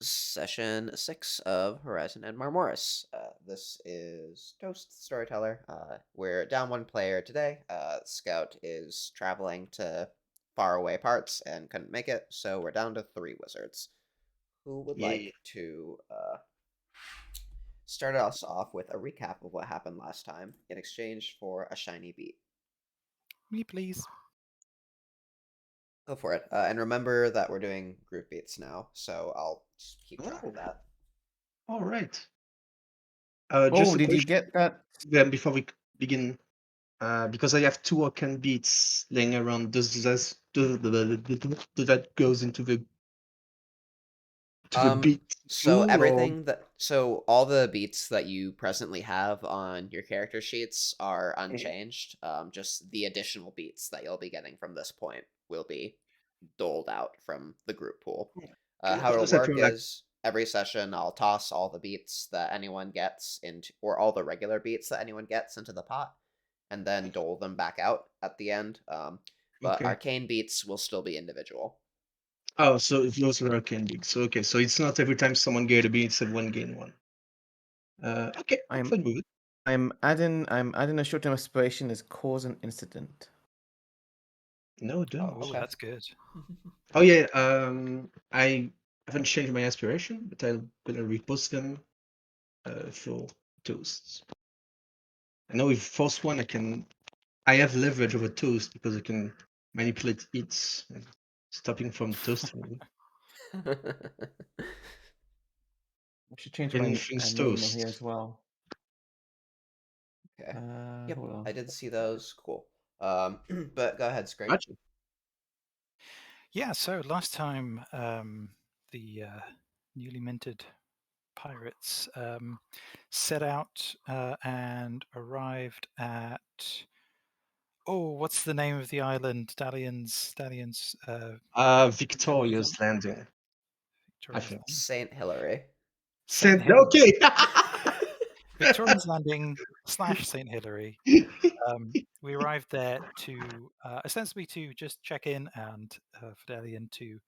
Session 6 of Horizon and Marmoris. This is Toast the Storyteller. We're down one player today. Scout is traveling to faraway parts and couldn't make it, so we're down to 3 wizards. Who would Yeah. like to start us off with a recap of what happened last time in exchange for a shiny beat? Me, please. Go for it. And remember that we're doing group beats now, so I'll just keep track of Oh, that. all right. Just Oh, a did you question get that? then before we begin. Because I have 2 Arcane beats laying around, does that goes into the beat So pool or so all the beats that you presently have on your character sheets are Mhm. unchanged. Just the additional beats that you'll be getting from this point will be doled out from the group pool. How How it'll does that work work? Like, is every session I'll toss all the beats that anyone gets into, or all the regular beats that anyone gets into the pot, and then dole them back out at the end. But okay. arcane beats will still be individual. Oh, so if those are Arcane beats. So okay, so it's not every time someone get a beat, it's one gain one. Okay, I'm I'm fine with it. I'm adding a short-term aspiration as cause an incident. No, don't. Oh, Okay. that's good. Oh yeah, I haven't changed my aspiration, but I'm gonna repost them for toasts. I know if force one, I have leverage over toast because I can manipulate its stopping from toasting I should change and my influence name on here toast. as well. Okay. Yep, Hold I on. did see those. Cool. But go ahead, Scrape. Gotcha. Yeah, so last time the newly minted pirates set out and arrived at what's the name of the island? Dalian's Victoria's Landing, I Victoria's think. Landing. Saint Hilary. Saint Said Hilary. okay. Victoria's Landing / St. Hilary. We arrived there to ostensibly to just check in and for Dalian to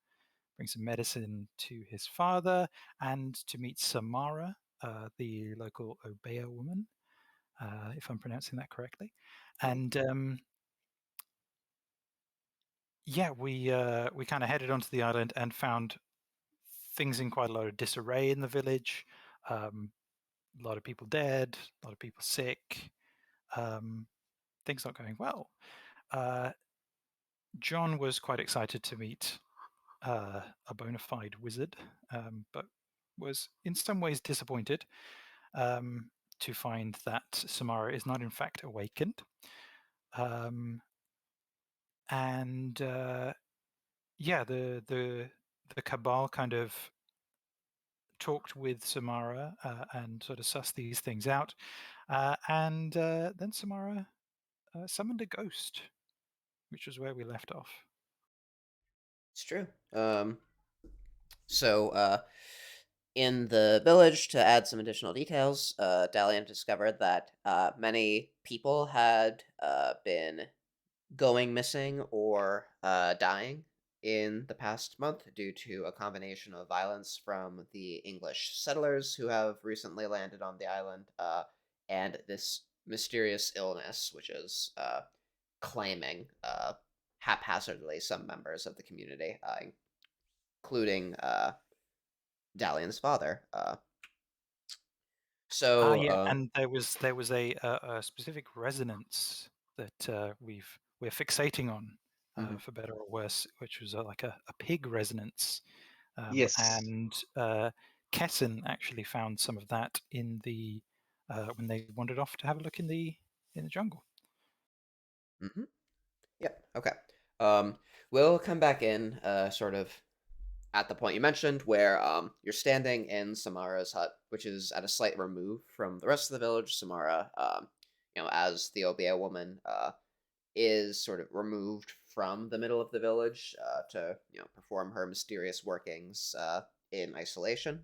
bring some medicine to his father and to meet Samara, the local Obeah woman, if I'm pronouncing that correctly. And yeah, we kind of headed onto the island and found things in quite a lot of disarray in the village. A lot of people dead, a lot of people sick. Things not going well. John was quite excited to meet a bona fide wizard, but was in some ways disappointed to find that Samara is not in fact awakened. And yeah, the Cabal kind of talked with Samara and sort of sussed these things out. And then Samara summoned a ghost, which was where we left off. It's true. So in the village, to add some additional details, Dalian discovered that many people had been going missing or dying in the past month due to a combination of violence from the English settlers who have recently landed on the island and this mysterious illness, which is claiming haphazardly some members of the community, including Dalian's father. So, Yeah, and there was a specific resonance that we're fixating on, mhm. for better or worse, which was like a pig resonance, Yes. and Kessen actually found some of that in the when they wandered off to have a look in the jungle. Mhm. Yep. Okay. Um, we'll come back in, sort of at the point you mentioned, where you're standing in Samara's hut, which is at a slight remove from the rest of the village. Samara, as the Obeah woman, is sort of removed from the middle of the village to perform her mysterious workings in isolation.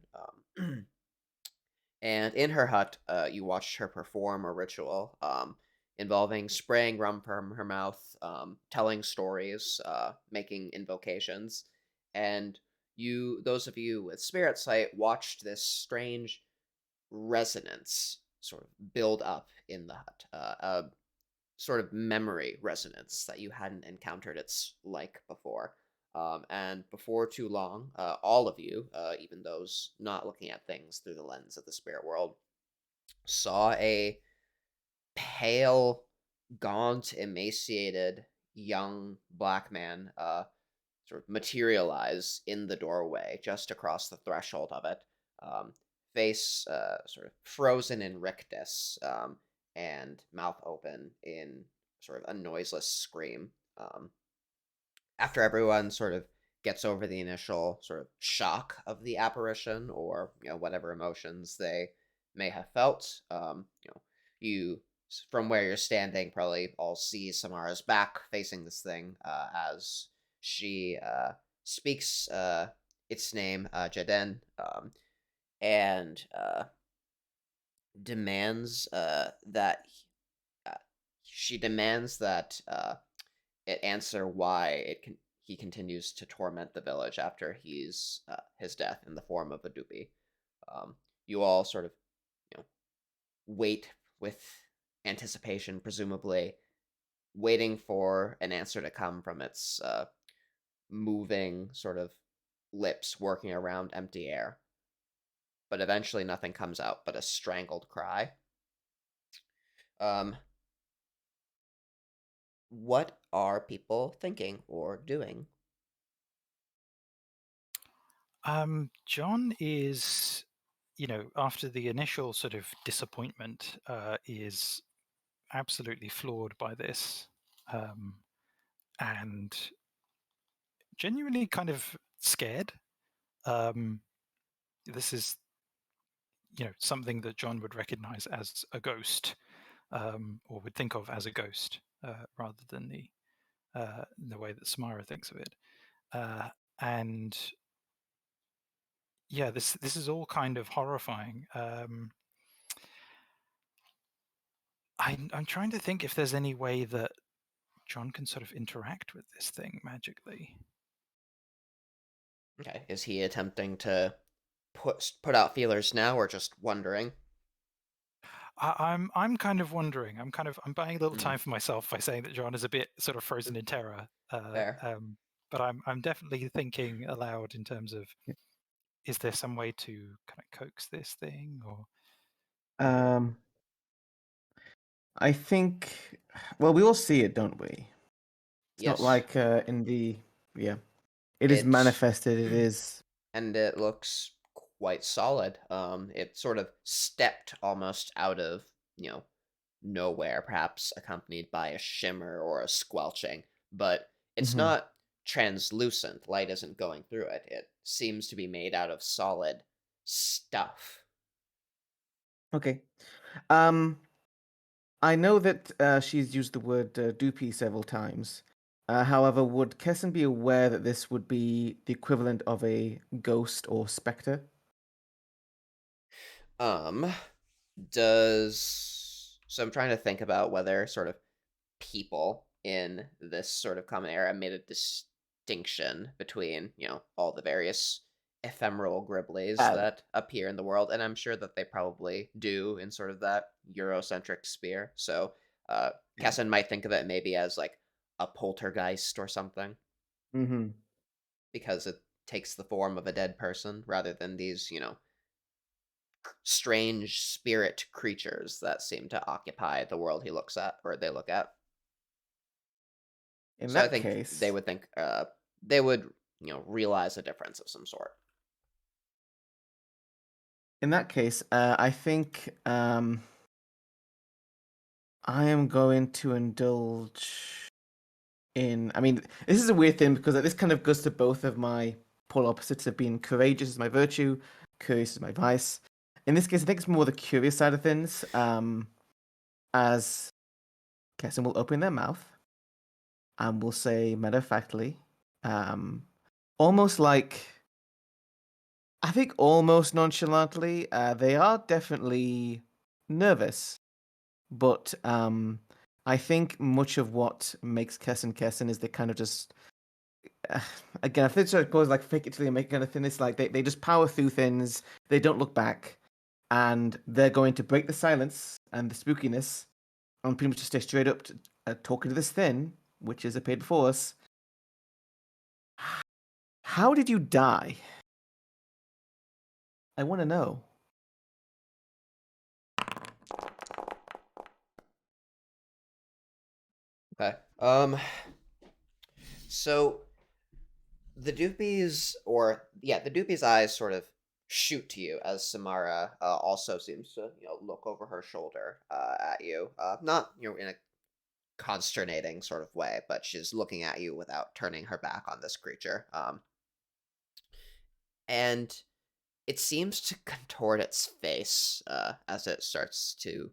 And in her hut, you watched her perform a ritual involving spraying rum from her mouth, telling stories, making invocations, and those of you with spirit sight, watched this strange resonance sort of build up in the hut. A sort of memory resonance that you hadn't encountered its like before. And before too long, all of you, even those not looking at things through the lens of the spirit world, saw a pale, gaunt, emaciated young black man sort of materialize in the doorway just across the threshold of it, face sort of frozen in rictus, and mouth open in sort of a noiseless scream. After everyone sort of gets over the initial sort of shock of the apparition, or whatever emotions they may have felt, you from where you're standing probably all see Samara's back facing this thing, as she speaks its name, Jaden, and demands that uh, she demands that it answer why he continues to torment the village after his death in the form of a doopy. You all sort of wait with anticipation, presumably waiting for an answer to come from its moving sort of lips working around empty air. But eventually nothing comes out but a strangled cry. What are people thinking or doing? John is, after the initial sort of disappointment, is absolutely floored by this, and genuinely kind of scared. This is, something that John would recognize as a ghost, or would think of as a ghost, rather than the way that Samara thinks of it. And yeah, this is all kind of horrifying. I'm trying to think if there's any way that John can sort of interact with this thing magically. Okay, is he attempting to put out feelers now, or just wondering? I'm kind of wondering. I'm buying a little time for myself by saying that John is a bit sort of frozen in terror. Fair. But I'm definitely thinking aloud in terms of, is there some way to kind of coax this thing, or? I think. Well, we all see it, don't we? It's not Yes. like in the It is It manifested. It is. and it looks quite solid. It sort of stepped almost out of nowhere, perhaps accompanied by a shimmer or a squelching, but it's Mhm. not translucent. Light isn't going through it. It seems to be made out of solid stuff. Okay. I know that she's used the word doopy several times. However, would Kessen be aware that this would be the equivalent of a ghost or specter? Does so I'm trying to think about whether sort of people in this sort of common era made a distinction between, all the various ephemeral gribblies Uh, that appear in the world, and I'm sure that they probably do in sort of that Eurocentric sphere. So, Yeah. Kessin might think of it maybe as like a poltergeist or something, mm-hmm. because it takes the form of a dead person rather than these, strange spirit creatures that seem to occupy the world he looks at, or they look at. In So I that think they case, would think they would realize a difference of some sort. I think I am going to indulge in. I mean, this is a weird thing because this kind of goes to both of my polar opposites of being courageous is my virtue, curious is my vice. In this case, I think it's more the curious side of things. As Kessen will open their mouth and will say matter of factly, almost like, I think almost nonchalantly, they are definitely nervous, but I think much of what makes Kessen Kessen is they kind of just again, I think it goes like fake it till you make it kind of thing. It's like they just power through things. They don't look back, and they're going to break the silence and the spookiness, and pretty much just stay straight up to, talking to this thing, which has appeared before us. How did you die? I want to know. Okay. So the the Doopy's eyes sort of shoot to you as Samara also seems to look over her shoulder at you, not in a consternating sort of way, but she's looking at you without turning her back on this creature. And it seems to contort its face as it starts to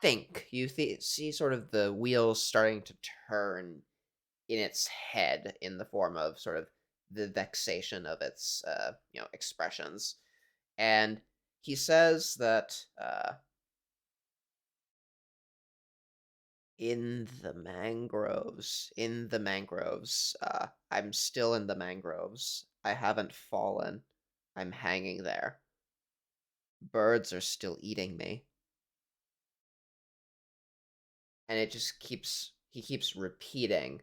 think. You see sort of the wheels starting to turn in its head in the form of sort of the vexation of its expressions. And he says that in the mangroves, I'm still in the mangroves. I haven't fallen. I'm hanging there. Birds are still eating me. And he keeps repeating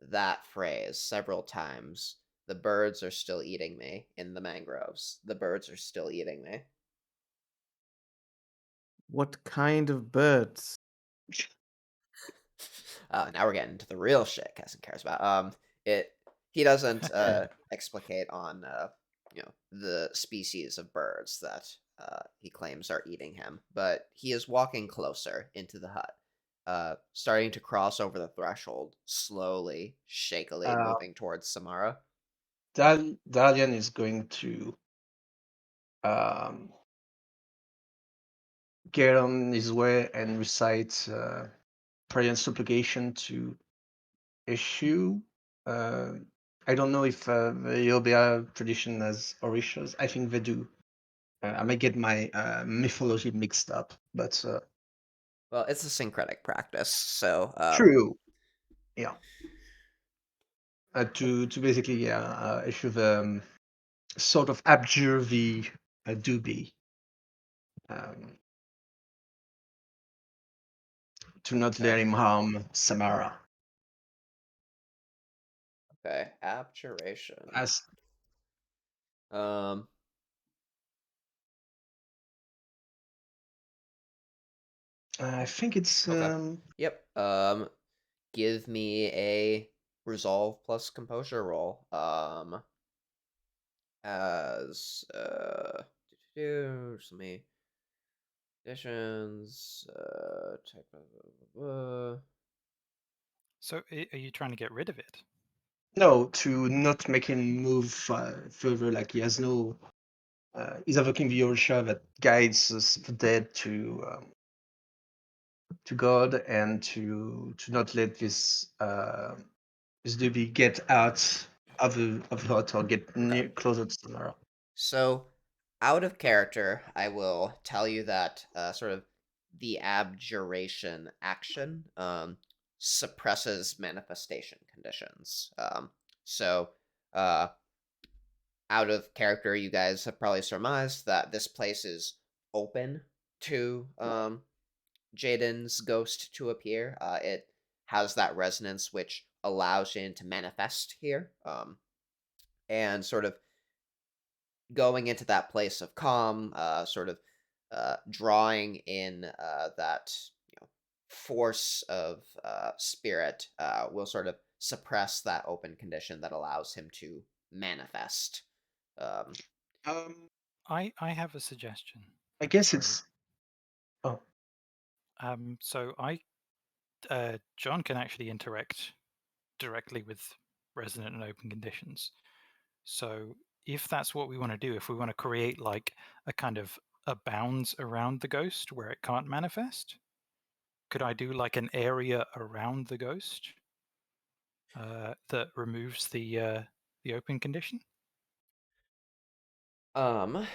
that phrase several times. The birds are still eating me in the mangroves. The birds are still eating me. What kind of birds? Now we're getting to the real shit Kessen cares about. It he doesn't explicate on the species of birds that he claims are eating him, but he is walking closer into the hut, starting to cross over the threshold, slowly, shakily Uh, moving towards Samara. Dalian is going to um, get on his way and recite prayer and supplication to issue. Uh, I don't know if the Yoruba tradition has orishas. I think they do. I might get my mythology mixed up, but Well, it's a syncretic practice, so true. Yeah. To basically issue the sort of abjure the doobie um, to not okay, let him harm Samara. okay, abjuration. As Um, I think it's okay, yep. Give me a resolve plus composure roll. As just let me additions type of So are you trying to get rid of it? no, to not make him move further. Like he has no. He's evoking the Orisha that guides the dead to God and to not let this doobie get out of the hut or get okay. near closer to Samara. So, out of character, I will tell you that sort of the abjuration action suppresses manifestation conditions. So, uh, out of character, you guys have probably surmised that this place is open to Jaden's ghost to appear. It has that resonance which allows Jaden to manifest here. And sort of going into that place of calm, sort of drawing in that force of spirit will sort of suppress that open condition that allows him to manifest. Um, Um, I have a suggestion. I guess Sorry. it's. Oh, So John can actually interact directly with resonant and open conditions. So if that's what we want to do, if we want to create like a kind of a bounds around the ghost where it can't manifest, could I do like an area around the ghost that removes the open condition? um,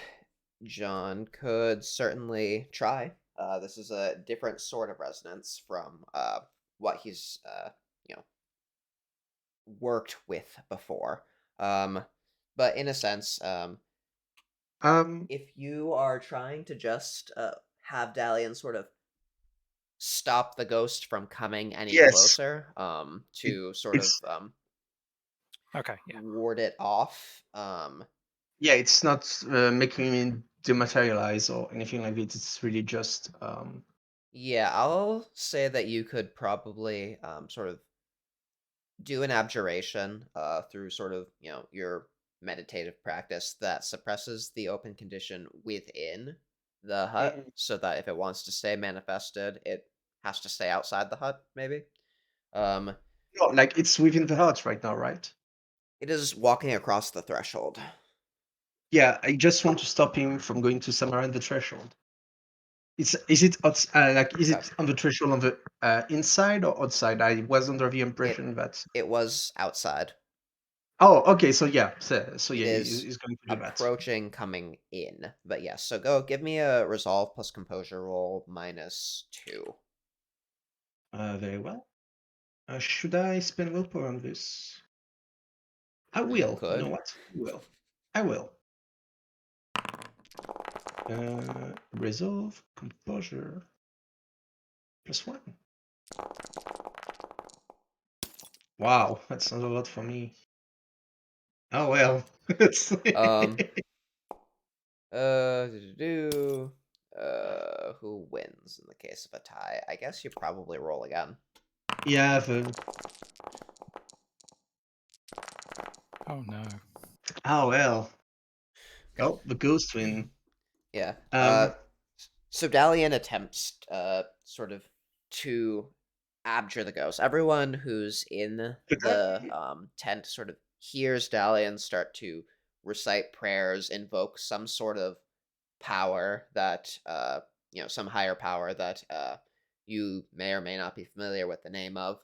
John could certainly try. This is a different sort of resonance from what he's, you know, worked with before. But in a sense, if you are trying to just have Dalian sort of stop the ghost from coming any yes, closer, it, to sort of it's Okay, yeah. ward it off, yeah, it's not making me dematerialize or anything like that. It's really just yeah, I'll say that you could probably sort of do an abjuration through sort of your meditative practice that suppresses the open condition within the hut, mm, so that if it wants to stay manifested, it has to stay outside the hut. Maybe um, no, like it's within the hut right now, right? it is walking across the threshold. Yeah, I just want to stop him from going to somewhere in the threshold. Is it like is Okay, it on the threshold on the inside or outside? I was under the it impression that. it was outside. Oh, okay. So yeah, so It yeah, is he's going to do that. approaching, coming in. But yes, so go give me a resolve plus composure roll -2. Very well. Should I spend willpower on this? I You will. You know could. what? I will. I will. Resolve, composure, +1. Wow, that's not a lot for me. Oh well. Um, do who wins in the case of a tie? I guess you probably roll again. Yeah, Oh no. oh well. Oh, the ghost win. Yeah. Um, So Dalian attempts sort of to abjure the ghost. Everyone who's in could the I? tent sort of hears Dalian start to recite prayers, invoke some sort of power that some higher power that you may or may not be familiar with the name of.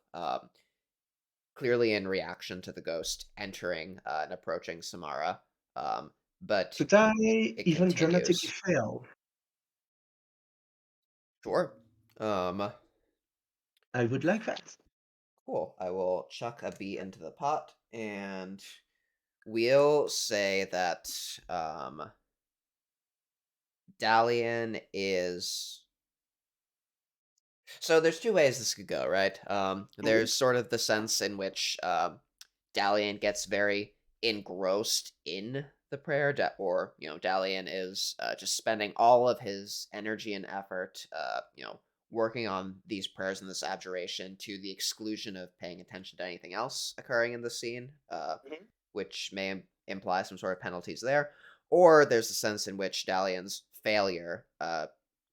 Clearly in reaction to the ghost entering and approaching Samara. But Could I it even dramatically continues. fail? Sure. Um, I would like that. cool. I will chuck a B into the pot, and we'll say that Dalian is. So there's two ways this could go, right? Mhm. There's sort of the sense in which Dalian gets very engrossed in the prayer, or Dalian is just spending all of his energy and effort, working on these prayers and this abjuration to the exclusion of paying attention to anything else occurring in the scene, Mhm. which may imply some sort of penalties there. Or there's a sense in which Dalian's failure,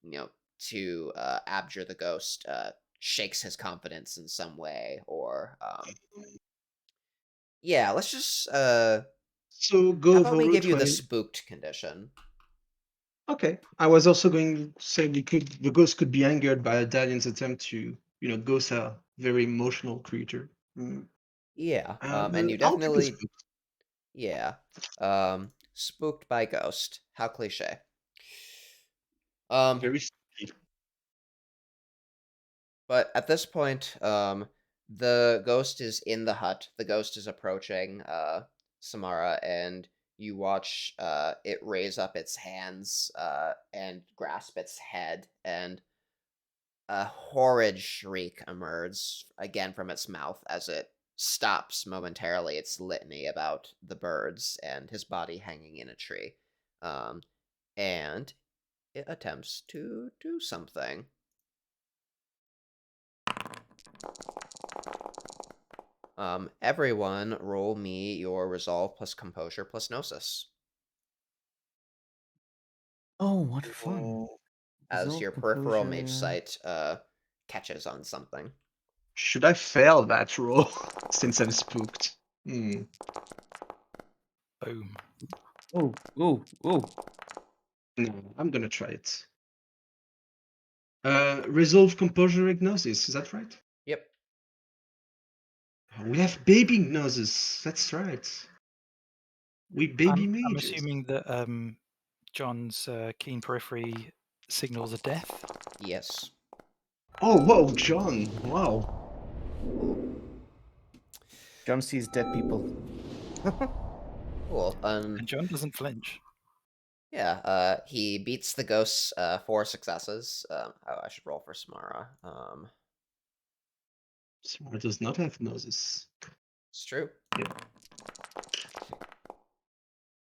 you know, to abjure the ghost, shakes his confidence in some way, or yeah, let's just So how go about the we give route you where. the spooked condition? Okay. I was also going to say the ghost could be angered by Dalian's attempt to, ghost a very emotional creature. Mm. Yeah, and you I'll take a definitely, spook. yeah, spooked by ghost. How cliche. Um, Very spooky. but at this point, the ghost is in the hut. The ghost is approaching Samara, and you watch it raise up its hands and grasp its head, and a horrid shriek emerges again from its mouth as it stops momentarily its litany about the birds and his body hanging in a tree. Um, and it attempts to do something. Everyone, roll me your resolve plus composure plus gnosis Oh, what fun! Oh, as Resolve your peripheral mage composure. sight catches on something. should I fail that roll since I'm spooked? Hmm. Boom. Oh, oh, oh. No, I'm gonna try it. Resolve composure hypnosis, is that right? Yep. We have baby hypnosis. That's right. We baby I'm mages. assuming that John's keen periphery signals a death. Yes. Oh, whoa, John. Wow. Ooh. John sees dead people. Cool. And John doesn't flinch. Yeah, he beats the ghosts 4 successes. Oh, I should roll for Samara. Smart does not have noses. It's true. Yeah.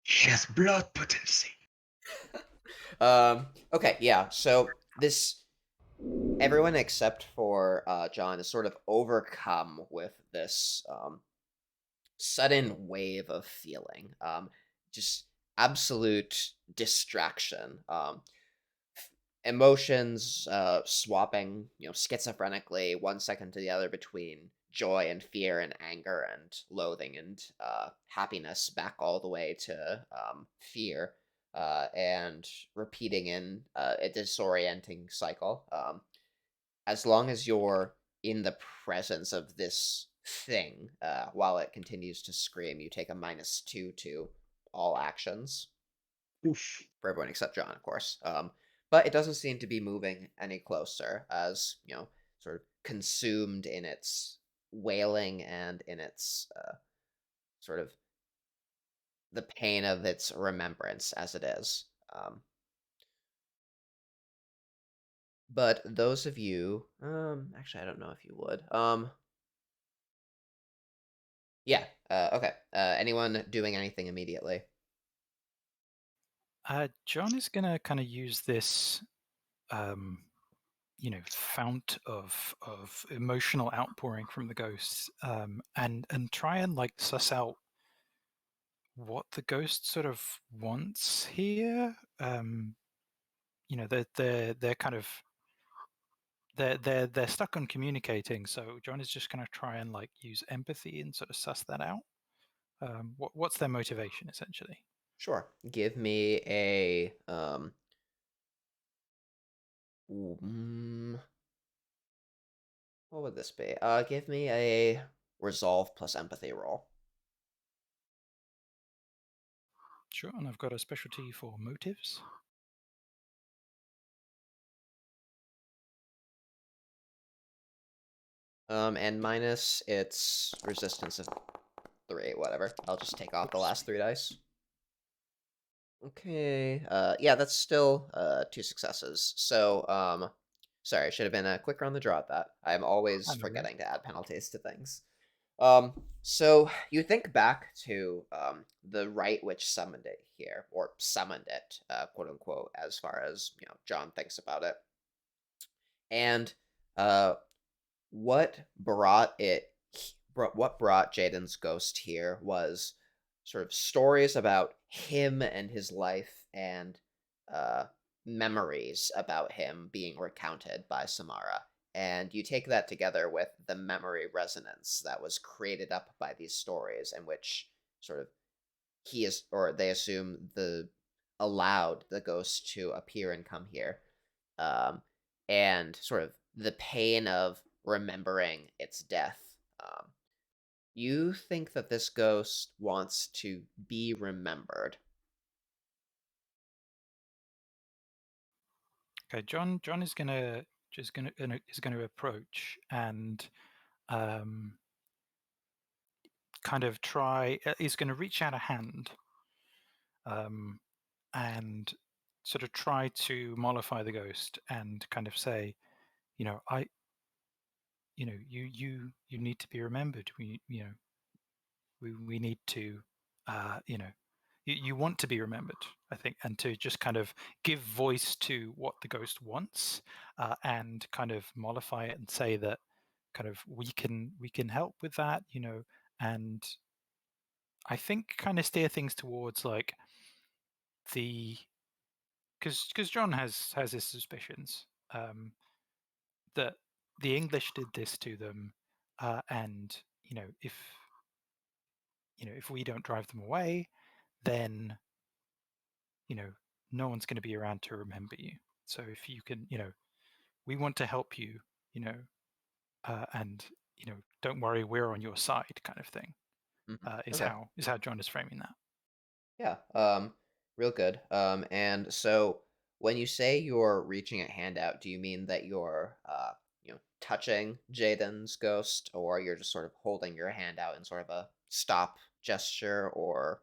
She has blood potency. Okay, yeah. So this everyone except for John is sort of overcome with this sudden wave of feeling. Just absolute distraction. Emotions swapping, schizophrenically 1 second to the other between joy and fear and anger and loathing and happiness, back all the way to fear, and repeating in a disorienting cycle. As long as you're in the presence of this thing, while it continues to scream, you take a -2 to all actions. Oof. For everyone except John, of course. But it doesn't seem to be moving any closer, as sort of consumed in its wailing and in its sort of the pain of its remembrance as it is. But those of you, actually, I don't know if you would. Yeah. Okay. Anyone doing anything immediately? John is gonna kind of use this, fount of emotional outpouring from the ghosts, and try and like suss out what the ghost sort of wants here. They're kind of they're stuck on communicating, so John is just going to try and like use empathy and sort of suss that out. What's their motivation essentially? Sure. Give me a what would this be? Give me a resolve plus empathy roll. Sure, and I've got a specialty for motives. And minus its resistance of 3, whatever. I'll just take off the last 3 dice. Okay. Yeah, that's still 2 successes. So, sorry, I should have been quicker on the draw at that. I'm always No worries. forgetting to add penalties to things. So you think back to the right which summoned it here, or summoned it, quote unquote, as far as John thinks about it, and uh, what brought Jaden's ghost here was sort of stories about him and his life, and uh, memories about him being recounted by Samara. And you take that together with the memory resonance that was created up by these stories, in which sort of he is, or they assume, allowed the ghost to appear and come here, um, and sort of the pain of remembering its death. You think that this ghost wants to be remembered. Okay, John is gonna approach and kind of try. He's going to reach out a hand, and sort of try to mollify the ghost and kind of say, you need to be remembered. We need to, you want to be remembered, I think, and to just kind of give voice to what the ghost wants, and kind of mollify it and say that kind of we can help with that, and I think kind of steer things towards like the because John has his suspicions, that the English did this to them, and if we don't drive them away, then no one's going to be around to remember you. So if you can, we want to help you, and don't worry, we're on your side, kind of thing. Is Okay. how John is framing that. Yeah. Real good. And so when you say you're reaching a hand out, do you mean that you're touching Jaden's ghost, or you're just sort of holding your hand out in sort of a stop gesture, or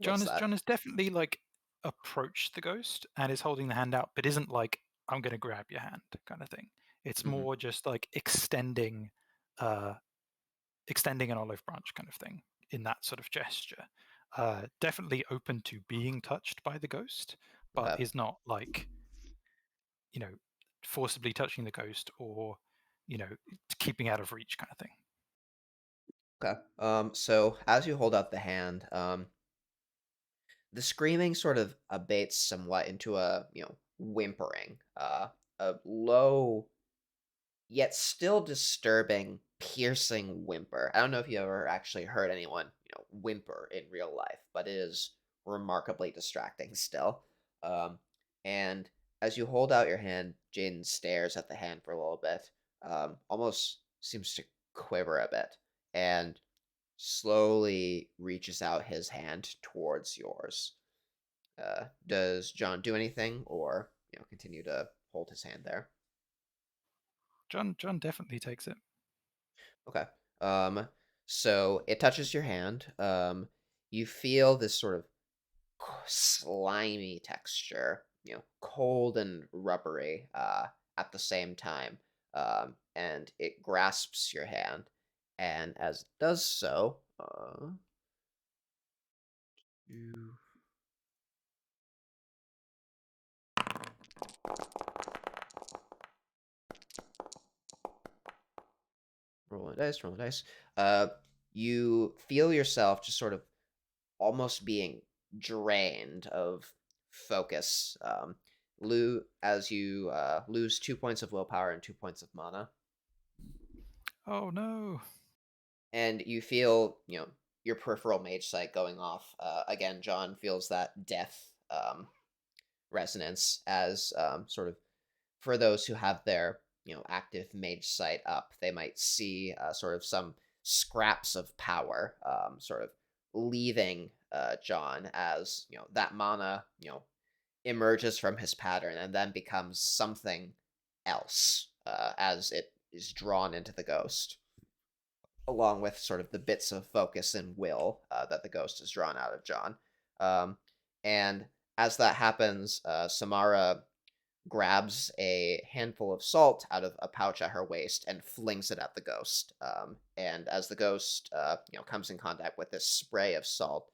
John what's that? is definitely like approached the ghost and is holding the hand out, but isn't like I'm going to grab your hand kind of thing. It's Mhm. more just like extending an olive branch kind of thing in that sort of gesture. Definitely open to being touched by the ghost, but Okay. is not like forcibly touching the ghost or keeping out of reach kind of thing. Okay. So as you hold out the hand, the screaming sort of abates somewhat into a whimpering, a low yet still disturbing, piercing whimper. I don't know if you ever actually heard anyone whimper in real life, but it is remarkably distracting still. Um, and as you hold out your hand, Jaden stares at the hand for a little bit, almost seems to quiver a bit, and slowly reaches out his hand towards yours. Does John do anything, or continue to hold his hand there? John definitely takes it. Okay. Um, so it touches your hand. You feel this sort of slimy texture, cold and rubbery, at the same time. And it grasps your hand, and as it does so, you rolling dice, rolling dice. You feel yourself just sort of almost being drained of focus. As you lose 2 points of willpower and 2 points of mana, Oh no. and you feel your peripheral mage sight going off. Again, John feels that death resonance as sort of for those who have their active mage sight up, they might see sort of some scraps of power sort of leaving John as that mana emerges from his pattern and then becomes something else as it is drawn into the ghost, along with sort of the bits of focus and will that the ghost has drawn out of John. Um, and as that happens, Samara grabs a handful of salt out of a pouch at her waist and flings it at the ghost. And as the ghost, comes in contact with this spray of salt,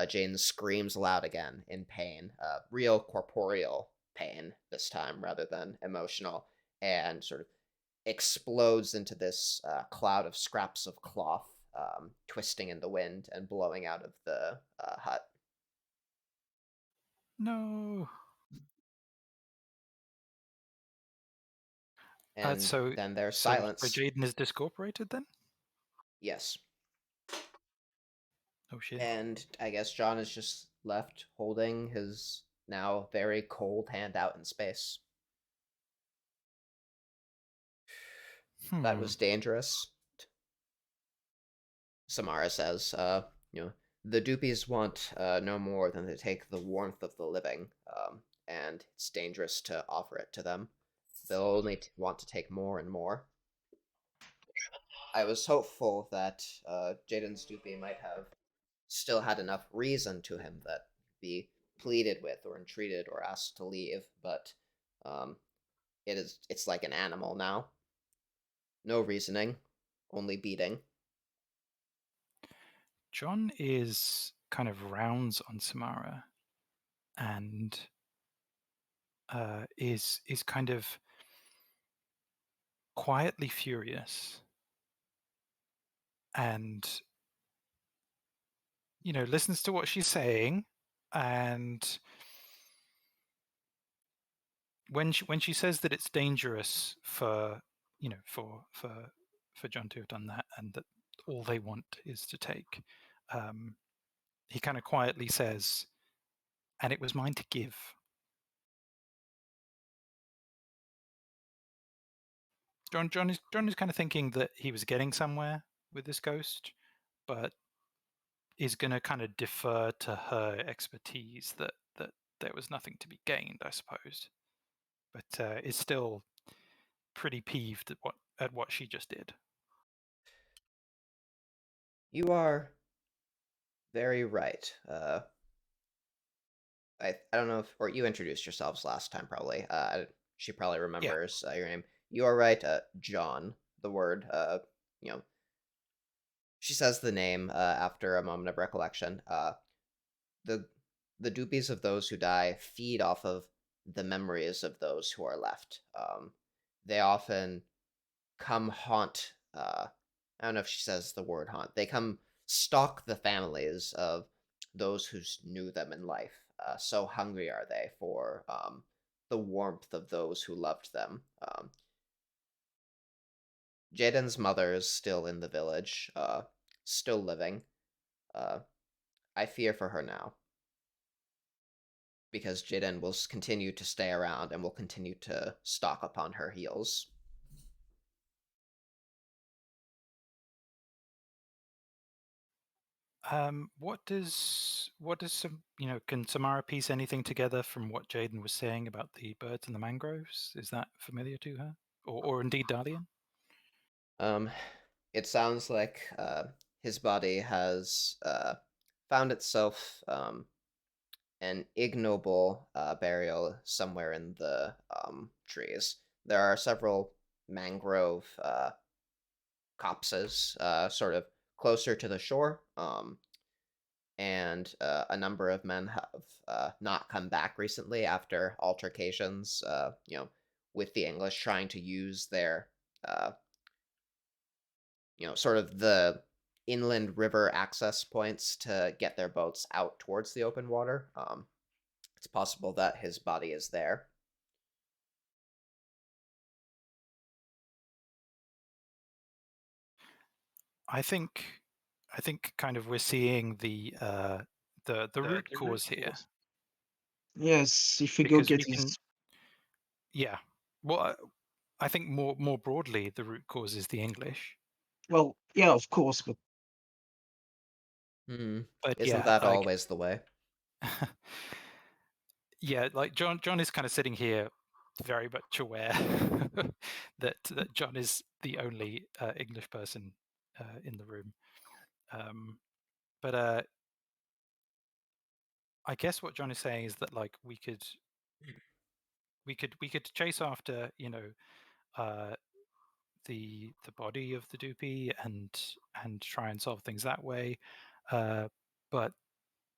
Jane screams aloud again in pain, real corporeal pain this time rather than emotional, and sort of explodes into this cloud of scraps of cloth, twisting in the wind and blowing out of the hut. No. And So then there's so silence. Jaden is discorporated then? Yes. Oh shit. And I guess John is just left holding his now very cold hand out in space. That was dangerous, Samara says. The Doopies want no more than to take the warmth of the living, and it's dangerous to offer it to them. They'll only want to take more and more. I was hopeful that Jaden's Doopie might have still had enough reason to him that be pleaded with or entreated or asked to leave, but um, it's like an animal now. No reasoning, only beating. John is kind of rounds on Samara and is kind of quietly furious and listens to what she's saying, and when she says that it's dangerous for for John to have done that and that all they want is to take, he kind of quietly says, and it was mine to give. John is kind of thinking that he was getting somewhere with this ghost, but is going to kind of defer to her expertise that there was nothing to be gained, I suppose. But is still pretty peeved at what she just did. You are very right. I don't know if, or you introduced yourselves last time, probably. She probably remembers your name. You are right, John. The word, you know, she says the name after a moment of recollection. The the dupies of those who die feed off of the memories of those who are left. They often come haunt. I don't know if she says the word haunt. They come stalk the families of those who knew them in life. So hungry are they for the warmth of those who loved them. Jaden's mother is still in the village, still living. Uh, I fear for her now because Jaden will continue to stay around and will continue to stalk upon her heels. What does some can Samara piece anything together from what Jaden was saying about the birds and the mangroves? Is that familiar to her, or indeed Dalian? It sounds like his body has found itself an ignoble burial somewhere in the trees. There are several mangrove copses, sort of closer to the shore, and a number of men have not come back recently after altercations, with the English trying to use their, uh, sort of the inland river access points to get their boats out towards the open water. It's possible that his body is there. I think kind of we're seeing the root cause here. Yes, if we go Because get we can, well, I think more broadly, the root cause is the English. Well, yeah, of course, but But Isn't that always the way? Yeah, like John is kind of sitting here very much aware that John is the only English person in the room. But I guess what John is saying is that like we could chase after the body of the Doopy and try and solve things that way, but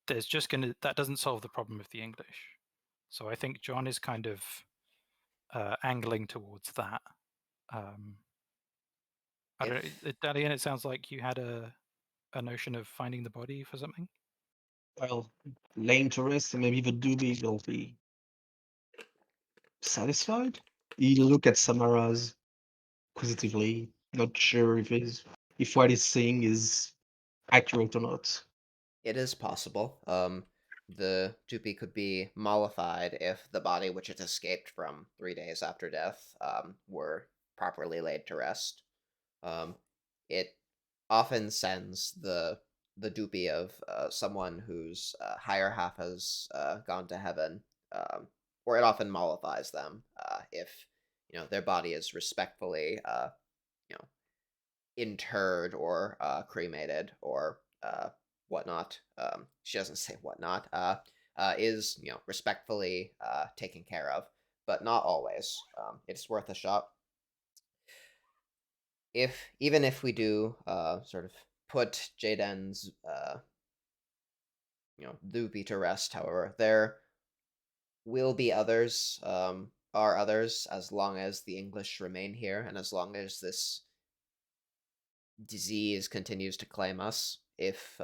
there's just that doesn't solve the problem of the English. So I think John is kind of angling towards that. I don't know, Dalian, it sounds like you had a notion of finding the body for something. well, laying to rest and maybe the doobie will be satisfied. You look at Samara's positively, not sure if what he's saying is accurate or not. It is possible. The Tupi could be mollified if the body which it escaped from 3 days after death were properly laid to rest. It often sends the Dupi of someone whose higher half has gone to heaven, or it often mollifies them if their body is respectfully you know interred or cremated or whatnot. She doesn't say whatnot. Is respectfully taken care of, but not always. It's worth a shot. Even if we do sort of put Jaden's Luby to rest, however, there will be others. Are others as long as the English remain here, and as long as this disease continues to claim us. If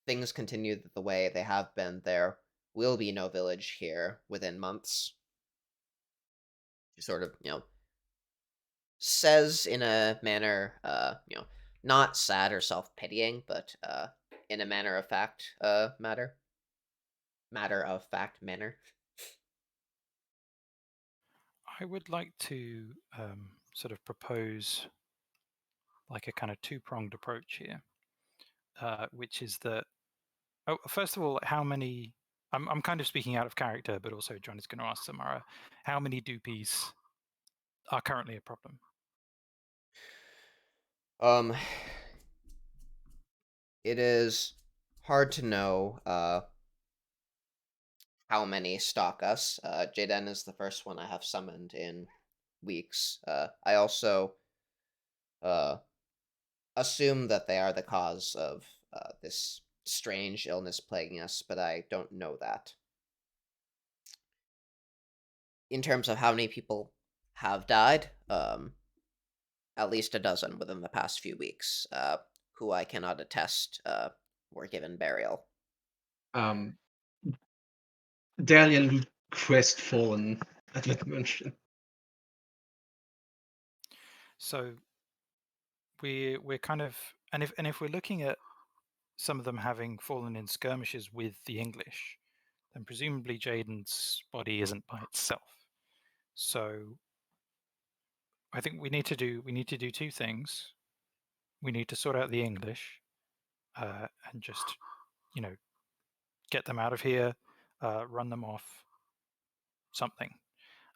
things continue the way they have been, there will be no village here within months. She sort of, says in a manner, not sad or self-pitying, but in a matter of fact manner. I would like to sort of propose like a kind of two-pronged approach here, which is that, first of all, how many? I'm kind of speaking out of character, but also John is going to ask Samara, how many Doopies are currently a problem? It is hard to know how many stalk us. Jaden is the first one I have summoned in weeks. I also assume that they are the cause of this strange illness plaguing us, but I don't know that. In terms of how many people have died, at least a dozen within the past few weeks, who I cannot attest were given burial. Um, Dalian looked crestfallen at that mention. So we're kind of, and if we're looking at some of them having fallen in skirmishes with the English, then presumably Jaden's body isn't by itself. So I think we need to do two things. We need to sort out the English, and just, get them out of here, run them off, something.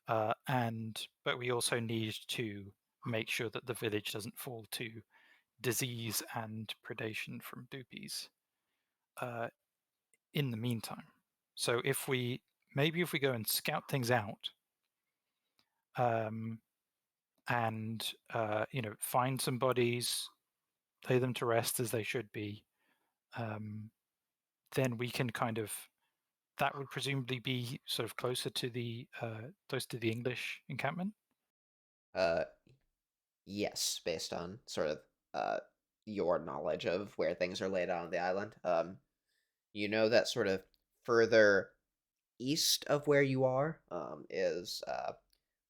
But we also need to make sure that the village doesn't fall to disease and predation from dupies in the meantime. So maybe if we go and scout things out, and find some bodies, lay them to rest as they should be, then we can that would presumably be sort of closer to the English encampment. Yes, based on sort of your knowledge of where things are laid out on the island. You know that sort of further east of where you are is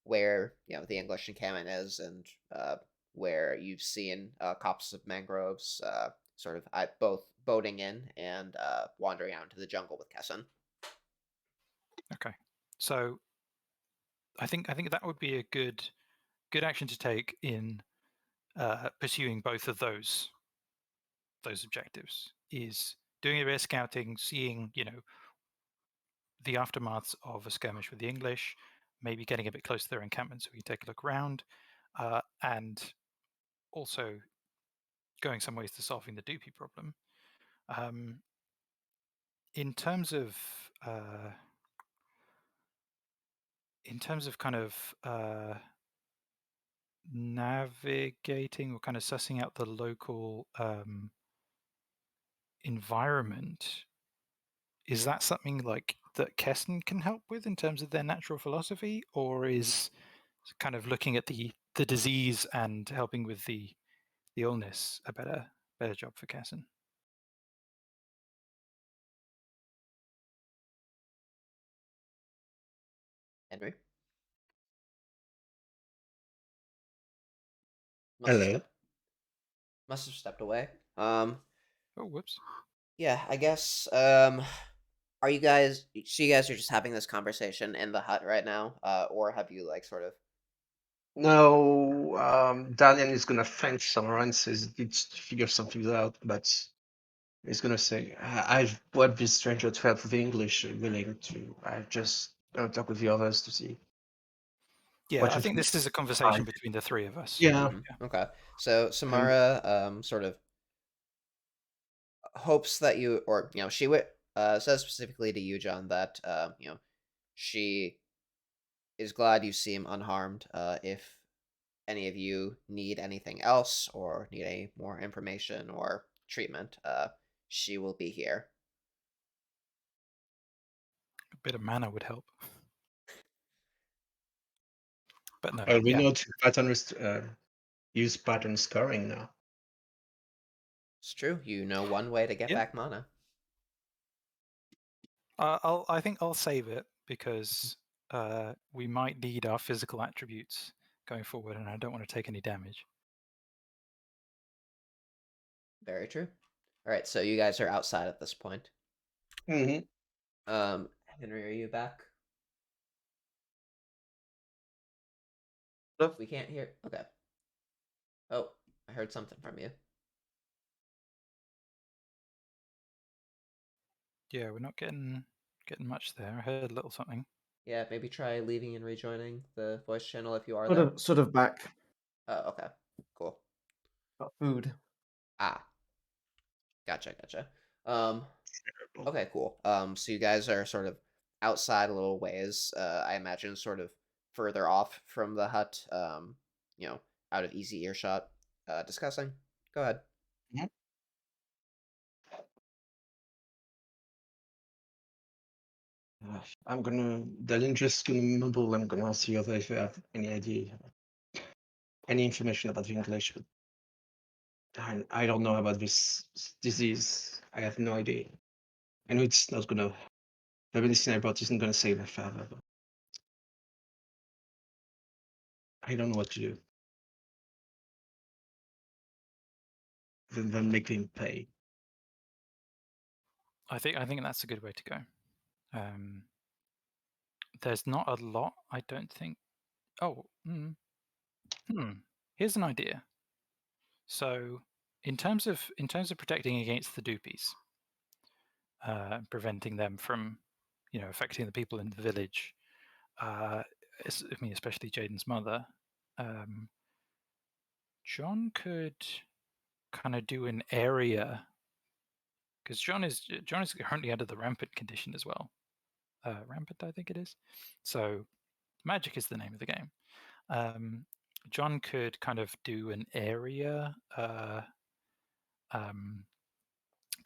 where the English encampment is, and where you've seen copses of mangroves, sort of both boating in and wandering out into the jungle with Kessen. Okay, so I think that would be a good action to take in pursuing both of those objectives. Is doing a bit of scouting, seeing the aftermaths of a skirmish with the English, maybe getting a bit close to their encampment so we can take a look around, and also going some ways to solving the Doopy problem. In terms of kind of navigating or kind of sussing out the local environment, is that something like that Kessen can help with in terms of their natural philosophy, or is kind of looking at the disease and helping with the illness a better job for Kessen? Henry Hello. Must have stepped away. Oh, whoops. Yeah, I guess. Are you guys? So you guys are just having this conversation in the hut right now, or have you like sort of? No, Dalian is gonna thank Samaran, says he needs to figure something out, but he's gonna say, I've brought this stranger to help with the English, willing to. I just gotta talk with the others to see Yeah, what I think this is a conversation between the three of us. Yeah. Okay, so Samara, sort of hopes that you, or she says specifically to you, John, that she is glad you seem unharmed. If any of you need anything else or need any more information or treatment, she will be here. A bit of mana would help. But no. Well, we know to use pattern scoring now. It's true. You know one way to get Yeah. back mana. I think I'll save it because we might need our physical attributes going forward, and I don't want to take any damage. Very true. All right, so you guys are outside at this point. Mm-hmm. Henry, are you back? Hello? We can't hear. Okay. Oh, I heard something from you. Yeah, we're not getting much there. I heard a little something. Yeah, maybe try leaving and rejoining the voice channel if you are Sort there. of back. Oh, okay. Cool. Got food. Ah, gotcha. Um, okay, cool. So you guys are sort of outside a little ways. I imagine sort of further off from the hut. Out of easy earshot. Discussing. Go ahead. Mhm. Dalian just gonna mumble. I'm gonna ask you if you have any idea, any information about the English. But I don't know about this disease. I have no idea. I know it's not gonna. The medicine I brought isn't gonna save my father. But I don't know what to do. Than make him pay. I think that's a good way to go. There's not a lot, I don't think. Oh, here's an idea. So, in terms of protecting against the dupies, preventing them from, affecting the people in the village. Especially Jaden's mother. John could kind of do an area, because John is currently under the rampant condition as well. Rampant, I think it is. So, magic is the name of the game. John could kind of do an area kind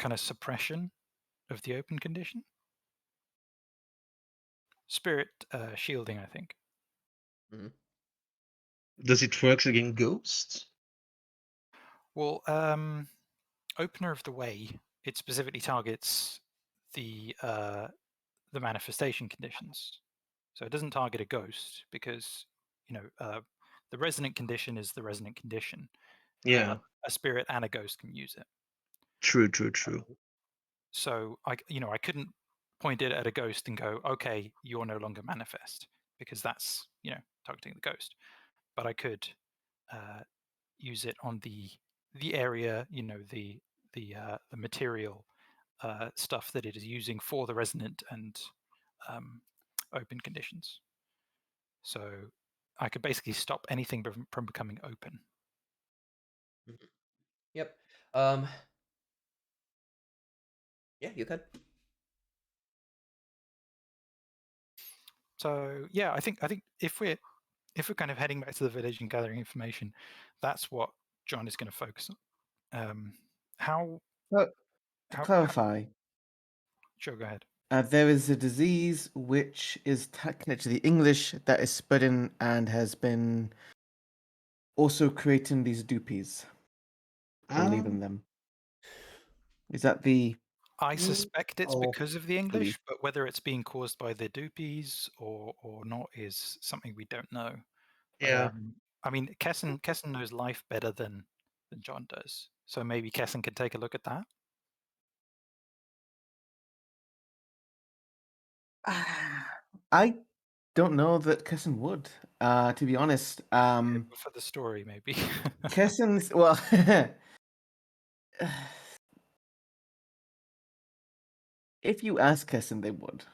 of suppression of the open condition. Spirit shielding, I think. Mm-hmm. Does it work against ghosts? Well, Opener of the Way, it specifically targets the manifestation conditions. So it doesn't target a ghost because, the resonant condition is the resonant condition. Yeah. A spirit and a ghost can use it. True. So I couldn't point it at a ghost and go, okay, you're no longer manifest, because that's, targeting the ghost. But I could use it on the area, the material stuff that it is using for the resonant and open conditions. So I could basically stop anything from becoming open. Mm-hmm. Yep. Yeah, you could. So yeah, I think if we're kind of heading back to the village and gathering information, that's what John is going to focus on. But to clarify, Sure, go ahead. there is a disease which is connected to the English that is spreading and has been also creating these dupies or leaving them. Is that the I suspect it's or because of the belief? English, but whether it's being caused by the dupies or not is something we don't know. Yeah. I mean, Kessen knows life better than John does, so maybe Kessen can take a look at that. I don't know that Kessen would. To be honest, For the story, maybe. Kessen's well. If you ask Kessen, they would.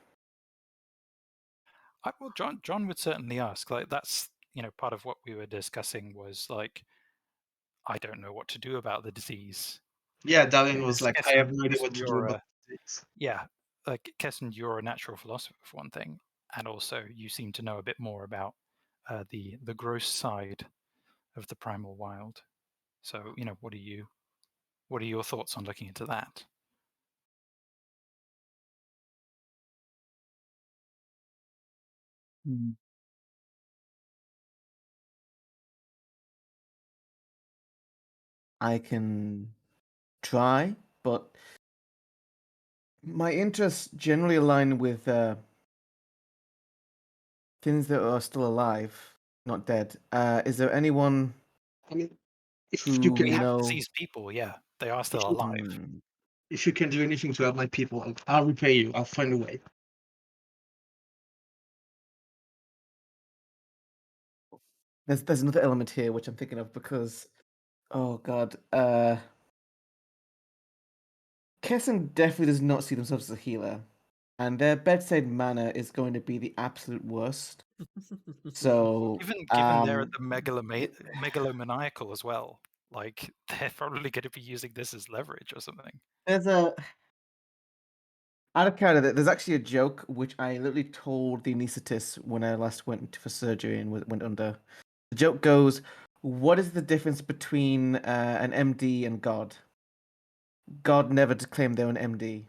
Well, John would certainly ask. Like that's part of what we were discussing was like, I don't know what to do about the disease. Yeah, Dalian was Because like, I have no idea what to do about this. Yeah, like Kessen, you're a natural philosopher for one thing, and also you seem to know a bit more about the gross side of the primal wild. So what are your thoughts on looking into that? I can try, but my interests generally align with things that are still alive, not dead. Is there anyone I mean, if you who We can, have know? diseased people, yeah, they are still if you, alive. if you can do anything to help my people, I'll repay you. I'll find a way. There's another element here which I'm thinking of because, oh god, Kessen definitely does not see themselves as a healer. and their bedside manner is going to be the absolute worst. So, Given they're the megalomaniacal as well, like they're probably going to be using this as leverage or something. there's a out of character. There's actually a joke which I literally told the anaesthetist when I last went for surgery and went under. The joke goes, "What is the difference between an MD and God? God never claimed they're an MD."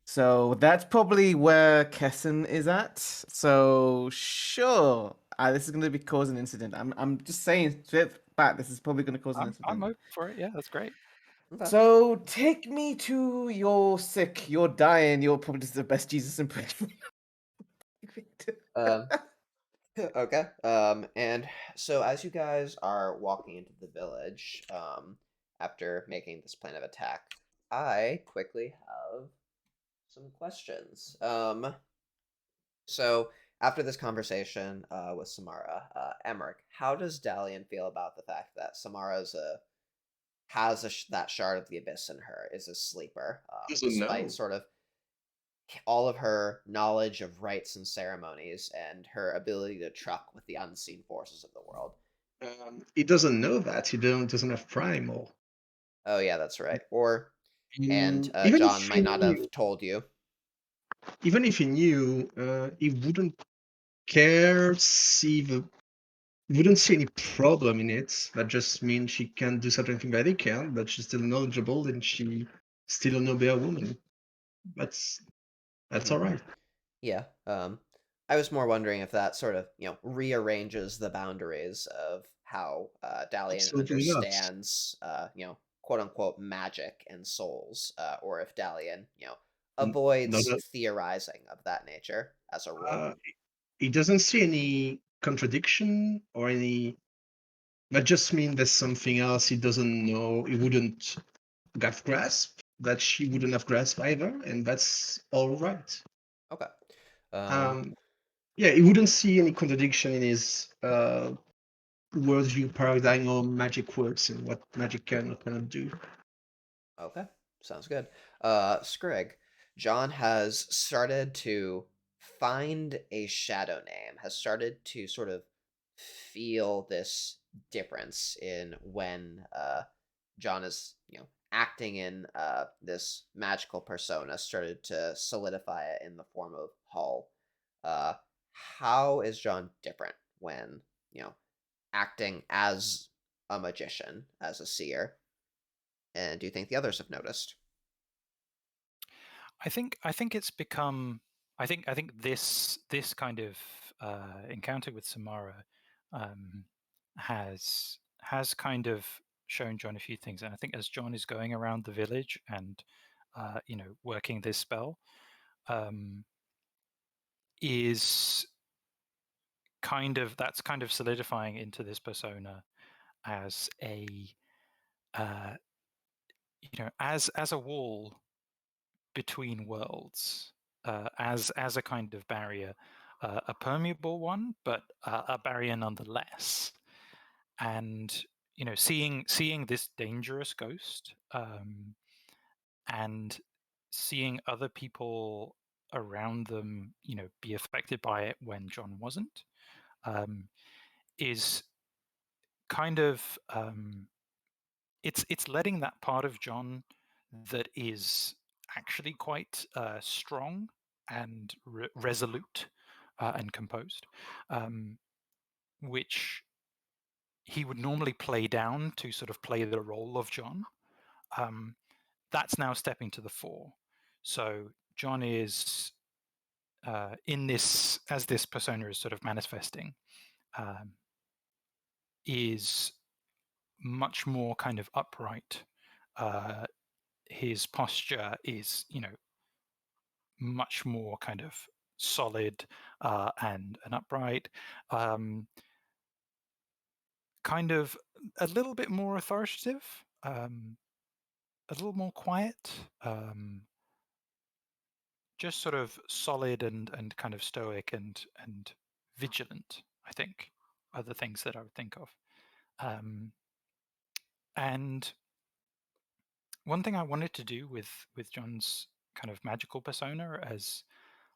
So that's probably where Kessen is at. So sure, this is going to be causing an incident. I'm just saying straight back. This is probably going to cause an I'm incident. open for it. Yeah, that's great. Okay. So take me to you're sick, you're dying, you're probably just the best Jesus impression. Um, okay. And so as you guys are walking into the village, after making this plan of attack, I quickly have some questions. So after this conversation with Samara, Emmerich, how does Dalian feel about the fact that Samara's has that shard of the abyss in her, is a sleeper, Doesn't know. despite sort of all of her knowledge of rites and ceremonies and her ability to truck with the unseen forces of the world? He doesn't know that. He doesn't have primal. Oh yeah, that's right. Or and Even if John he might not knew, have told you. even if he knew, he wouldn't care. He wouldn't see any problem in it. That just means she can't do certain things that he can, but she's still knowledgeable and she still a noble woman. That's Mhm. all right. Yeah. I was more wondering if that sort of, rearranges the boundaries of how Dalian Absolutely not. understands, quote unquote magic and souls, or if Dalian, Not avoids theorizing of that nature as a rule. he doesn't see any contradiction or any. That just means there's something else he doesn't know. He wouldn't have grasp that she wouldn't have grasp either, and that's all right. Okay. Um, Um, yeah, he wouldn't see any contradiction in his worldview paradigm or magic works and what magic can or cannot do. Okay, sounds good. Scrig, John has started to find a shadow name, has started to sort of feel this difference in when John is, acting in this magical persona, started to solidify it in the form of Hull. Uh, how is John different when, acting as a magician, as a seer? And do you think the others have noticed? I think it's become. I think this kind of encounter with Samara um, has kind of shown John a few things, and I think as John is going around the village and working this spell, um, is that's kind of solidifying into this persona as a uh, as a wall between worlds, as a kind of barrier, a permeable one, but a barrier nonetheless. And seeing this dangerous ghost, and seeing other people around them, be affected by it when John wasn't, is kind of it's letting that part of John that is actually quite strong and resolute and composed, which he would normally play down to sort of play the role of John. That's now stepping to the fore. So John is in this, as this persona is sort of manifesting, is much more kind of upright. His posture is, much more kind of solid and upright. Kind of a little bit more authoritative, a little more quiet, just sort of solid and kind of stoic and vigilant, I think, are the things that I would think of. And one thing I wanted to do with John's kind of magical persona as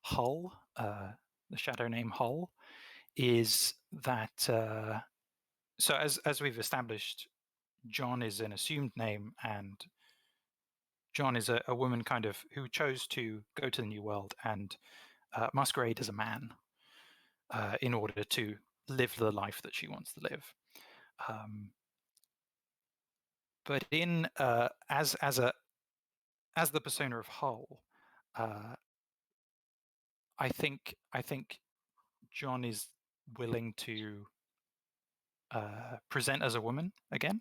Hull, the shadow name Hull, is that so as we've established, John is an assumed name, and John is a woman kind of who chose to go to the New World and masquerade as a man in order to live the life that she wants to live. But in as the persona of Hull, I think John is willing to present as a woman again,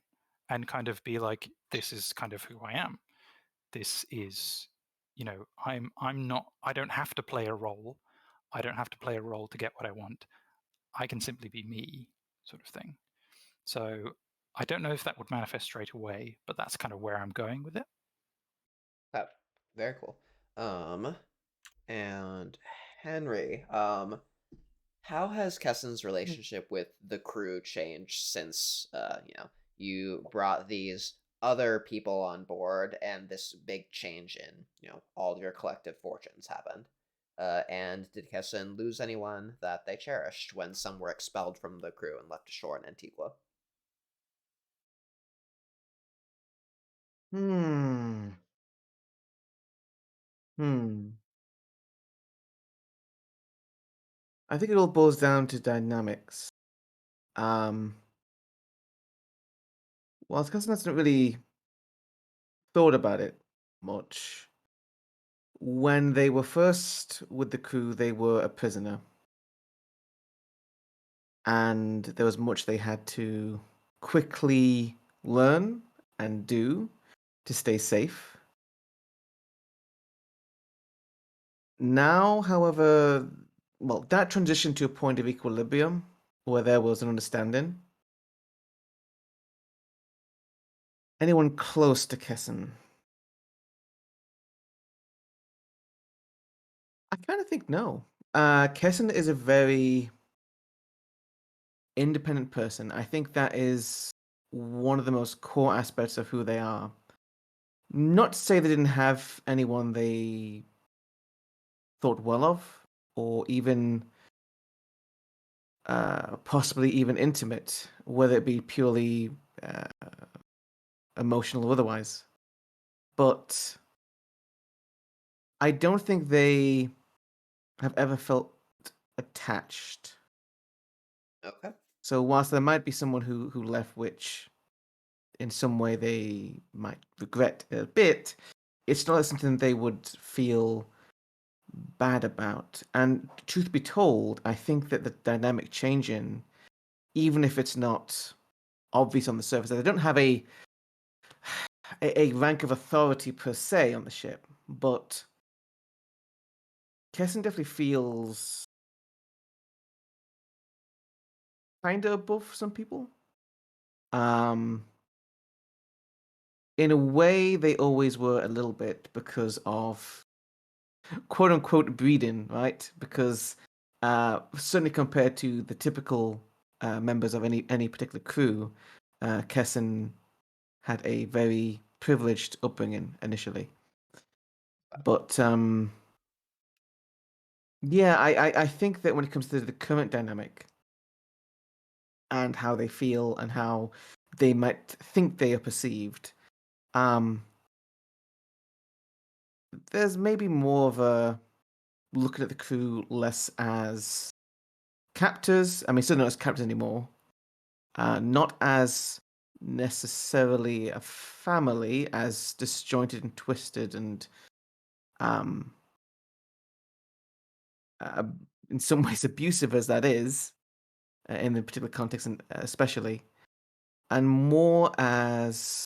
and kind of be like, this is kind of who I am. This is, I'm not. I don't have to play a role. I don't have to play a role to get what I want. I can simply be me, sort of thing. So I don't know if that would manifest straight away, but that's kind of where I'm going with it. Oh, very cool. And Henry, how has Kessen's relationship with the crew changed since you brought these other people on board and this big change in all your collective fortunes happened? And did Kessen lose anyone that they cherished when some were expelled from the crew and left ashore in Antigua? Hmm. Hmm. I think it all boils down to dynamics. Whilst Cousin hasn't really thought about it much, when they were first with the crew, they were a prisoner. And there was much they had to quickly learn and do to stay safe. Now, however, well, that transitioned to a point of equilibrium where there was an understanding. Anyone close to Kessen? I kind of think no. Kessen is a very independent person. I think that is one of the most core aspects of who they are. Not to say they didn't have anyone they thought well of, or even possibly even intimate, whether it be purely emotional or otherwise. But I don't think they have ever felt attached. Okay. So whilst there might be someone who left, which in some way they might regret a bit, it's not something they would feel bad about. And truth be told, I think that the dynamic changing, even if it's not obvious on the surface, they don't have a rank of authority per se on the ship, but Kessen definitely feels kind of above some people. In a way, they always were a little bit because of quote unquote breeding, right? Because certainly compared to the typical members of any particular crew, Kessen had a very privileged upbringing initially. But yeah, I think that when it comes to the current dynamic and how they feel and how they might think they are perceived, there's maybe more of a looking at the crew less as captors. I mean, still not as captors anymore. Not as necessarily a family, as disjointed and twisted and uh, in some ways abusive as that is, in the particular context, and especially, and more as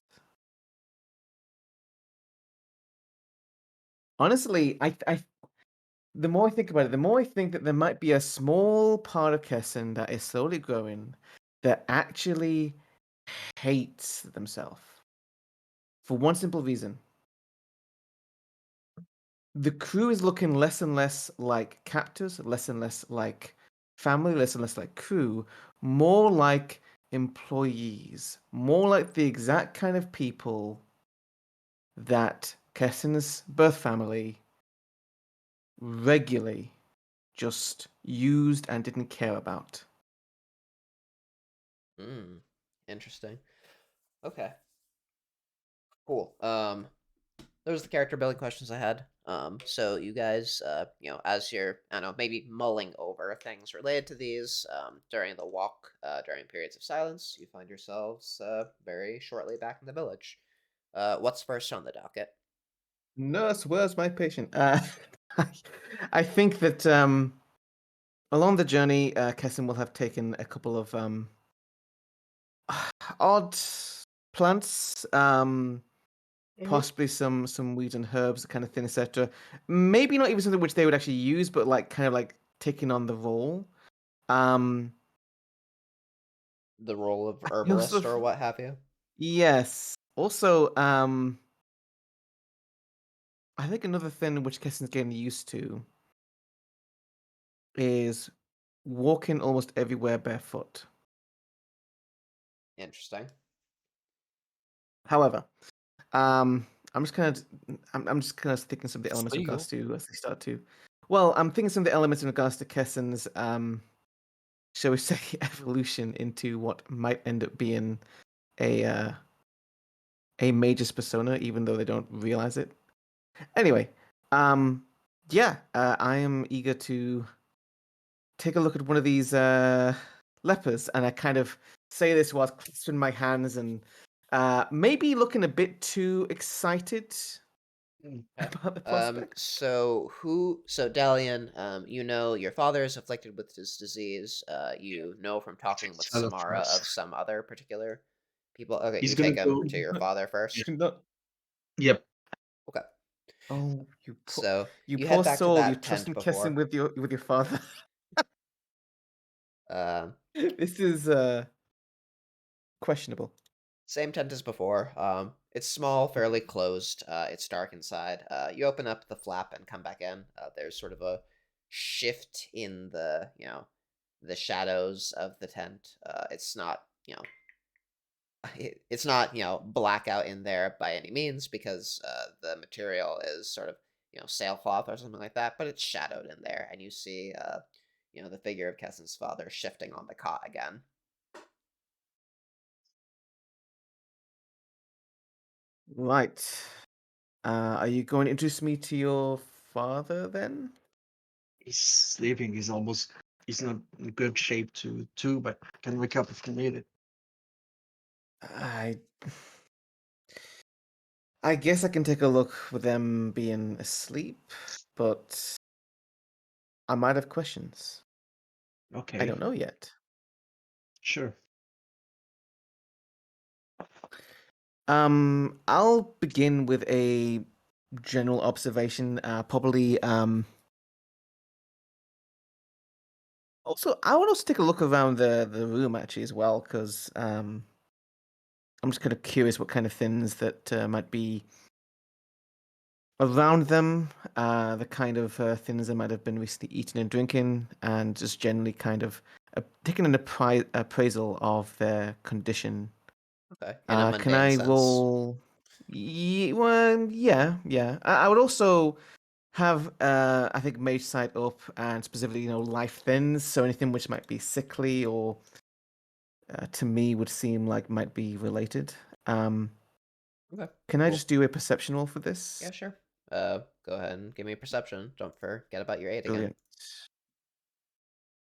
honestly, I the more I think about it, the more I think that there might be a small part of Kessen that is slowly growing that actually hates themselves for one simple reason. The crew is looking less and less like captors, less and less like family, less and less like crew, more like employees, more like the exact kind of people that Kessen's birth family regularly just used and didn't care about. Interesting. Okay. Cool. Those are the character building questions I had. So you guys, as you're, I don't know, maybe mulling over things related to these, during the walk, during periods of silence, you find yourselves, very shortly back in the village. What's first on the docket? Nurse, where's my patient? I, I think that along the journey, Kessen will have taken a couple of odd plants, possibly some weeds and herbs, kind of thing, etc. Maybe not even something which they would actually use, but like kind of like taking on the role. Um, The role of he also, herbalist or what have you? yes. Also, I think another thing which Kessen's getting used to is walking almost everywhere barefoot. Interesting. However, um, I'm just kind of thinking some of the It's elements in legal. regards to as they start to. Well, I'm thinking some of the elements in regards to Kessen's, shall we say, evolution into what might end up being a uh, a mage's persona, even though they don't realize it. Anyway, yeah, I am eager to take a look at one of these lepers, and I kind of say this while clasping my hands and maybe looking a bit too excited Okay. about the prospect. So Dalian, you know your father is afflicted with this disease. You know from talking with Fellow Samara first. of some other particular people. Okay, He's you gonna take him go. to your father Yeah. first. No. Yep. Okay. Oh, So you you poor head back to soul! You that trust tent in Kessin before. with your father. Um, This is questionable. Same tent as before. It's small, fairly closed. It's dark inside. You open up the flap and come back in. There's sort of a shift in the shadows of the tent. It's not, it's not blackout in there by any means because the material is sort of sailcloth or something like that, but it's shadowed in there, and you see the figure of Kessen's father shifting on the cot again. Right. Are you going to introduce me to your father then? He's sleeping. He's not in good shape to, but can wake up if he need it. I I guess I can take a look with them being asleep, but I might have questions. I Okay, don't know yet. sure. I'll begin with a general observation. Probably. Also, I would also take a look around the room actually as well, because I'm just kind of curious what kind of things that might be around them, the kind of things they might have been recently eating and drinking, and just generally kind of taking an appraisal of their condition. Okay, in a Can mundane I sense. roll? Well, yeah, yeah. I would also have, I think, Mage Sight up, and specifically, life thins. So anything which might be sickly or to me would seem like might be related. Um, Okay, can I cool. just do a perception roll for this? Yeah, sure. Go ahead and give me a perception. Don't forget about your 8 again. Brilliant.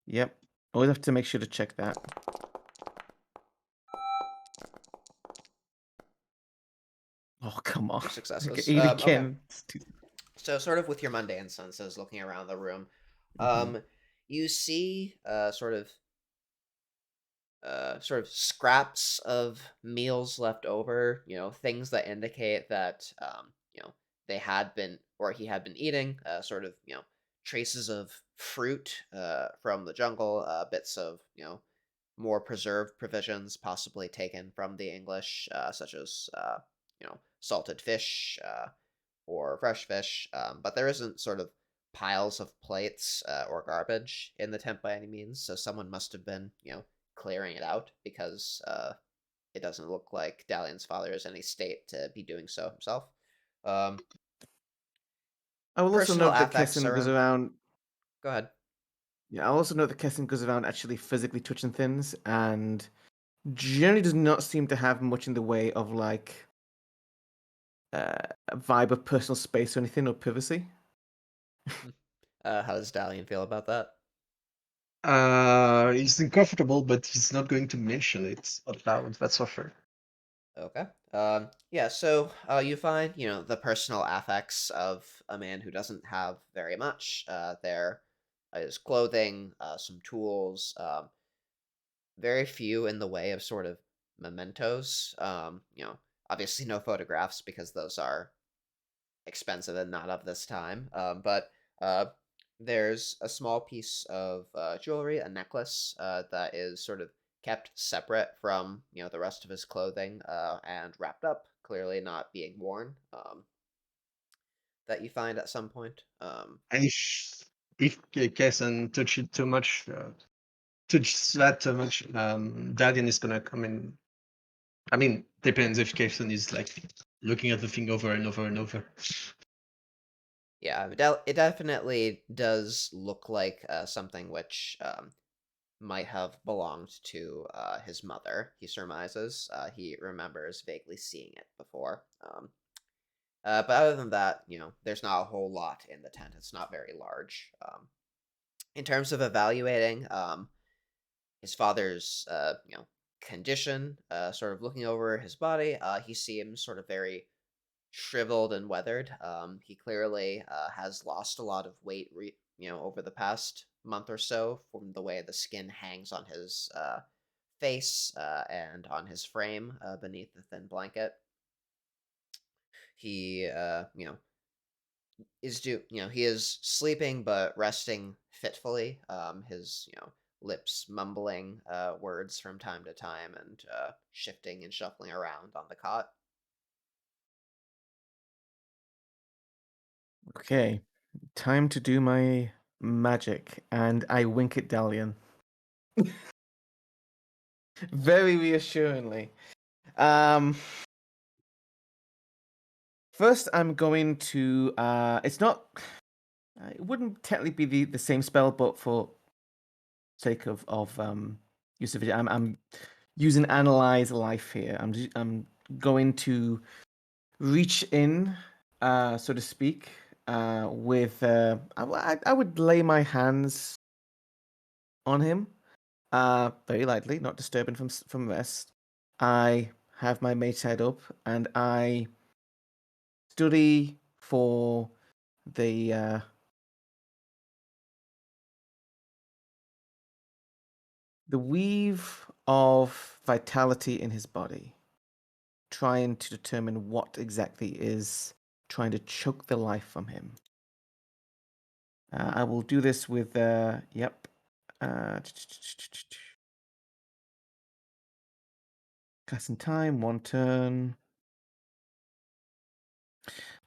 Yep. Always have to make sure to check that. Oh, come on. 2 successes. 8 Okay. again. So, sort of with your mundane senses, looking around the room, Mhm. you see sort of scraps of meals left over. Things that indicate that they had been or he had been eating. Sort of traces of fruit from the jungle, bits of more preserved provisions, possibly taken from the English, such as salted fish or fresh fish. But there isn't sort of piles of plates or garbage in the tent by any means. So someone must have been clearing it out because it doesn't look like Dalian's father is in any state to be doing so himself. Um, I will also personal note that affects Kessen are goes around. Go ahead. Yeah, I'll also note that Kessen goes around actually physically touching things and generally does not seem to have much in the way of like a vibe of personal space or anything or privacy. How does Dalian feel about that? He's uncomfortable, but he's not going to mention it out loud. That's for sure. Okay. Yeah, so you find, the personal affects of a man who doesn't have very much. There is clothing, some tools, very few in the way of sort of mementos. Obviously no photographs because those are expensive and not of this time. But uh, there's a small piece of jewelry, a necklace that is sort of kept separate from the rest of his clothing and wrapped up, clearly not being worn. That you find at some point. And if Kesson touch it too much, touch that too much, Dalian is gonna come in. I mean, depends if Kesson is like looking at the thing over and over and over. Yeah, it definitely does look like something which might have belonged to his mother, he surmises. He remembers vaguely seeing it before. But other than that, there's not a whole lot in the tent. It's not very large. In terms of evaluating his father's, condition, sort of looking over his body, he seems sort of very shriveled and weathered. He clearly has lost a lot of weight, over the past month or so from the way the skin hangs on his face and on his frame beneath the thin blanket. He, he is sleeping but resting fitfully. His, lips mumbling words from time to time and shifting and shuffling around on the cot. Okay, time to do my magic, and I wink at Dalian. Very reassuringly. Um, First, I'm going to. It's not. It wouldn't technically be the same spell, but for sake of use of it, I'm using analyze life here. I'm going to reach in, so to speak, with. I would lay my hands on him, very lightly, not disturbing from rest. I have my mage side up, and I study for the weave of vitality in his body, trying to determine what exactly is trying to choke the life from him. I will do this with yep. Casting time, 1 turn.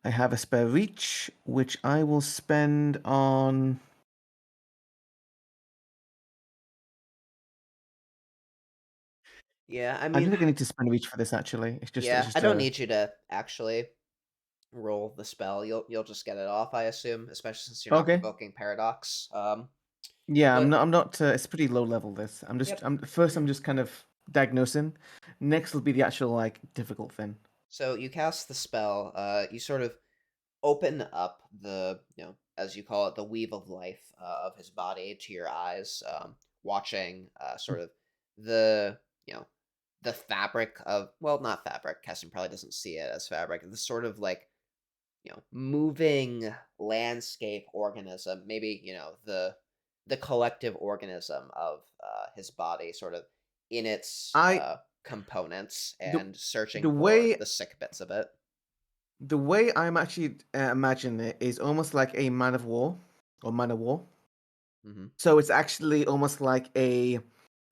I have a spare reach, which I will spend on. Yeah, I I don't mean, think I need to spend reach for this. Actually, it's just I don't a. need you to actually roll the spell. You'll just get it off, I assume, especially since you're not Okay. provoking paradox. Yeah, I'm But not. I'm not. It's pretty low level. This. I'm just. yep. I'm first. I'm just kind of diagnosing. Next will be the actual like difficult thing. So you cast the spell. You sort of open up the, as you call it, the weave of life of his body to your eyes, watching sort of the, the fabric of, well, not fabric. Keston probably doesn't see it as fabric. The sort of like, moving landscape organism, maybe, the collective organism of his body, sort of in its I components, the and searching the for way the sick bits of it. the way I'm actually imagining it is almost like a man of war or man of war. Hmm. So it's actually almost like a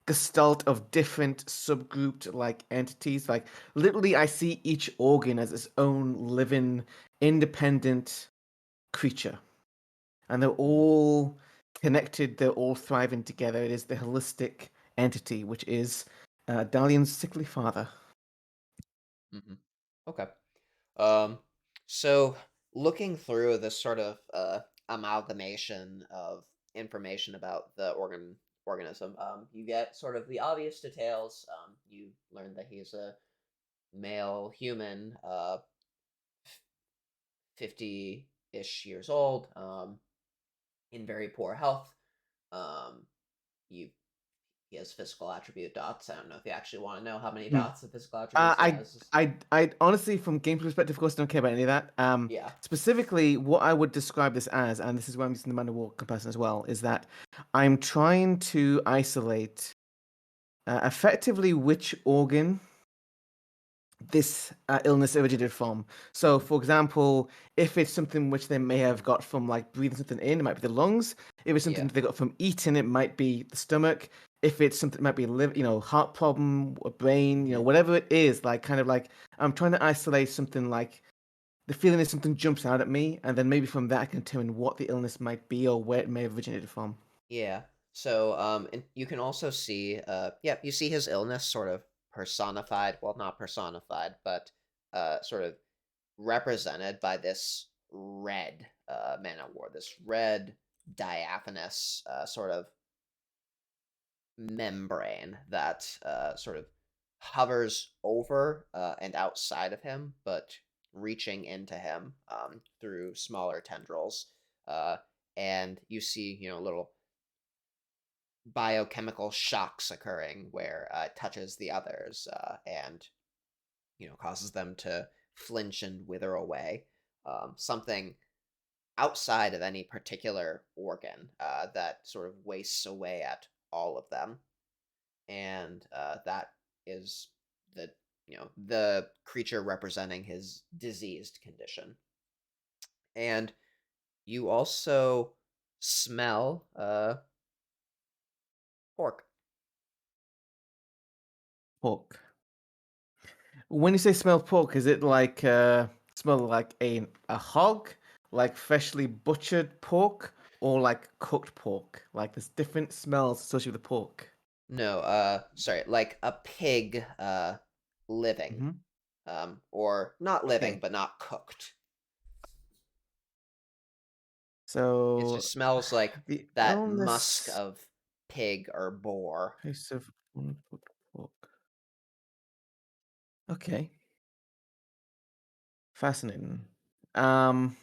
gestalt of different subgrouped like entities. Like literally, I see each organ as its own living, independent creature, and they're all connected. They're all thriving together. It is the holistic entity, which is Dalian's sickly father. Hmm. Okay. Um, so looking through this sort of amalgamation of information about the organism, you get sort of the obvious details. You learn that he's a male human, 50-ish years old, in very poor health. Um, you He has physical attribute dots. I don't know if you actually want to know how many Hmm. dots of physical attributes he has. I honestly, from gameplay perspective, of course, don't care about any of that. Yeah, Specifically, what I would describe this as, and this is where I'm using the Man of War comparison as well, is that I'm trying to isolate effectively which organ this illness originated from. So, for example, if it's something which they may have got from like breathing something in, it might be the lungs. If it's something yeah, that they got from eating, it might be the stomach. If it's something, it might be a liver, heart problem, or brain, hmm whatever it is. Like, kind of like I'm trying to isolate something like the feeling is something jumps out at me, and then maybe from that I can determine what the illness might be or where it may have originated from. yeah. So, and you can also see, yeah, you see his illness sort of personified. Well, not personified, but sort of represented by this red man of war, this red diaphanous sort of membrane that sort of hovers over and outside of him, but reaching into him through smaller tendrils. Uh, and you see, little biochemical shocks occurring where it touches the others and, causes them to flinch and wither away. Something outside of any particular organ that sort of wastes away at all of them. And that is the creature representing his diseased condition. And you also smell pork. Pork. When you say smell pork, is it like smell like a hog, like freshly butchered pork, or like cooked pork? Like there's different smells associated with the pork. No, sorry, like a pig living. Hmm. Or not living Okay, but not cooked. It so just smells like the that musk illness of pig or boar. taste of uncooked pork. Okay, fascinating. Um,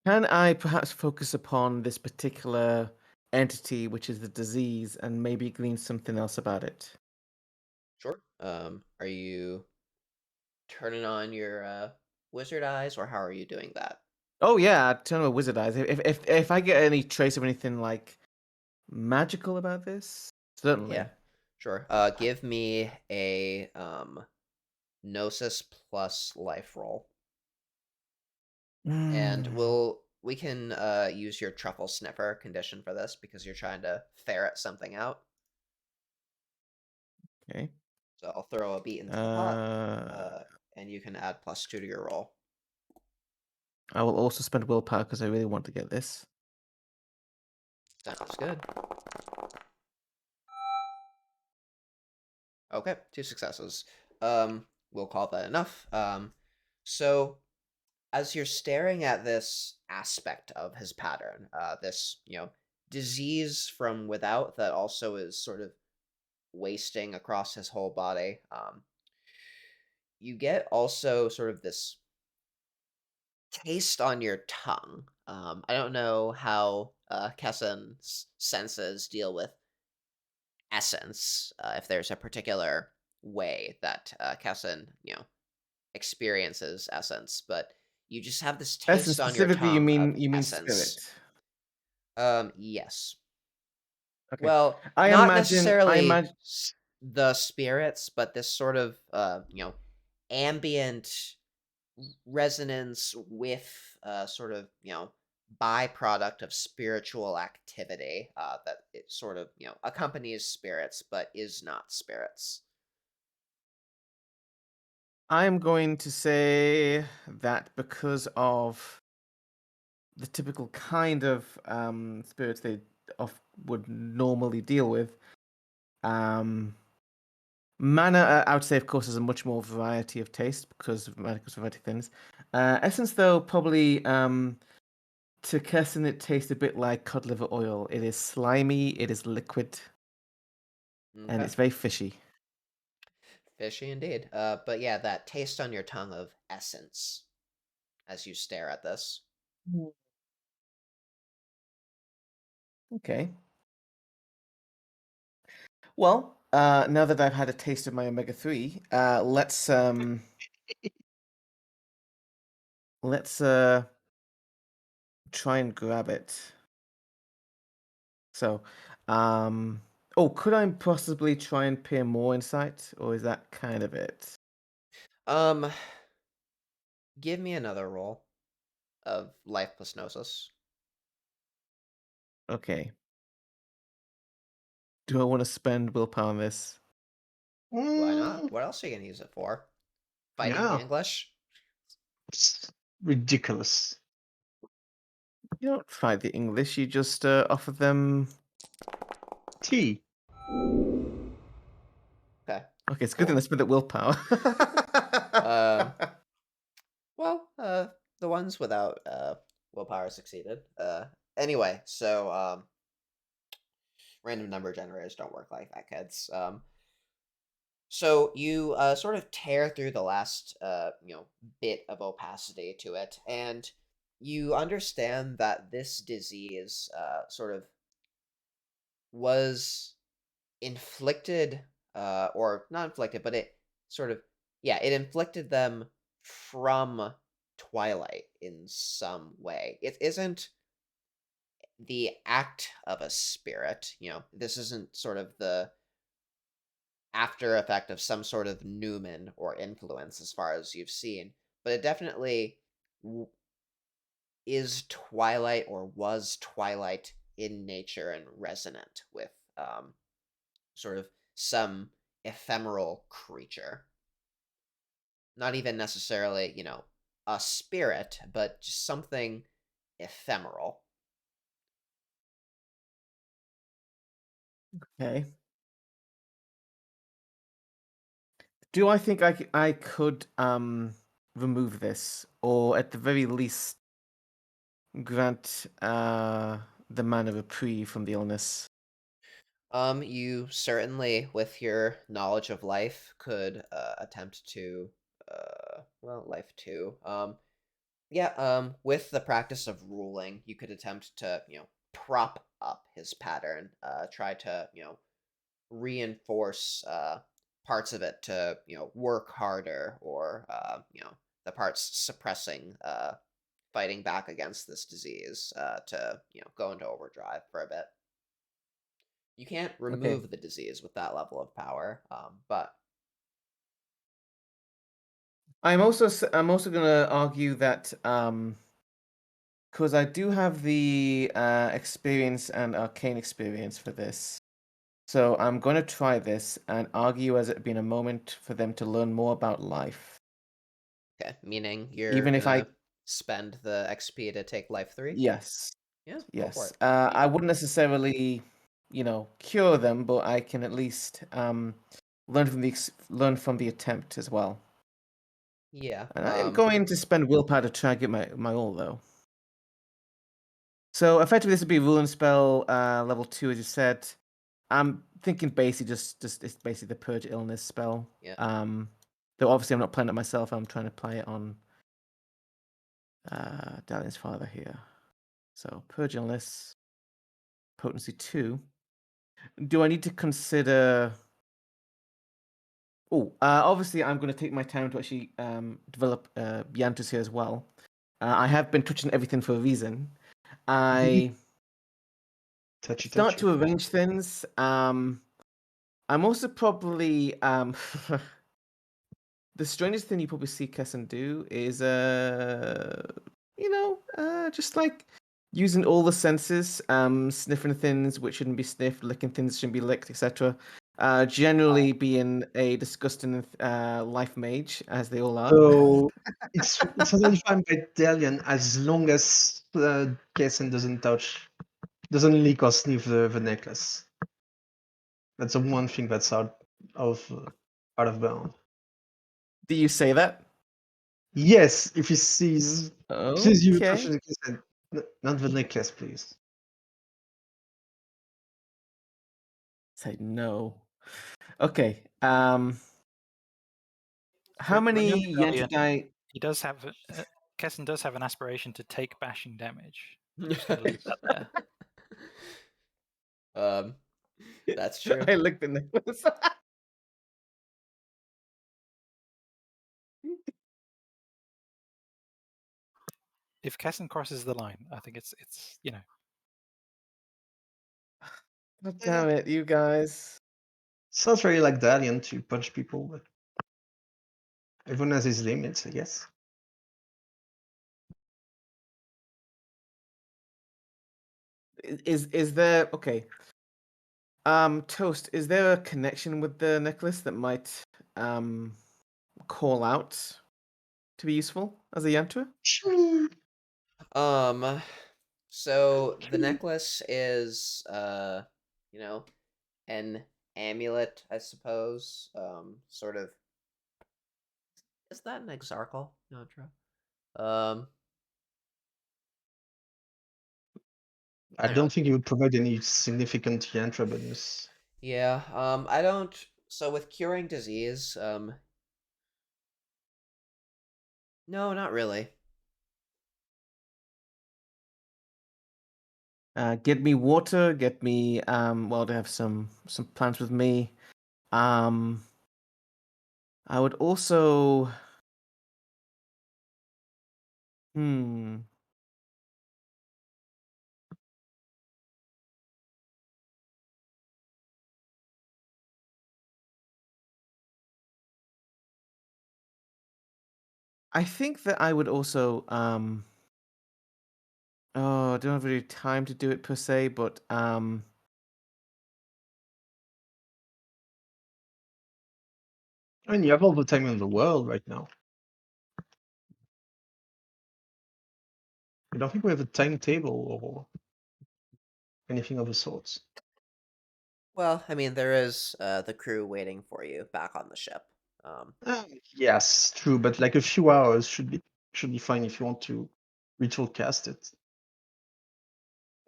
can I perhaps focus upon this particular entity, which is the disease, and maybe glean something else about it? Sure. Are you turning on your wizard eyes, or how are you doing that? Oh yeah, I'd turn my wizard eyes. If I get any trace of anything like magical about this, Yeah, certainly. sure. Give me a gnosis plus life roll, and Mm, we can use your truffle sniffer condition for this because you're trying to ferret something out. okay. So I'll throw a beat into the pot, Uh, and you can add +2 to your roll. I will also spend willpower because I really want to get this. Sounds good. Okay, 2 successes. We'll call that enough. So as you're staring at this aspect of his pattern, this, disease from without that also is sort of wasting across his whole body, you get also sort of this taste on your tongue. I don't know how Kessen's senses deal with essence, if there's a particular way that Kessen, experiences essence, but you just have this Essence taste on your specifically, tongue of you mean essence. spirit? Yes. Okay. Well, I not imagine. I necessarily imagine. the spirits, but this sort of ambient resonance with sort of byproduct of spiritual activity that it sort of accompanies spirits but is not spirits. I am going to say that because of the typical kind of spirits they would normally deal with, um, Mana, I would say, of course, is a much more variety of taste because of Manica's variety of things. Essence, though, probably to Kessen, it tastes a bit like cod liver oil. It is slimy, it is liquid, and Okay. it's very fishy. Fishy indeed. But yeah, that taste on your tongue of essence as you stare at this. Okay. Well, now that I've had a taste of my omega-3, let's try and grab it. So, could I possibly try and peer more insight, or is that kind of it? Um, give me another roll of life plus gnosis. Okay. Do I want to spend willpower on this? Why not? Mm, What else are you gonna use it for? Fighting the yeah, English? it's ridiculous. You don't fight the English. You just offer them. Tea. Okay, Okay, it's a good thing cool. I spent that willpower. Um, well, the ones without willpower succeeded. Anyway, so random number generators don't work like that, kids. So you sort of tear through the last bit of opacity to it, and you understand that this disease sort of was inflicted, or not inflicted, but it sort of it inflicted them from Twilight in some way. It isn't the act of a spirit. This isn't sort of the after effect of some sort of Newman or influence as far as you've seen, but it definitely is Twilight or was Twilight in nature and resonant with sort of some ephemeral creature. Not even necessarily, a spirit, but just something ephemeral. Okay. Do I think I could remove this, or at the very least grant the man a reprieve from the illness? You certainly, with your knowledge of life, could attempt to, life too. With the practice of ruling, you could attempt to, prop up his pattern. Try to, reinforce parts of it to, work harder, or the parts suppressing, fighting back against this disease, to, go into overdrive for a bit. You can't Okay. remove the disease with that level of power, but I'm also gonna argue that because I do have the experience and arcane experience for this. So I'm going to try this and argue as it been a moment for them to learn more about life. okay, meaning you're Even if I, gonna spend the XP to take life 3? yes, Yeah, go for yes. it. I wouldn't necessarily, cure them, but I can at least learn from the attempt as well. Yeah. And I am going to spend willpower to try and get my all though. So effectively, this would be a ruling spell, level 2, as you said. I'm thinking basically just it's basically the purge illness spell. Yeah. Though obviously I'm not playing it myself. I'm trying to play it on Dalian's father here. So purge illness, potency 2. Do I need to consider? Oh, obviously I'm going to take my time to actually develop Yantus here as well. I have been touching everything for a reason. I Touchy, start touchy. to arrange things. I'm also probably the strangest thing you probably see Kessen do is just like using all the senses, sniffing things which shouldn't be sniffed, licking things that shouldn't be licked, etc. Generally being a disgusting life mage, as they all are. So it's totally fine by Dalian as long as Kessen doesn't lick or sniff the necklace. That's the one thing that's out of out of bound. Do you say that? Yes, if he sees you touch Okay. the necklace, not the necklace, please. Say no. Okay. How For a young many Yantra Dalian, die? he does have Kessen does have an aspiration to take bashing damage. I'm just going to leave that there. That's true. I licked the necklace. If Kessen crosses the line, I think it's God damn it, you guys. Sounds very like Dalian to punch people, but everyone has his limits, I guess. Is there okay? Toast, is there a connection with the necklace that might call out to be useful as a yantra? So the necklace is you know, an amulet, I suppose. Sort of. Is that an exarchal yantra? I I don't know. don't think it would provide any significant yantra bonus. Yeah. I don't. So with curing disease, no, not really. Get me water. Get me well to have some plants with me. I would also. I think that I would also I don't have really time to do it per se, but I mean, you have all the time in the world right now. I don't think we have a timetable or anything of the sorts. Well, I mean, there is the crew waiting for you back on the ship. Yes, true, but like a few hours should be fine if you want to ritual cast it,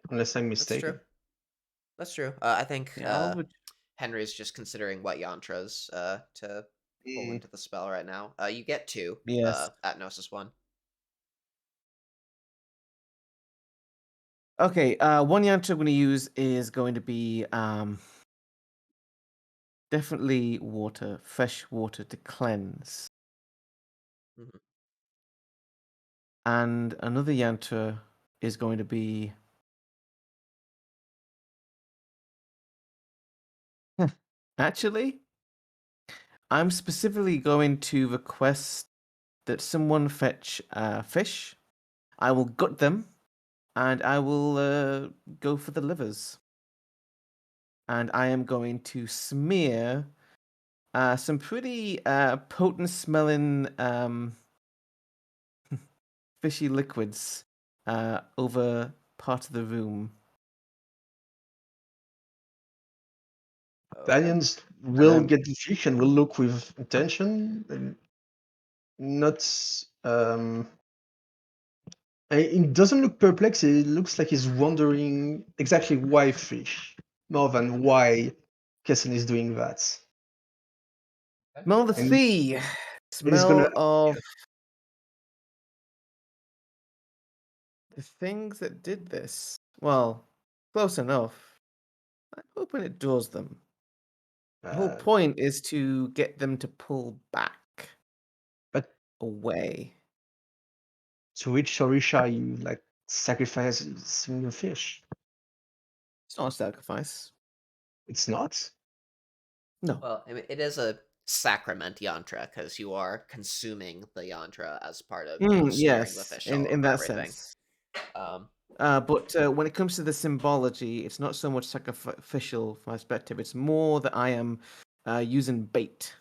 unless I'm That's true. mistaken. That's true. I think yeah, I would. Henry's just considering what yantras to pull Mm. into the spell right now. You get two Yes. at Gnosis 1. Okay. One yantra I'm going to use is going to be definitely water, fresh water to cleanse, Mhm. and another yantra is going to be. Actually, I'm specifically going to request that someone fetch fish. I will gut them, and I will go for the livers. And I am going to smear some pretty potent smelling fishy liquids over part of the room. Okay. Dalians And will get the fish and will look with attention and not. It doesn't look perplexed. It looks like he's wondering exactly why fish, more than why Kessen is doing that. Smell the And sea. he's gonna. Smell of the things that did this. Well, close enough. I'm hoping it draws them. The whole Uh, point is to get them to pull back but away. to which Sorisha you like sacrificing your fish? It's not a sacrifice. It's not. No. Well, I mean, it is a sacrament yantra because you are consuming the yantra as part of, smearing the Yes, fish all in over that everything. sense. Um, But when it comes to the symbology, it's not so much sacrificial from my perspective. It's more that I am using bait.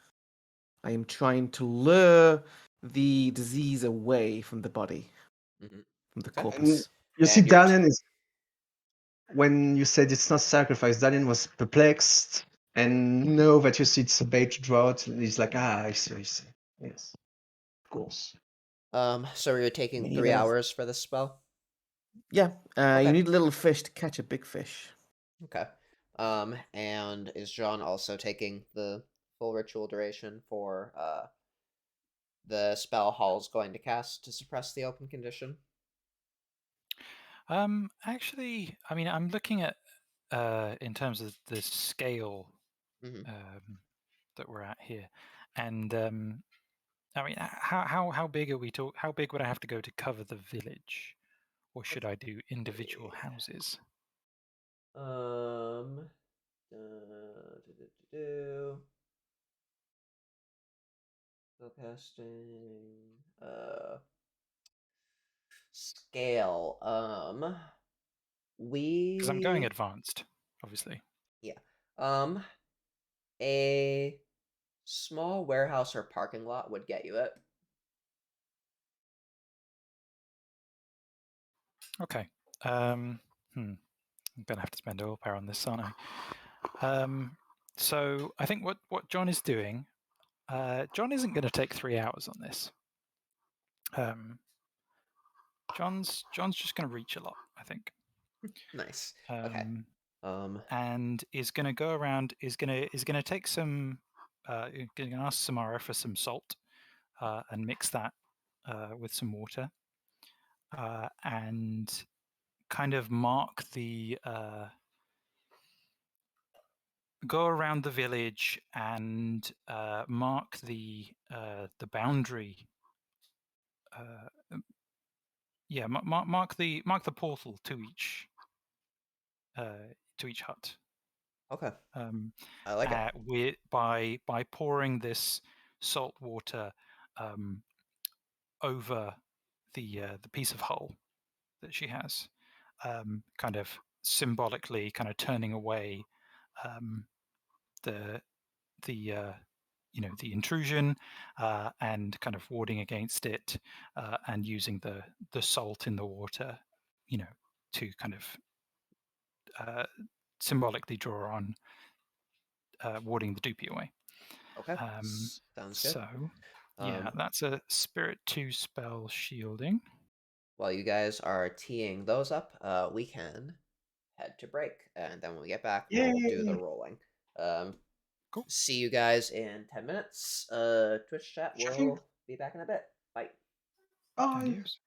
I am trying to lure the disease away from the body, mhm. from the Okay. And corpus. you see, And you're Dalian is when you said it's not sacrifice. Dalian was perplexed And know that you see it's a bait drought, and he's like, I see. Yes, of course. So you're taking You need 3 a hours for this spell? yeah. You Okay. need a little fish to catch a big fish. Okay. And is John also taking the full ritual duration for the spell Hall's going to cast to suppress the open condition? Actually, I mean, I'm looking at in terms of the scale Mm-hmm. that we're at here, and I mean, how big are we talk? How big would I have to go to cover the village, or should I do individual houses? Um. Spellcasting. Scale. Because I'm going We. advanced, obviously. Yeah. Um. A small warehouse or parking lot would get you it. Okay. I'm gonna have to spend oil power on this, aren't I? So I think what John is doing, John isn't going to take 3 hours on this. John's just going to reach a lot, I think. Nice. Okay. And is going to go around. Is going to take some. Going to ask Samara for some salt, and mix that with some water, and kind of mark the. Go around the village and mark the boundary. Yeah, mark the portal to each hut. Okay. I like it. By pouring this salt water over the piece of hull that she has, kind of symbolically, kind of turning away the the intrusion, and kind of warding against it, and using the salt in the water, to kind of symbolically draw on warding the doopy away. Okay. Um, Sounds good. so yeah, that's a Spirit 2 spell shielding. While you guys are teeing those up, we can head to break, and then when we get back, we'll do the Yay! rolling. Cool. See you guys in 10 minutes. Twitch chat Sure thing. will be back in a bit. Bye. Bye. Adios.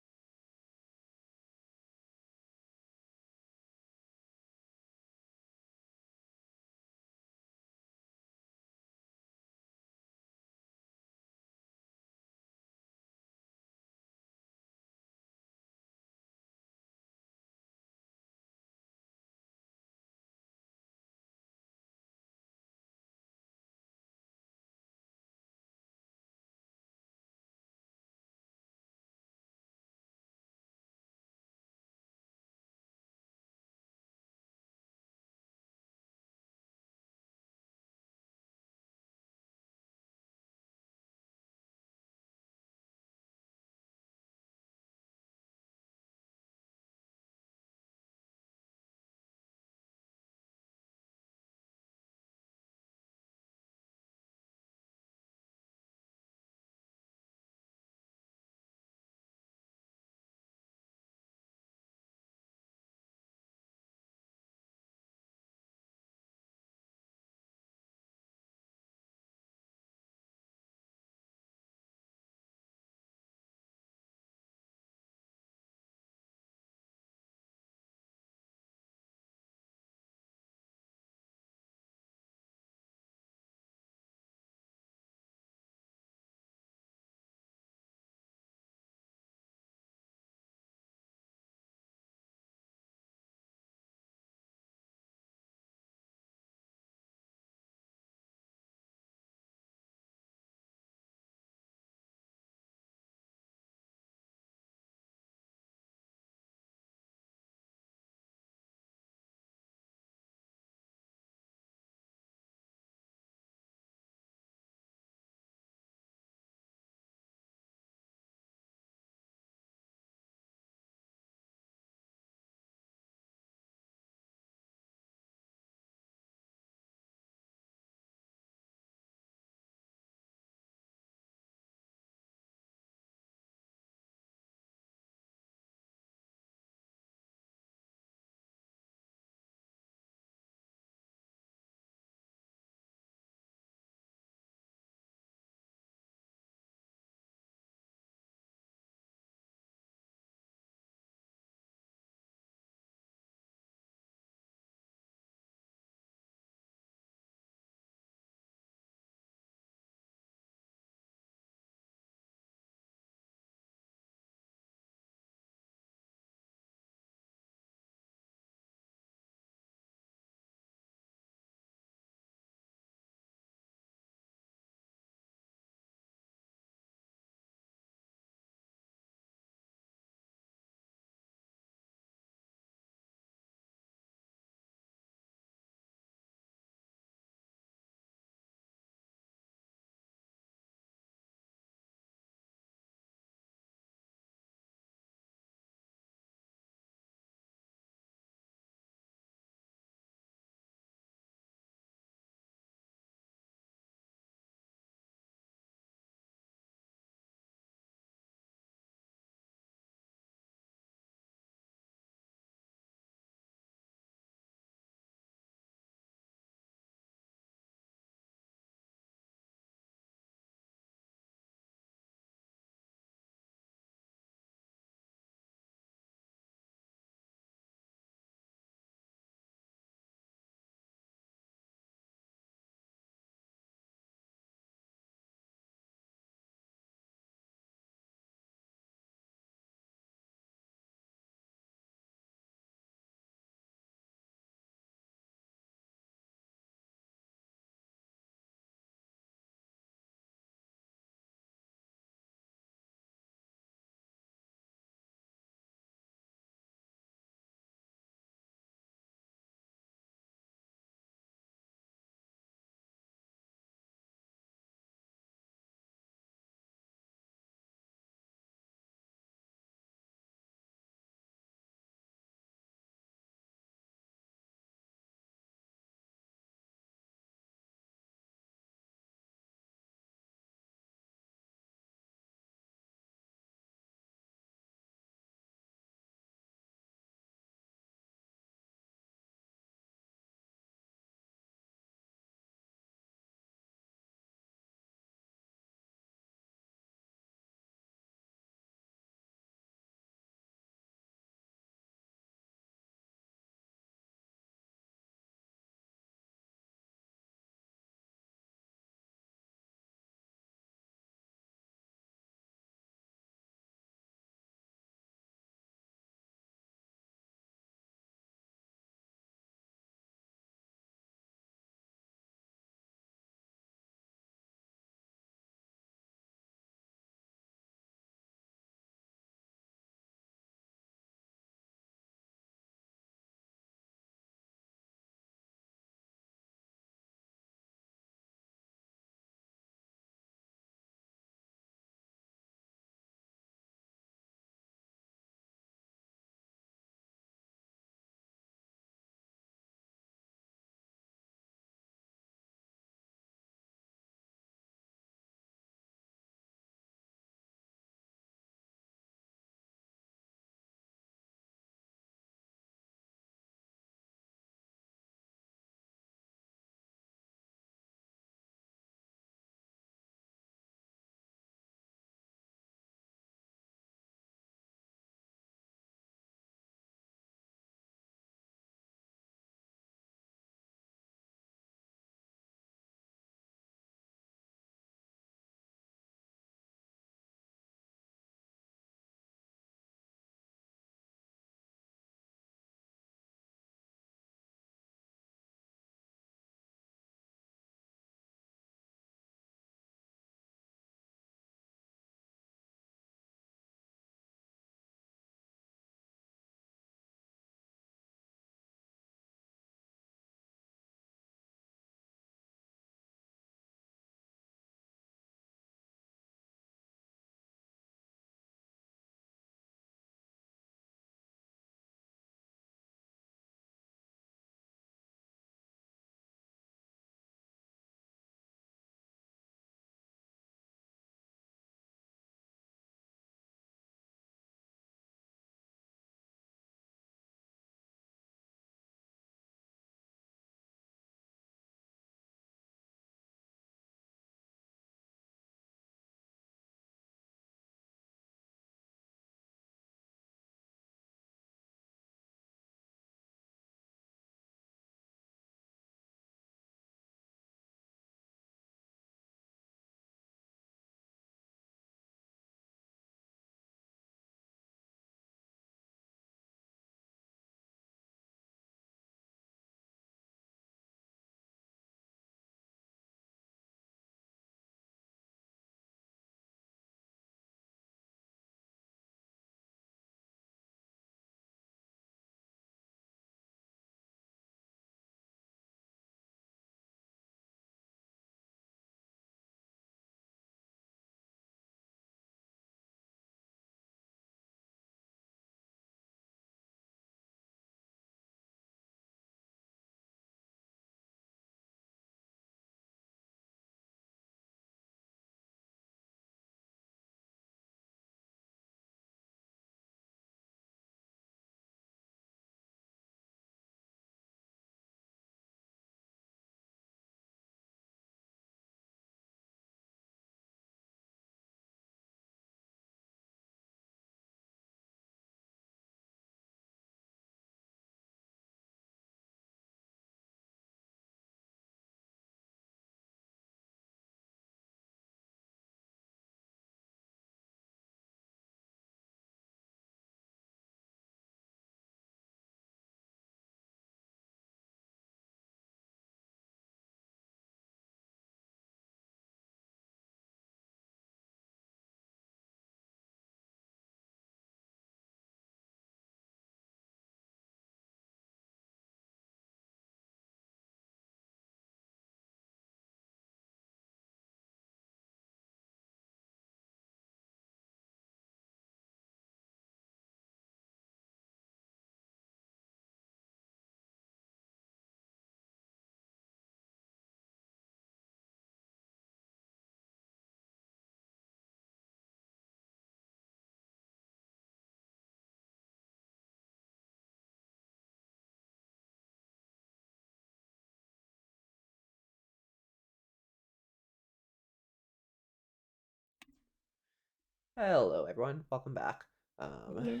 Hello, everyone. Welcome back. Hello.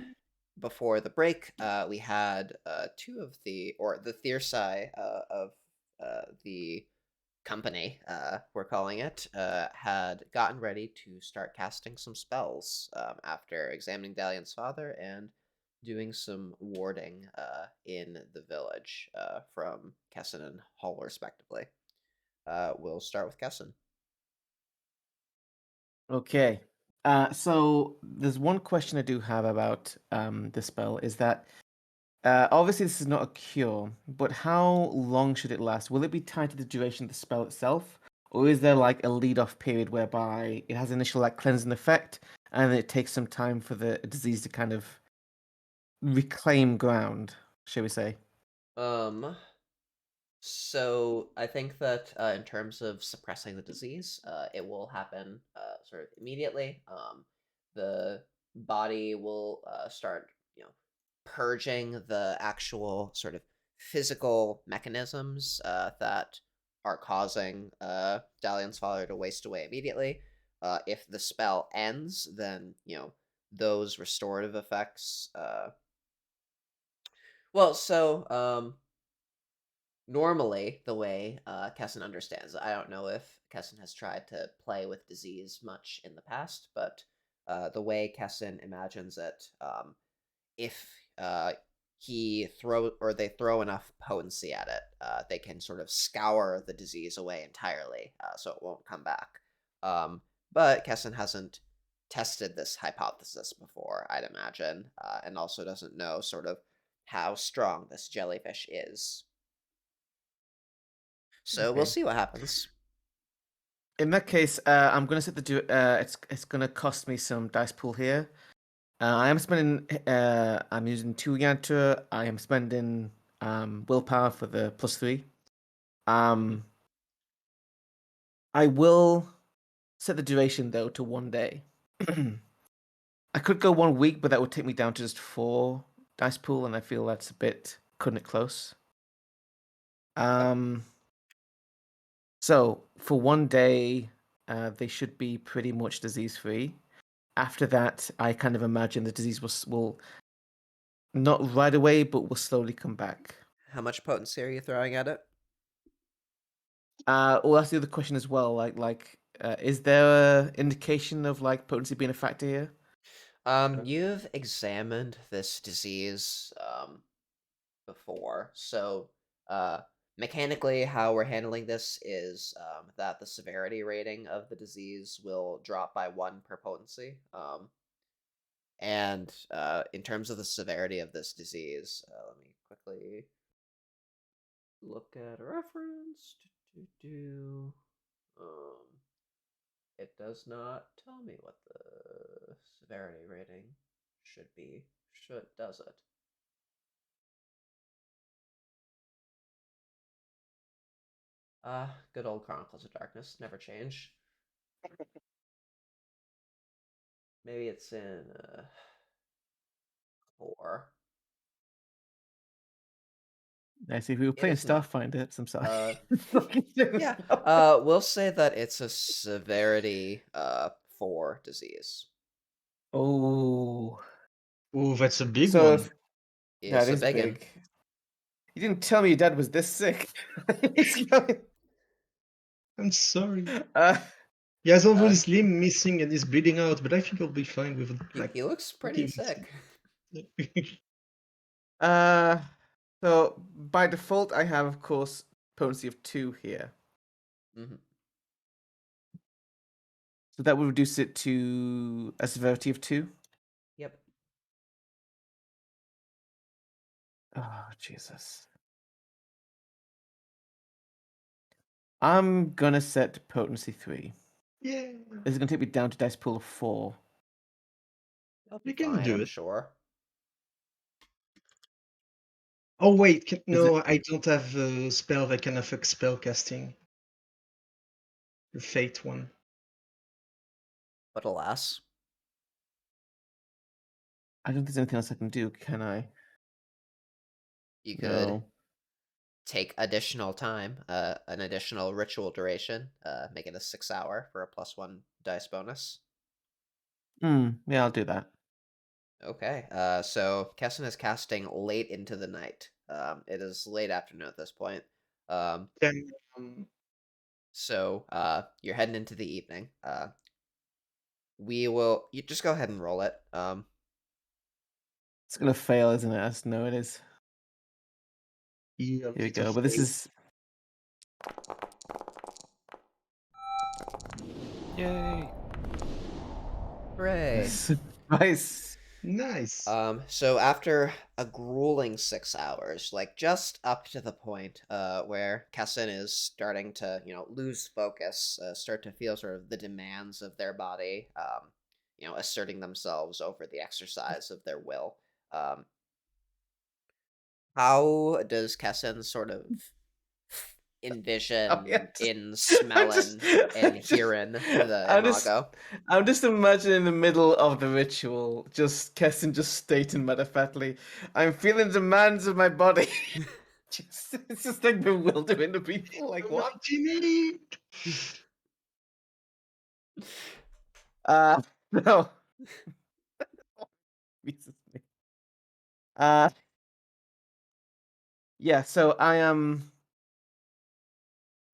Before the break, we had two of the Thyrsi of the company, we're calling it, had gotten ready to start casting some spells after examining Dalian's father and doing some warding in the village from Kessen and Hull, respectively. We'll start with Kessen. Okay. So there's one question I do have about the spell is that obviously this is not a cure, but how long should it last? Will it be tied to the duration of the spell itself, or is there like a lead-off period whereby it has initial like cleansing effect and then it takes some time for the disease to kind of reclaim ground, shall we say? Um, So I think that in terms of suppressing the disease, it will happen sort of immediately. The body will start, purging the actual sort of physical mechanisms that are causing Dalian's father to waste away immediately. If the spell ends, then those restorative effects. Normally, the way Kessen understands it, I don't know if Kessen has tried to play with disease much in the past, but the way Kessen imagines it, if they throw enough potency at it, they can sort of scour the disease away entirely, so it won't come back. But Kessen hasn't tested this hypothesis before, I'd imagine, and also doesn't know sort of how strong this jellyfish is. So we'll Okay. see what happens. In that case, I'm gonna set the it's gonna cost me some dice pool here. I am spending. I'm using two Yantra. I am spending willpower for the +3. Um, I will set the duration though to 1 day. I could go 1 week, but that would take me down to just 4 dice pool, and I feel that's a bit cutting it close. Um, so for 1 day, they should be pretty much disease free. After that, I kind of imagine the disease will not right away, but will slowly come back. How much potency are you throwing at it? Well, that's the other question as well. Is there an indication of like potency being a factor here? You've examined this disease before, so uh, mechanically, how we're handling this is that the severity rating of the disease will drop by 1 per potency. And in terms of the severity of this disease, let me quickly look at a reference. Um, It does not tell me what the severity rating should be. Does it? Good old Chronicles of Darkness, never change. Maybe it's in 4. I see. If we were It playing is not. Starfinder, I'm sorry. Uh, Fucking yeah. no. We'll say that it's a severity 4 disease. Oh, Oh, that's a big so one. if that It's a is biggin. big. You didn't tell me your dad was this sick. I'm sorry. uh, He has all Uh, his limb missing and is bleeding out, but I think he'll be fine with like he looks pretty 40 sick. minutes. uh, so by default, I have, of course, potency of 2 here. Mm-hmm. So that would reduce it to a severity of 2. Yep. Oh, Jesus. I'm gonna set potency 3. Yeah, This is gonna take me down to dice pool of 4. That'll be you can fine, do I'm it. sure. Oh wait, Is it? no, I don't have a spell that can affect spell casting. The fate one. But alas, I don't think there's anything else I can do, can I? you could No. take additional time, an additional ritual duration, make it a 6 hour for a +1 dice bonus. Yeah, I'll do that. Okay. So Kessen is casting late into the night. It is late afternoon at this point. Um, Then you're heading into the evening. You just go ahead and roll it. It's gonna fail, isn't it? I just know it is. yeah, Here we it's a go. But this fail. is Yay! Hooray. nice. Nice. So after a grueling 6 hours, like just up to the point where Kessen is starting to, lose focus, start to feel sort of the demands of their body, asserting themselves over the exercise of their will. Um, how does Kessen sort of Oh, yeah, envision in I'm just, smelling and I'm just, hearing the I'm just, imago? I'm just imagining the middle of the ritual, just Kessin just stating matter of factly, I'm feeling demands of my body. It's just like bewildering to people. Like what? What do you need? No. Jesus me. Uh, yeah. So I am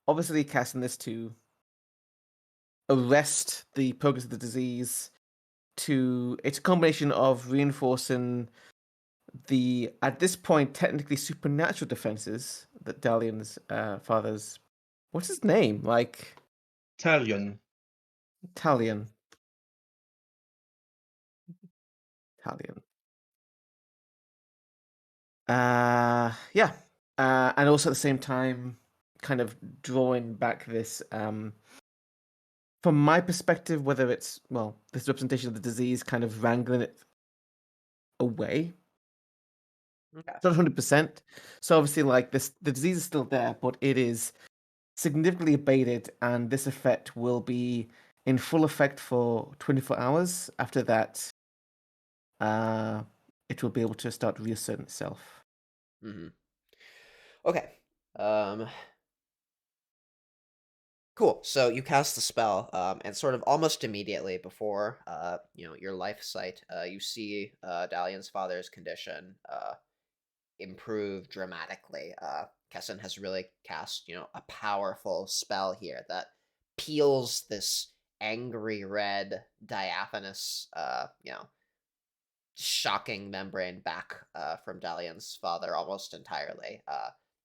obviously casting this to arrest the progress of the disease. It's a combination of reinforcing the at this point technically supernatural defenses that Dalian's father's what's his name? Like Talion. Talion. Talion. Yeah. And also at the same time kind of drawing back this from my perspective, whether it's this representation of the disease kind of wrangling it away. Okay. It's not 100%. So obviously like the disease is still there, but it is significantly abated, and this effect will be in full effect for 24 hours. After that, it will be able to start reasserting itself. Mm-hmm. Okay. Um, Cool. So you cast the spell, and sort of almost immediately before, your life sight, you see Dalian's father's condition improve dramatically. Kessen has really cast, a powerful spell here that peels this angry red diaphanous, shocking membrane back from Dalian's father almost entirely.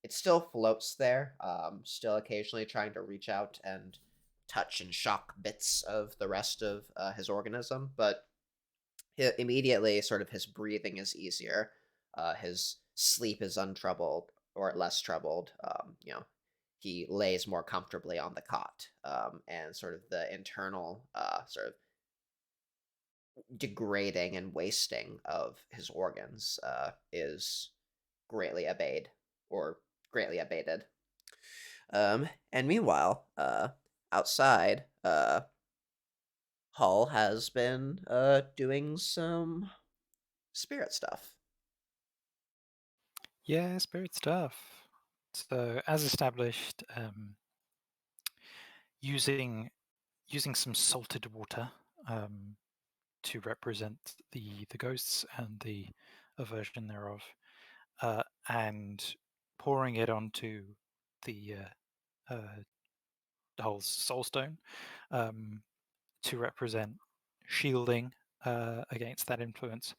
It still floats there, still occasionally trying to reach out and touch and shock bits of the rest of his organism, but immediately, sort of his breathing is easier, his sleep is untroubled or less troubled. He lays more comfortably on the cot, and sort of the internal sort of degrading and wasting of his organs is greatly abated or greatly abated. And meanwhile, outside, Hull has been doing some spirit stuff. Yeah, spirit stuff. So as established, using some salted water to represent the ghosts and the aversion thereof, and pouring it onto the whole soulstone to represent shielding against that influence.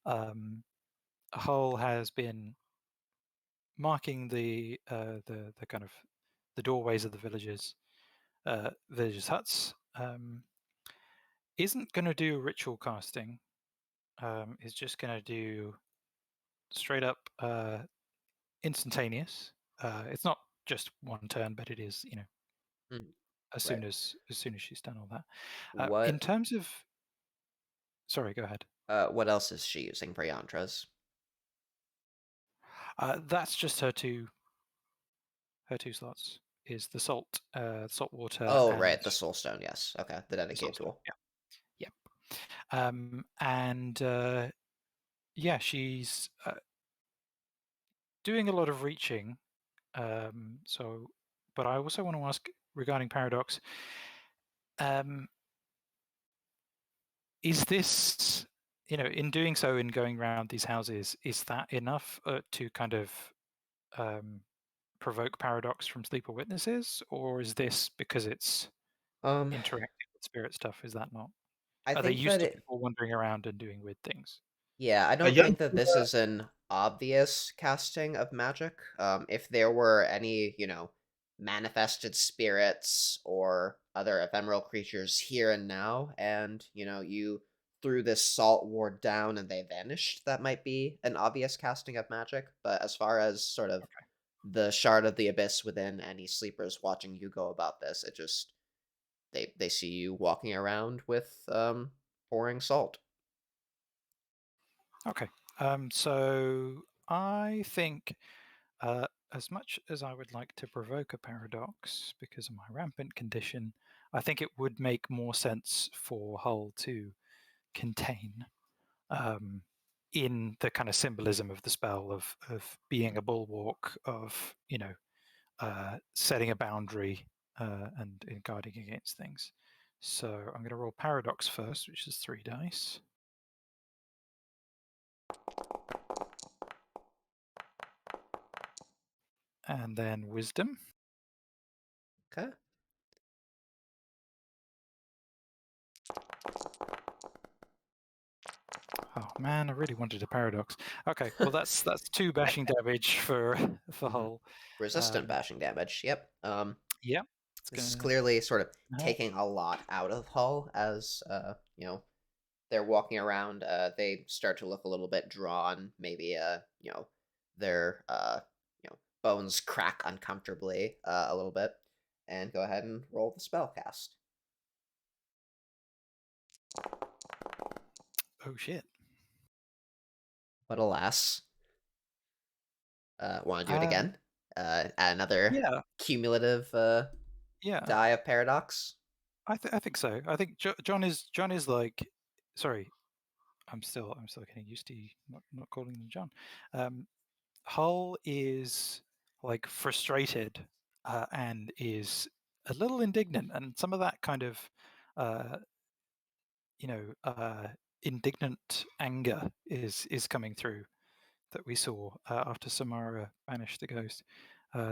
Hull has been marking the kind of the doorways of the villagers huts. Isn't going to do ritual casting. Is just going to do straight up instantaneous. It's not just one turn, but it is Mm, as right. soon as she's done all that. In What terms of, sorry, go ahead. what else is she using for yantras? That's just her two slots. Is the salt water Oh, and right, the soul stone. Yes. Okay, the the dedicate soul stone. tool. Yeah, yep. And yeah, she's doing a lot of reaching. But I also want to ask regarding paradox. is this, in doing so, in going around these houses, is that enough to kind of provoke paradox from sleeper witnesses, or is this because it's Um, interacting with spirit stuff? Is that not? I Are they think used that to it. people wandering around and doing weird things? Yeah, I A don't young think that this is an obvious casting of magic. If there were any, manifested spirits or other ephemeral creatures here and now, and, you threw this salt ward down and they vanished, that might be an obvious casting of magic. But as far as sort of Okay. the shard of the abyss within any sleepers watching you go about this, it just they see you walking around with pouring salt. Okay. So I think, as much as I would like to provoke a paradox because of my rampant condition, I think it would make more sense for Hull to contain, um, in the kind of symbolism of the spell of being a bulwark, of setting a boundary, and in guarding against things. So I'm going to roll paradox first, which is 3 dice, and then wisdom. Okay. Oh man, I really wanted a paradox. Okay, well that's 2 bashing damage for Mhm. Hull. Resistant bashing damage. Yep. Yeah, it's This is gonna clearly sort of help. taking a lot out of Hull as they're walking around. They start to look a little bit drawn. Maybe their bones crack uncomfortably a little bit, and go ahead and roll the spell cast. Oh shit. But alas, want to do it Uh, again? Add another yeah, cumulative yeah. die of paradox. I think so. I think John is like, sorry. I'm still getting used to not calling him John. Hull is like frustrated, and is a little indignant, and some of that kind of uh, indignant anger is coming through, that we saw after Samara banished the ghost.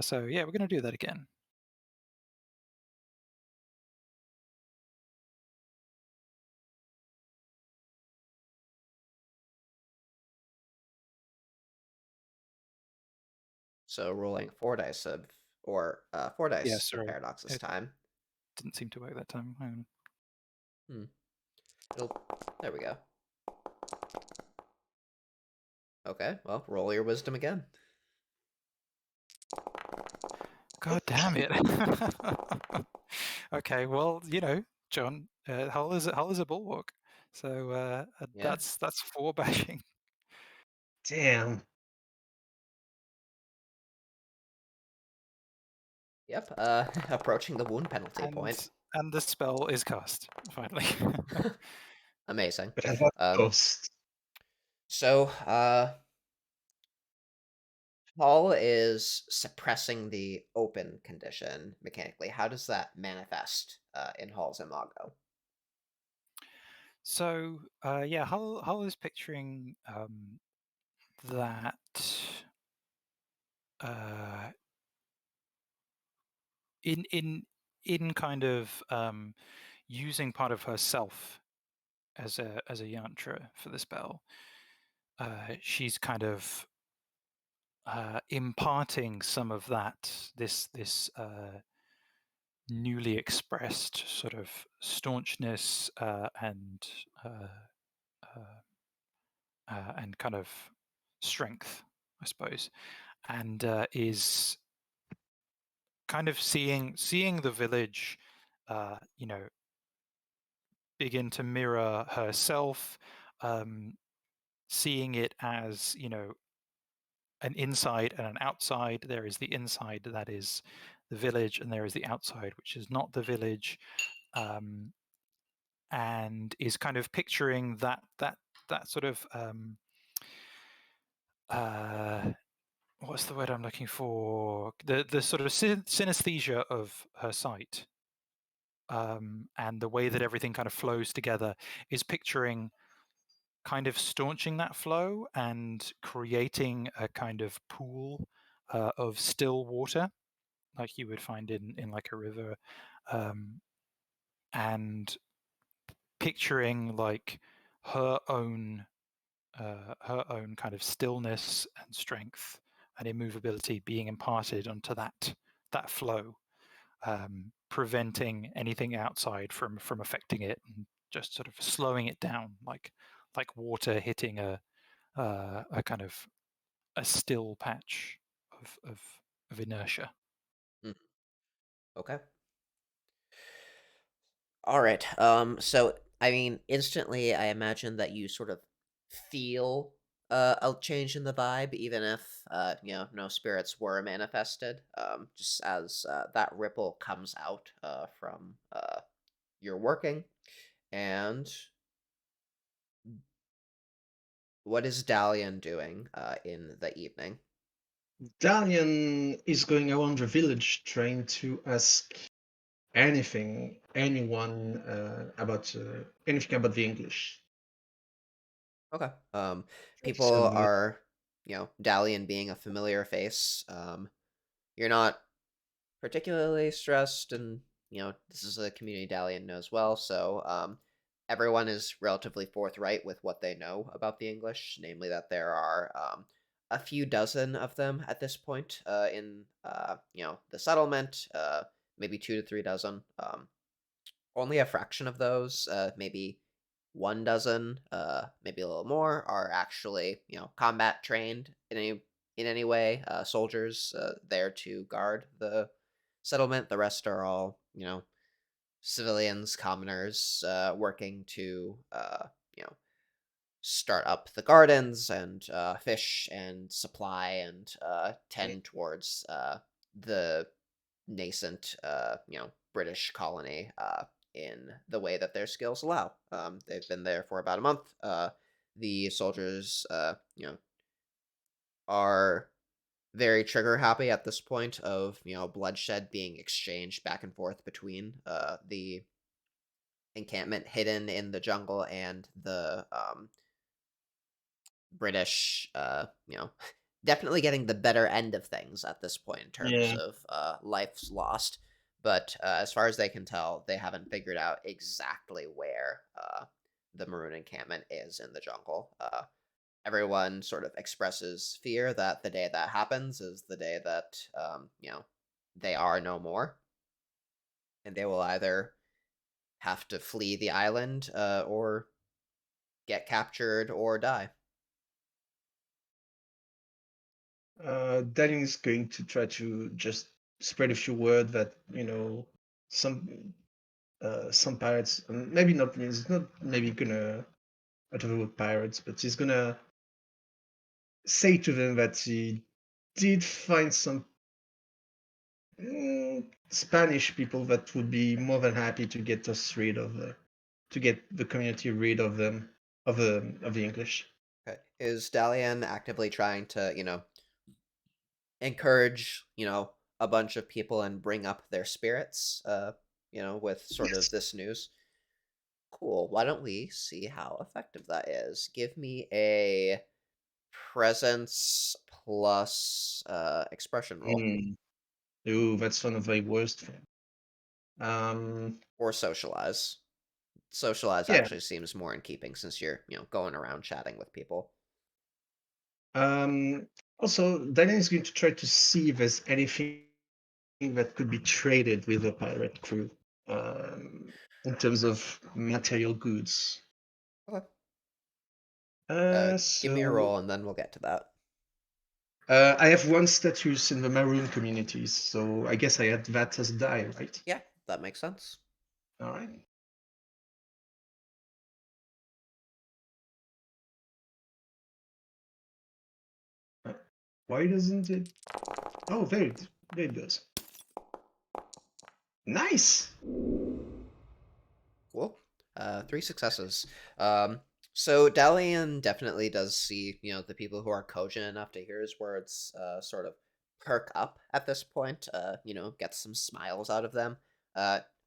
So yeah, we're going to do that again. So rolling 4 dice of 4 dice of Sorry, paradox this it time. didn't seem to work that time. Hang on. Hmm. There we go. Okay, well, roll your wisdom again. God damn it. Okay, well, John, Hull is a bulwark, so Yeah. that's 4 bashing, damn. Yep. Approaching the wound penalty point. and the spell is cast finally. Amazing. But I thought Um. ghost. So, Paul is suppressing the open condition mechanically. How does that manifest in Hall's imago? So yeah, Hull is picturing that uh, in kind of using part of herself as a yantra for the spell. She's kind of imparting some of this newly expressed sort of staunchness, uh, uh, and kind of strength, I suppose, and is kind of seeing the village, begin to mirror herself, seeing it as an inside and an outside. There is the inside that is the village, and there is the outside which is not the village, and is kind of picturing that sort of what's the word I'm looking for? The sort of synesthesia of her sight, and the way that everything kind of flows together is picturing kind of staunching that flow and creating a kind of pool of still water, like you would find in like a river, and picturing like her own kind of stillness and strength and immovability being imparted onto that flow, preventing anything outside from affecting it, and just sort of slowing it down, like water hitting a kind of a still patch of inertia. Mhm. Okay. All right. So I mean, instantly, I imagine that you sort of feel a change in the vibe, even if no spirits were manifested. Just as that ripple comes out from your working, and what is Dalian doing in the evening? Dalian is going around the village trying to ask anyone anything about the English. Okay. People So are, Dalian being a familiar face. You're not particularly stressed, and this is a community Dalian knows well, so everyone is relatively forthright with what they know about the English, namely that there are a few dozen of them at this point in the settlement, maybe 2 to 3 dozen. Only a fraction of those, maybe 1 dozen, maybe a little more, are actually combat trained in any way. Soldiers there to guard the settlement. The rest are all civilians, commoners, working to start up the gardens and fish and supply and tend towards the nascent, British colony in the way that their skills allow. They've been there for about a month. The soldiers, are very trigger happy at this point of bloodshed being exchanged back and forth between the encampment hidden in the jungle and the British, definitely getting the better end of things at this point in terms yeah, of lives lost. But as far as they can tell, they haven't figured out exactly where the Maroon encampment is in the jungle. Everyone sort of expresses fear that the day that happens is the day that they are no more, and they will either have to flee the island or get captured or die. Dalian is going to try to just spread a few word that some some pirates, maybe not. He's not maybe gonna utter the word pirates, but he's gonna say to them that he did find some Spanish people that would be more than happy to get us rid of, to get the community rid of them, of the English. Okay. Is Dalian actively trying to, encourage, a bunch of people and bring up their spirits, with sort of Yes. this news? Cool. Why don't we see how effective that is? Give me a presence plus expression roll Mm. Ooh, that's one of my worst. Um, or socialize. Socialize yeah. actually seems more in keeping since you're, going around chatting with people. Um, Also, Daniel is going to try to see if there's anything that could be traded with the pirate crew, in terms of material goods. Okay. Give me a So roll and then we'll get to that. I have one status in the Maroon communities, so I guess I add that as a die, right? Yeah, that makes sense. All right. Uh, Why doesn't it? Oh, there it goes. Nice. Cool. 3 successes. Um, so Dalian definitely does see, the people who are cogent enough to hear his words sort of perk up at this point, get some smiles out of them.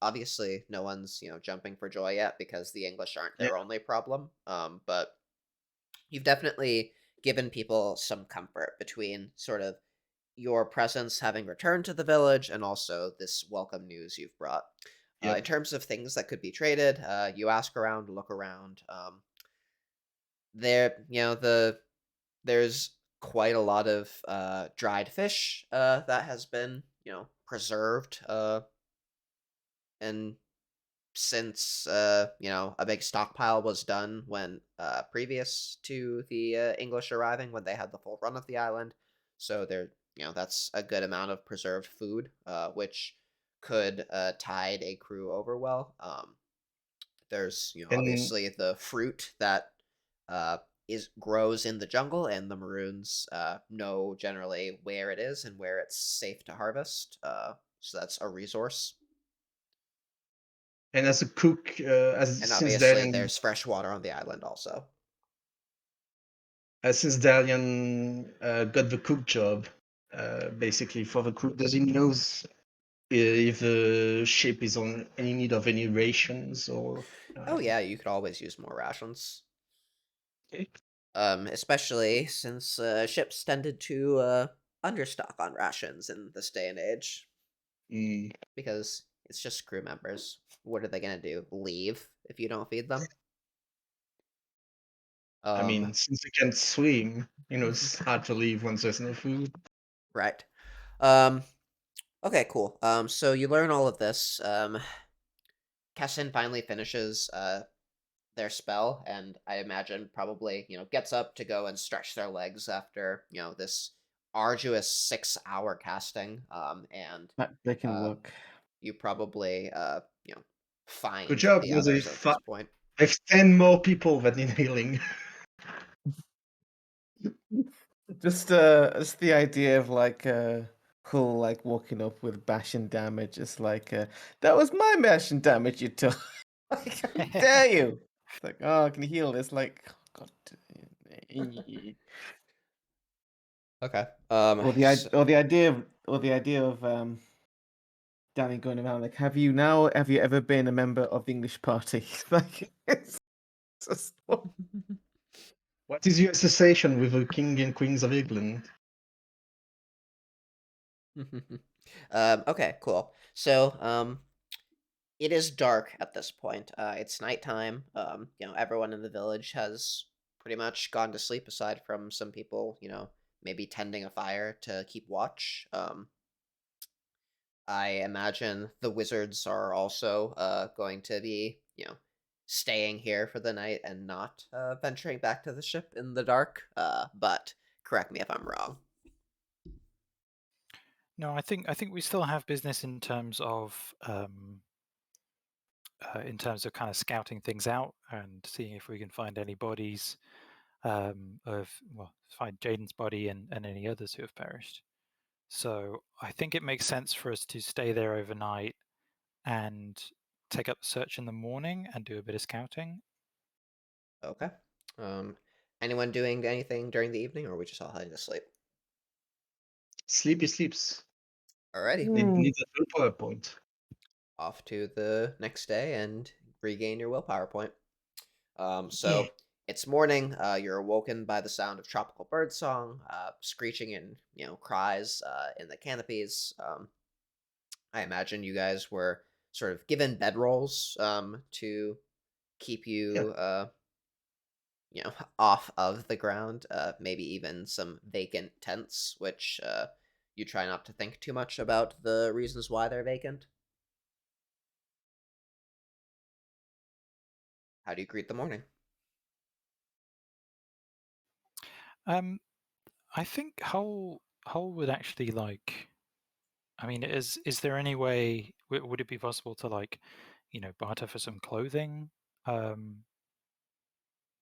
obviously no one's jumping for joy yet because the English aren't Yeah. their only problem. But you've definitely given people some comfort between sort of your presence having returned to the village and also this welcome news you've brought. In Yep. terms of things that could be traded, you ask around, look around. There, there's quite a lot of dried fish that has been preserved, and since a big stockpile was done when previous to the English arriving, when they had the full run of the island, so that's a good amount of preserved food, which could tide a crew over well. There's And obviously the fruit that uh, is grows in the jungle, and the Maroons know generally where it is and where it's safe to harvest. So that's a resource. as a cook, as And since obviously, Dalian, there's fresh water on the island also. Got the cook job, basically for the crew, does he knows if the ship is on any need of any rations or? Oh yeah, you could always use more rations. Okay. Especially since ships tended to understock on rations in this day and age, Mm, because it's just crew members. What are they gonna do? Leave if you don't feed them? I Um, mean, since you can't swim, it's hard to leave once there's no food. right. Um, okay, cool. So you learn all of this. Kessen finally finishes their spell, and I imagine probably gets up to go and stretch their legs after this arduous 6-hour casting. And Backbreaking uh, work. you probably Good find job. the others at this point. There's 10 more people that need healing. Just the idea of like Hull like walking up with bash and damage. It's like that was my bash and damage you took. Like, how dare you? It's like, oh, can you heal this? Like, oh, God. Okay. Or the idea of Danny going around like, have you ever been a member of the English party? Like, it's just What is your association with the King and Queens of England? Okay, cool. So, it is dark at this point. It's nighttime. Everyone in the village has pretty much gone to sleep, aside from some people, maybe tending a fire to keep watch. I imagine the wizards are also going to be, staying here for the night and not venturing back to the ship in the dark. But correct me if I'm wrong. No, I think we still have business in terms of kind of scouting things out and seeing if we can find any bodies find Jaden's body and any others who have perished. So I think it makes sense for us to stay there overnight and take up the search in the morning and do a bit of scouting. Okay. Um, Anyone doing anything during the evening, or are we just all heading to sleep? Sleepy sleeps. Alrighty. Need a willpower point. Off to the next day and regain your willpower point. Yeah. So it's morning. You're awoken by the sound of tropical birdsong, screeching and cries in the canopies. I imagine you guys were sort of given bedrolls to keep Yeah. you off of the ground. Maybe even some vacant tents, which you try not to think too much about the reasons why they're vacant. How do you greet the morning? Um, I think Hull would actually like. I mean, is there any way? Would it be possible to like, barter for some clothing? Um,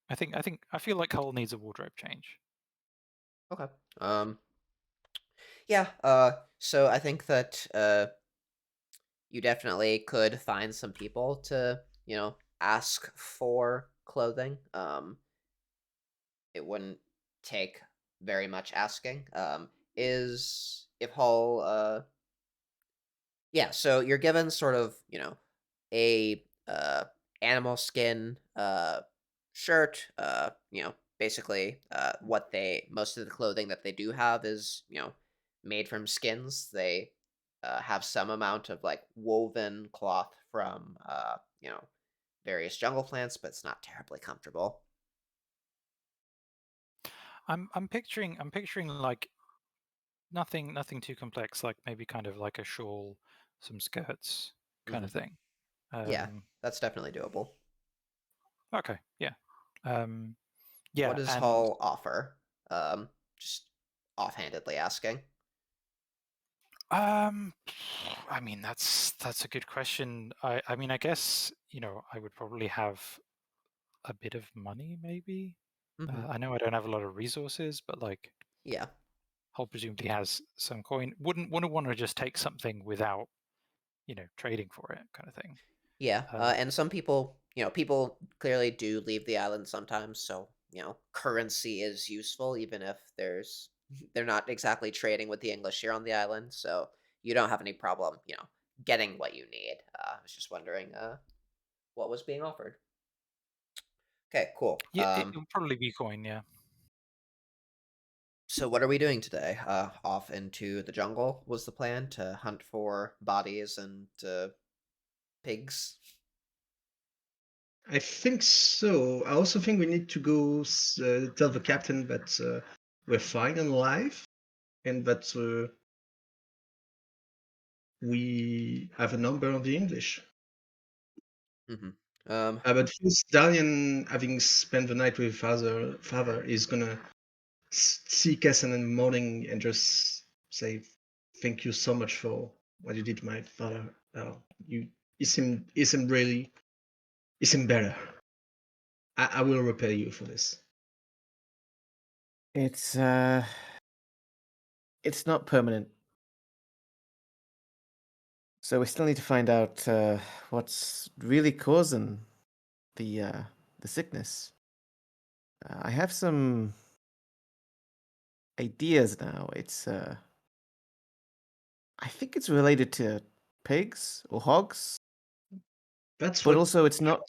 I feel like Hull needs a wardrobe change. Okay. Um, yeah. So I think that you definitely could find some people to ask for clothing. It wouldn't take very much asking. Is if Hull yeah, so you're given sort of, a animal skin shirt. Basically, most of the clothing that they do have is made from skins. They have some amount of like woven cloth from various jungle plants, but it's not terribly comfortable. I'm picturing like nothing too complex, like maybe kind of like a shawl, some skirts, kind Hmm. of thing. Yeah, Um, that's definitely doable. okay, yeah, um, What yeah, does and Hall offer? Just offhandedly asking. um, I mean that's a good question. I mean I guess I would probably have a bit of money maybe. Hmm. I know I don't have a lot of resources, but like Yeah. Hull presumably has some coin. Wouldn't want to just take something without trading for it, kind of thing. Yeah, Um, and some people, people clearly do leave the island sometimes, so, currency is useful even if they're not exactly trading with the English here on the island, so you don't have any problem, getting what you need. I was just wondering what was being offered. Okay, cool. yeah, it would probably be coin. Yeah. So what are we doing today? Off into the jungle was the plan to hunt for bodies and pigs. I think so. I also think we need to go tell the captain that we're fine and alive, and that we have a number on the English. Hmm. Um, But first, Dalian, having spent the night with father is gonna see Kessen in the morning and just say, "Thank you so much for what you did to my father. You seem better. I will repay you for this." It's not permanent. So we still need to find out what's really causing the uh, the sickness. I have some ideas now. I think it's related to pigs or hogs, That's but what. also it's not.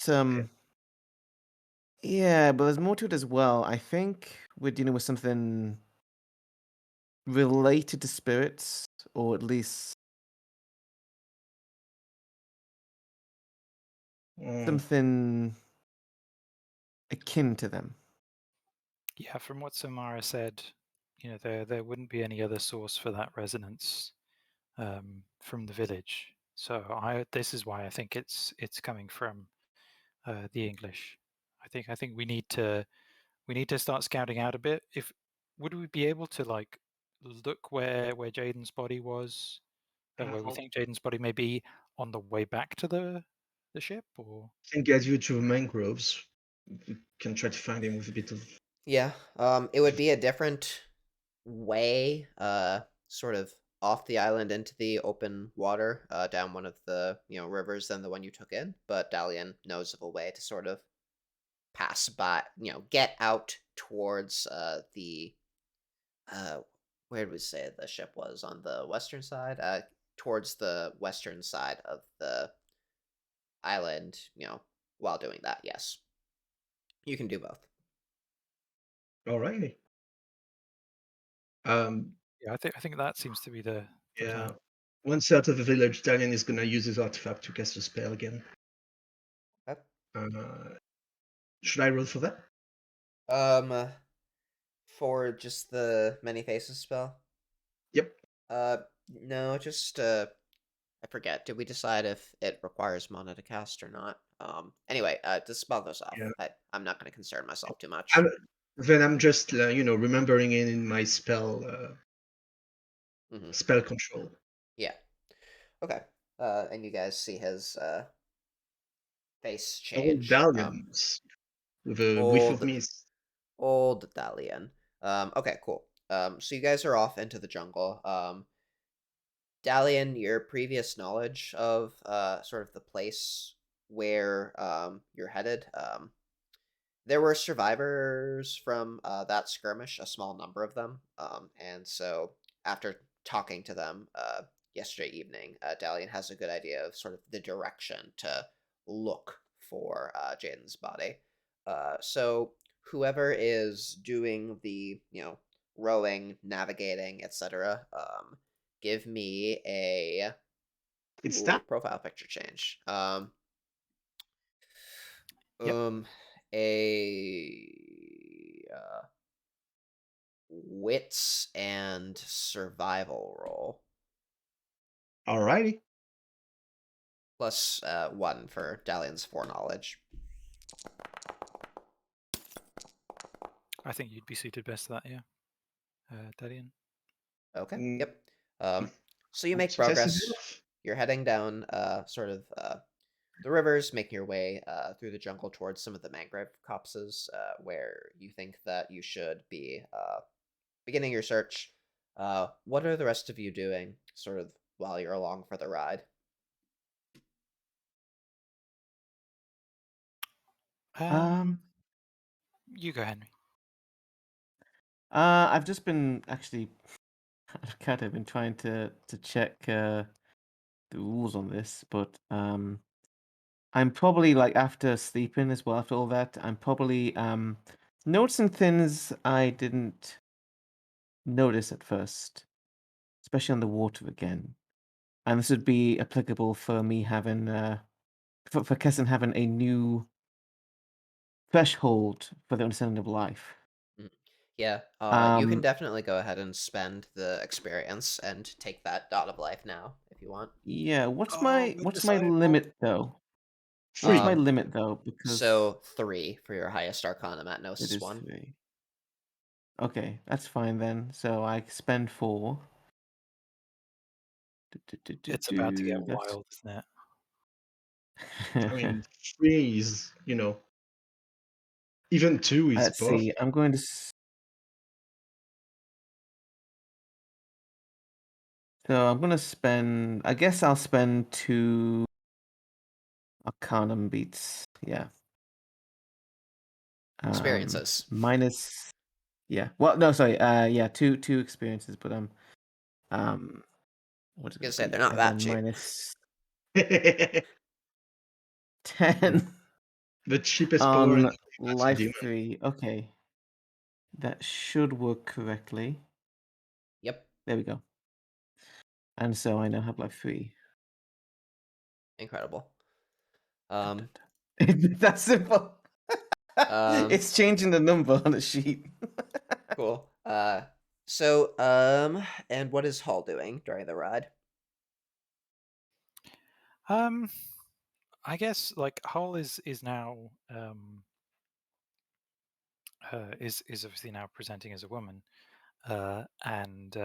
Yeah, but there's more to it as well. I think we're dealing with something related to spirits, or at least Mm, something akin to them. Yeah, from what Samara said, there wouldn't be any other source for that resonance from the village. So this is why I think it's coming from the English. I think we need to start scouting out a bit. If would we be able to like look where Jaden's body was, where we I think Jaden's body may be on the way back to the ship, or can get you to the mangroves. We can try to find him with a bit of. yeah, it would be a different way, sort of off the island into the open water, down one of the rivers than the one you took in. But Dalian knows of a way to sort of pass by, get out towards the where did we say the ship was on the western side? Towards the western side of the island. While doing that, yes, you can do both. Alrighty. Um, yeah, I think that seems to be the yeah. plan. Once out of the village, Dalian is gonna use his artifact to cast a spell again. Okay. Uh, should I roll for that? Um, for just the many faces spell. Yep. Uh, no, just I forget. Did we decide if it requires mana to cast or not? Anyway, to spell those off. Yeah. I'm not going to concern myself too I'm, much. then I'm just remembering it in my Hmm. spell control. Yeah. Okay. And you guys see his face Old change. Dalians with a whiff of Old, mist. old Dalian. Okay, cool. So you guys are off into the jungle. Dalian, your previous knowledge of sort of the place where you're headed, there were survivors from that skirmish, a small number of them, and so after talking to them, yesterday evening, Dalian has a good idea of sort of the direction to look for Jaden's body. So whoever is doing the, rowing, navigating, etc., give me a It's that. profile picture change. Yep. A wits and survival roll. Alrighty. Plus 1 for Dalian's foreknowledge. I think you'd be suited best to that, yeah. Dalian. Okay, Mm, yep. So you make successive progress. enough. You're heading down sort of the rivers, making your way through the jungle towards some of the mangrove copses where you think that you should be beginning your search. What are the rest of you doing sort of while you're along for the ride? You go, Henry. I've just been actually kind of been trying to check the rules on this, but I'm probably like after sleeping as well, after all that, I'm probably noticing things I didn't notice at first, especially on the water again. And this would be applicable for me having for Kessen having a new threshold for the understanding of life. Yeah, you can definitely go ahead and spend the experience and take that dot of life now if you want. Yeah, what's Oh, my good what's my disciple. limit though? What's 3. my Um, limit though? Because So 3 for your highest Arcana it Gnosis is one. 3. Okay, that's fine then. So I spend 4. It's about to get That's wild, isn't it? I mean, 3 is, even 2 is let's see. perfect. I'm going to so I'm going to spend. I guess I'll spend 2 Arcanum beats. Yeah. Experiences. Minus. Yeah. Well, no, sorry. Yeah, two experiences, but what is I was gonna it say going to they're be? not that Then cheap. minus The 10 cheapest power in on that's a life demon. 3. Okay, that should work correctly. Yep, There we go. And so I now have life 3. incredible. That's simple. Um, It's changing the number on the sheet. cool. And what is Hall doing during the ride? I guess like Hull is now is obviously now presenting as a woman, and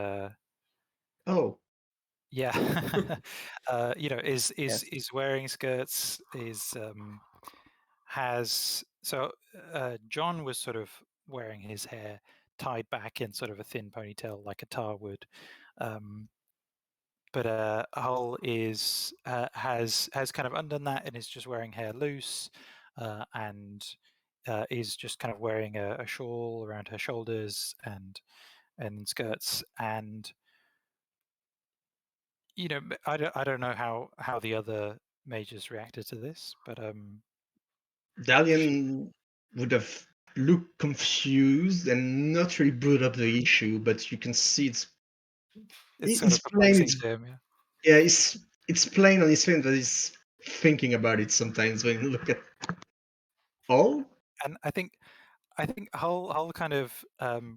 Oh, yeah, is Yes. is wearing skirts, has so John was sort of wearing his hair tied back in sort of a thin ponytail like a tar would, but Hull is has kind of undone that and is just wearing hair loose, and is just kind of wearing a shawl around her shoulders and skirts, and I don't know how the other mages reacted to this, but Dalian would have looked confused and not really brought up the issue, but you can see it's sort it's of plain. perplexing to him. Yeah, it's plain on his face that he's thinking about it sometimes when you look at all. And I think Hull kind of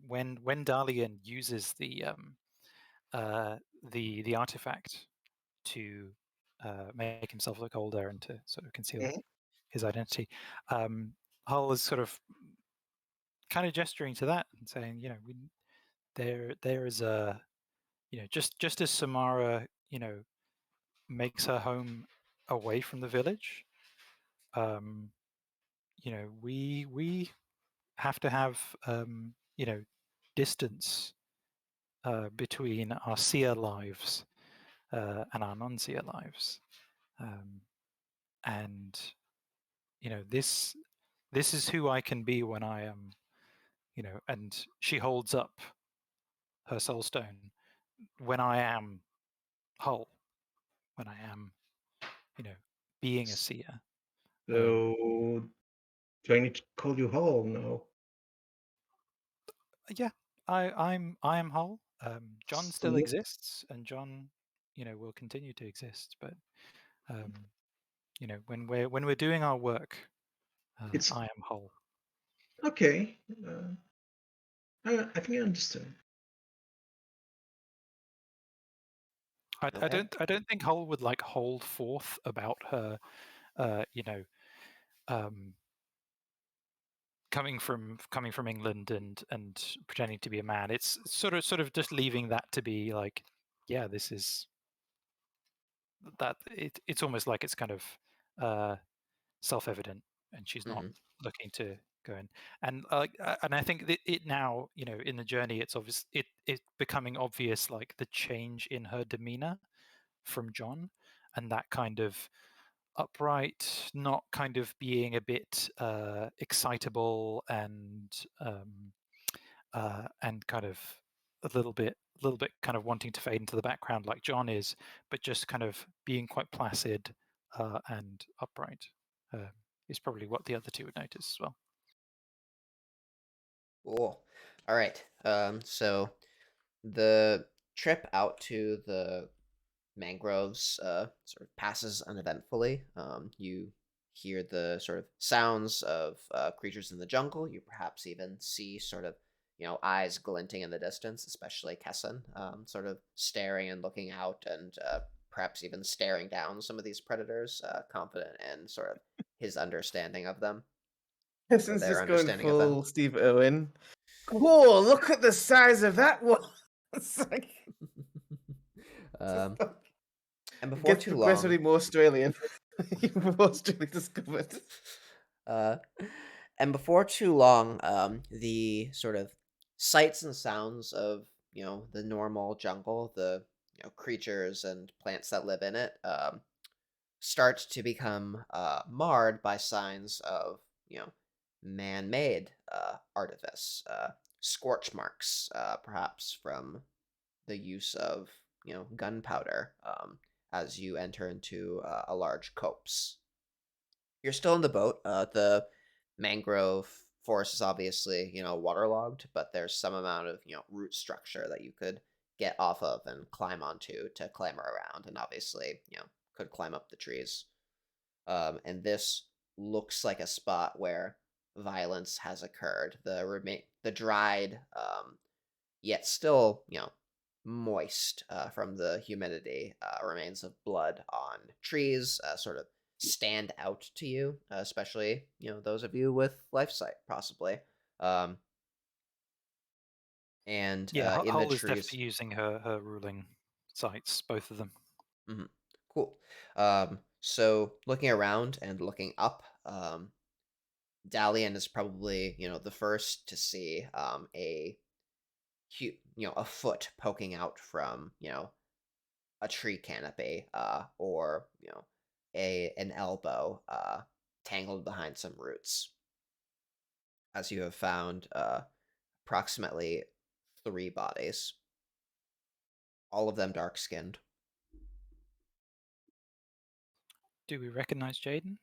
when Dalian uses the artifact to make himself look older and to sort of conceal Mhm. his identity, Hull is sort of kind of gesturing to that and saying, there is a, just as Samara, makes her home away from the village, um, we have to have distance between our seer lives and our non-seer lives, and this is who I can be when I am, and she holds up her soul stone when I am Hull when I am, being a seer. So, do I need to call you Hall now? Yeah, I am Hull. John still So- exists, and John, will continue to exist. But when we're doing our work, It's I am Hull. okay. I think I understand. I don't think Hull would like hold forth about her, coming from England and pretending to be a man. It's sort of just leaving that to be like, yeah, this is that. It's almost like it's kind of self-evident, and she's not looking to go in. And I think that it now, in the journey, it's obvious. It's becoming obvious, like the change in her demeanor from John, and that kind of upright, not kind of being a bit excitable and kind of a little bit kind of wanting to fade into the background like John is, but just kind of being quite placid and upright is probably what the other two would notice as well. Cool. All right. So the trip out to the mangroves sort of passes uneventfully. You hear the sort of sounds of creatures in the jungle. You perhaps even see sort of eyes glinting in the distance, especially Kessen, sort of staring and looking out, and perhaps even staring down some of these predators, confident in sort of his understanding of them, or Kessen's their just going understanding of them. full Steve Irwin. Cool, look at the size of that one. It's like, um, and it before gets too progressively long, more Australian. More Australian discovered. Uh, and before too long, the sort of sights and sounds of the normal jungle, the creatures and plants that live in it, start to become marred by signs of man-made artifice, scorch marks, perhaps from the use of gunpowder, as you enter into a large copse. You're still in the boat. The mangrove forest is obviously, waterlogged, but there's some amount of, root structure that you could get off of and climb onto to clamber around, and obviously, could climb up the trees. And this looks like a spot where violence has occurred. The dried, yet still, moist from the humidity, remains of blood on trees, sort of stand out to you, especially those of you with life sight, possibly. Um, and Yeah, in the Hull is trees, definitely using her ruling sights, both of them. mhm, cool. So looking around and looking up, Dalian is probably the first to see a foot poking out from a tree canopy, or an elbow tangled behind some roots, as you have found approximately 3 bodies, all of them dark skinned. Do we recognize Jaden?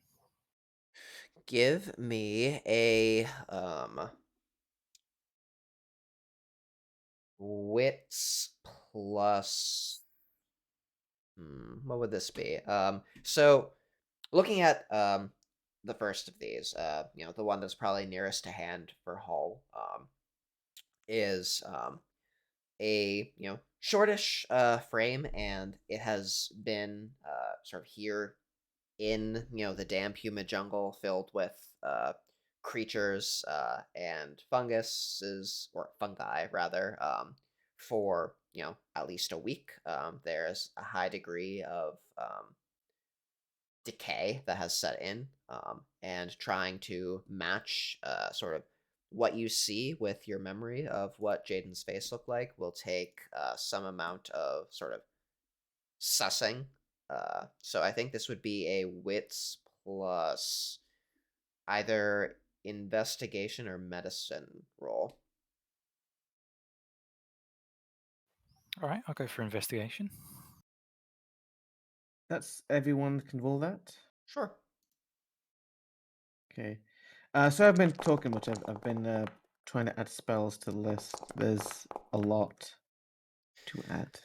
Give me a wits plus. What would this be? So looking at the first of these, the one that's probably nearest to hand for Hull, is a shortish frame, and it has been sort of here in the damp, humid jungle filled with creatures and funguses, or fungi rather, for at least a week. There's a high degree of decay that has set in, and trying to match sort of what you see with your memory of what Jaden's face looked like will take some amount of sort of sussing. So I think this would be a wits plus either investigation or medicine roll. All right, I'll go for investigation. That's everyone can roll that. Sure. Okay. So I've been talking much. I've been trying to add spells to the list. There's a lot to add.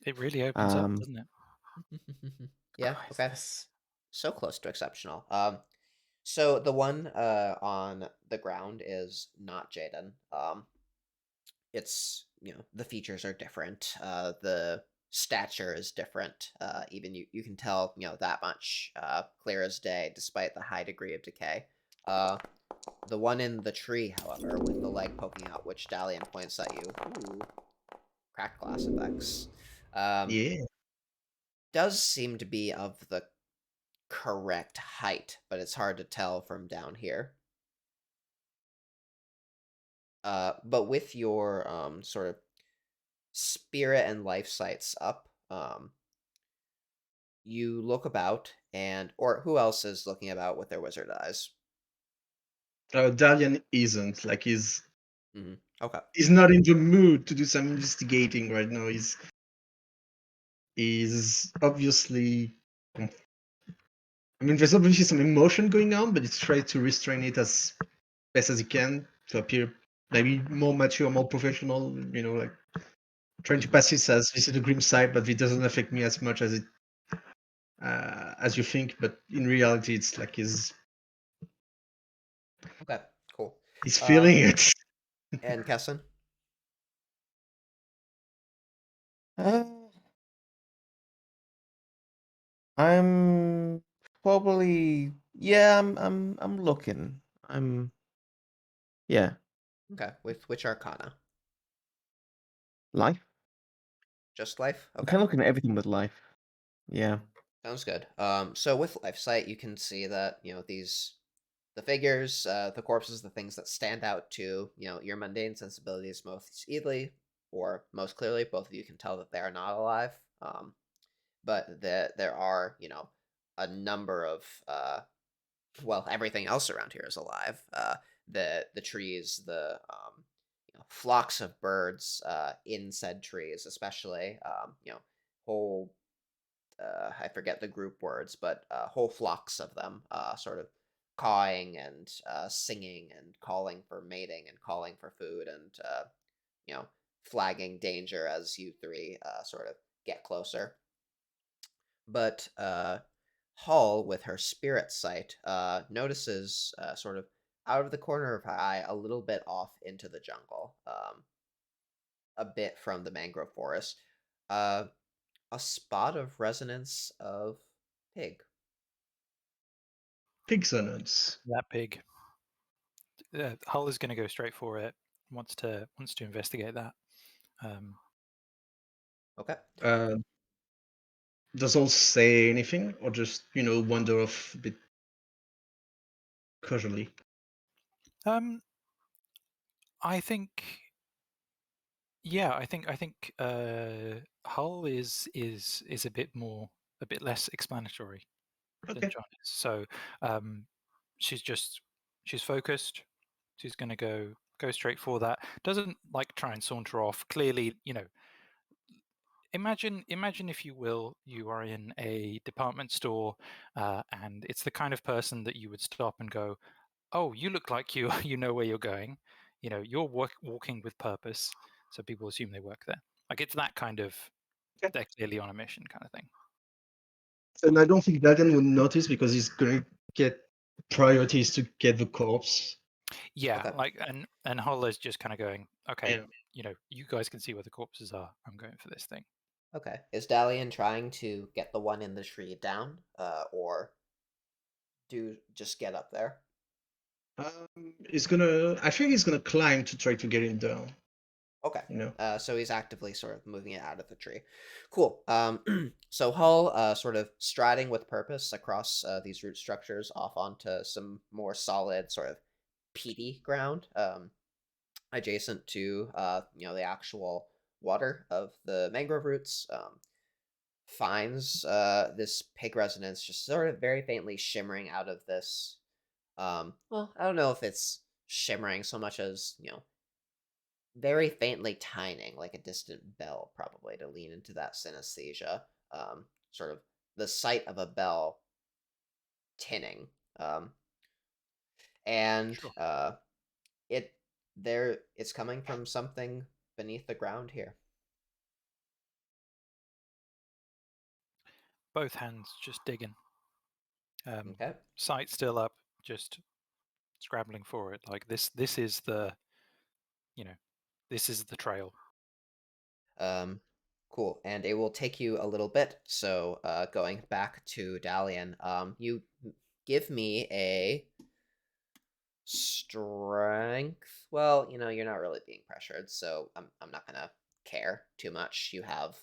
It really opens up, Um, doesn't it? Yeah, Christ, okay. this. So close to exceptional. So the one on the ground is not Jaden. It's, the features are different. The stature is different. Even you can tell, that much clear as day, despite the high degree of decay. The one in the tree, however, with the leg poking out, which Dalian points at you, ooh, cracked glass effects, Yeah. does seem to be of the correct height, but it's hard to tell from down here. But with your sort of spirit and life sights up, you look about, or who else is looking about with their wizard eyes? Dalian isn't like Okay. he's not in the mood to do some investigating right now. He's obviously. I mean, there's obviously some emotion going on, but he's trying to restrain it as best as he can to appear maybe more mature, more professional. Like trying to pass this as this is the grim side, but it doesn't affect me as much as you think. But in reality, it's like Okay, cool. he's feeling it. And Kesson? Uh, I'm probably yeah. I'm looking. Yeah. Okay, with which arcana? Life. Just life? I'm Okay. kind of looking at everything with life. Yeah. Sounds good. So with life sight, you can see that, the figures, the corpses, the things that stand out to, your mundane sensibilities most easily, or most clearly, both of you can tell that they are not alive. But there are, a number of, well, everything else around here is alive. The trees, the flocks of birds in said trees, especially, whole I forget the group words, but whole flocks of them, sort of cawing and singing and calling for mating and calling for food and you know flagging danger as you three sort of get closer. But Hall, with her spirit sight, notices sort of out of the corner of her eye, a little bit off into the jungle, a bit from the mangrove forest, uh, a spot of resonance of pig. Pixonance. That pig. Hull is going to go straight for it. Wants to investigate that. Okay. Uh, does all say anything, or just wander off a bit casually? I think, yeah, I think Hull is a bit less explanatory than Okay. John is. So she's just she's focused. She's going to go straight for that. Doesn't like try and saunter off. Clearly, imagine if you will, you are in a department store, and it's the kind of person that you would stop and go, "Oh, you look like you you know where you're going. You're walking with purpose." So people assume they work there. Like it's that kind of Okay. they're clearly on a mission kind of thing. And I don't think Dagan will notice because he's going to get priorities to get the corpse. Yeah, Okay. like and Holler's just kind of going, okay, Yeah. you guys can see where the corpses are. I'm going for this thing. Okay. Is Dalian trying to get the one in the tree down, or do just get up there? He's gonna. I think he's gonna climb to try to get him down. Okay. You know. So he's actively sort of moving it out of the tree. Cool. So Hull, sort of striding with purpose across these root structures off onto some more solid, sort of peaty ground, adjacent to the actual water of the mangrove roots. Finds this pig resonance just sort of very faintly shimmering out of this. Well, I don't know if it's shimmering so much as very faintly tining, like a distant bell, probably to lean into that synesthesia. sort of the sight of a bell tinning. And Sure. it's coming from something beneath the ground here. Both hands just digging. Okay. Sight still up, just scrabbling for it. Like this is the, this is the trail. Cool. And it will take you a little bit. So, going back to Dalian, you give me a strength. Well, you're not really being pressured, so I'm not gonna care too much. You have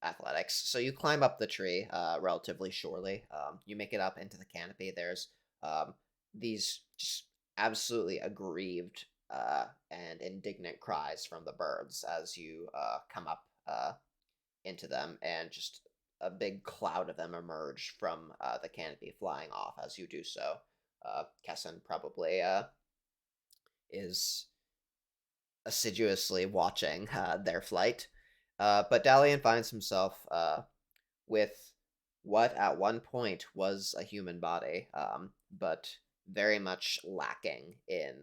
athletics, so you climb up the tree relatively surely. You make it up into the canopy. There's these just absolutely aggrieved and indignant cries from the birds as you come up into them, and just a big cloud of them emerge from the canopy, flying off as you do so. Kessen probably is assiduously watching their flight. But Dalian finds himself with what at one point was a human body, but very much lacking in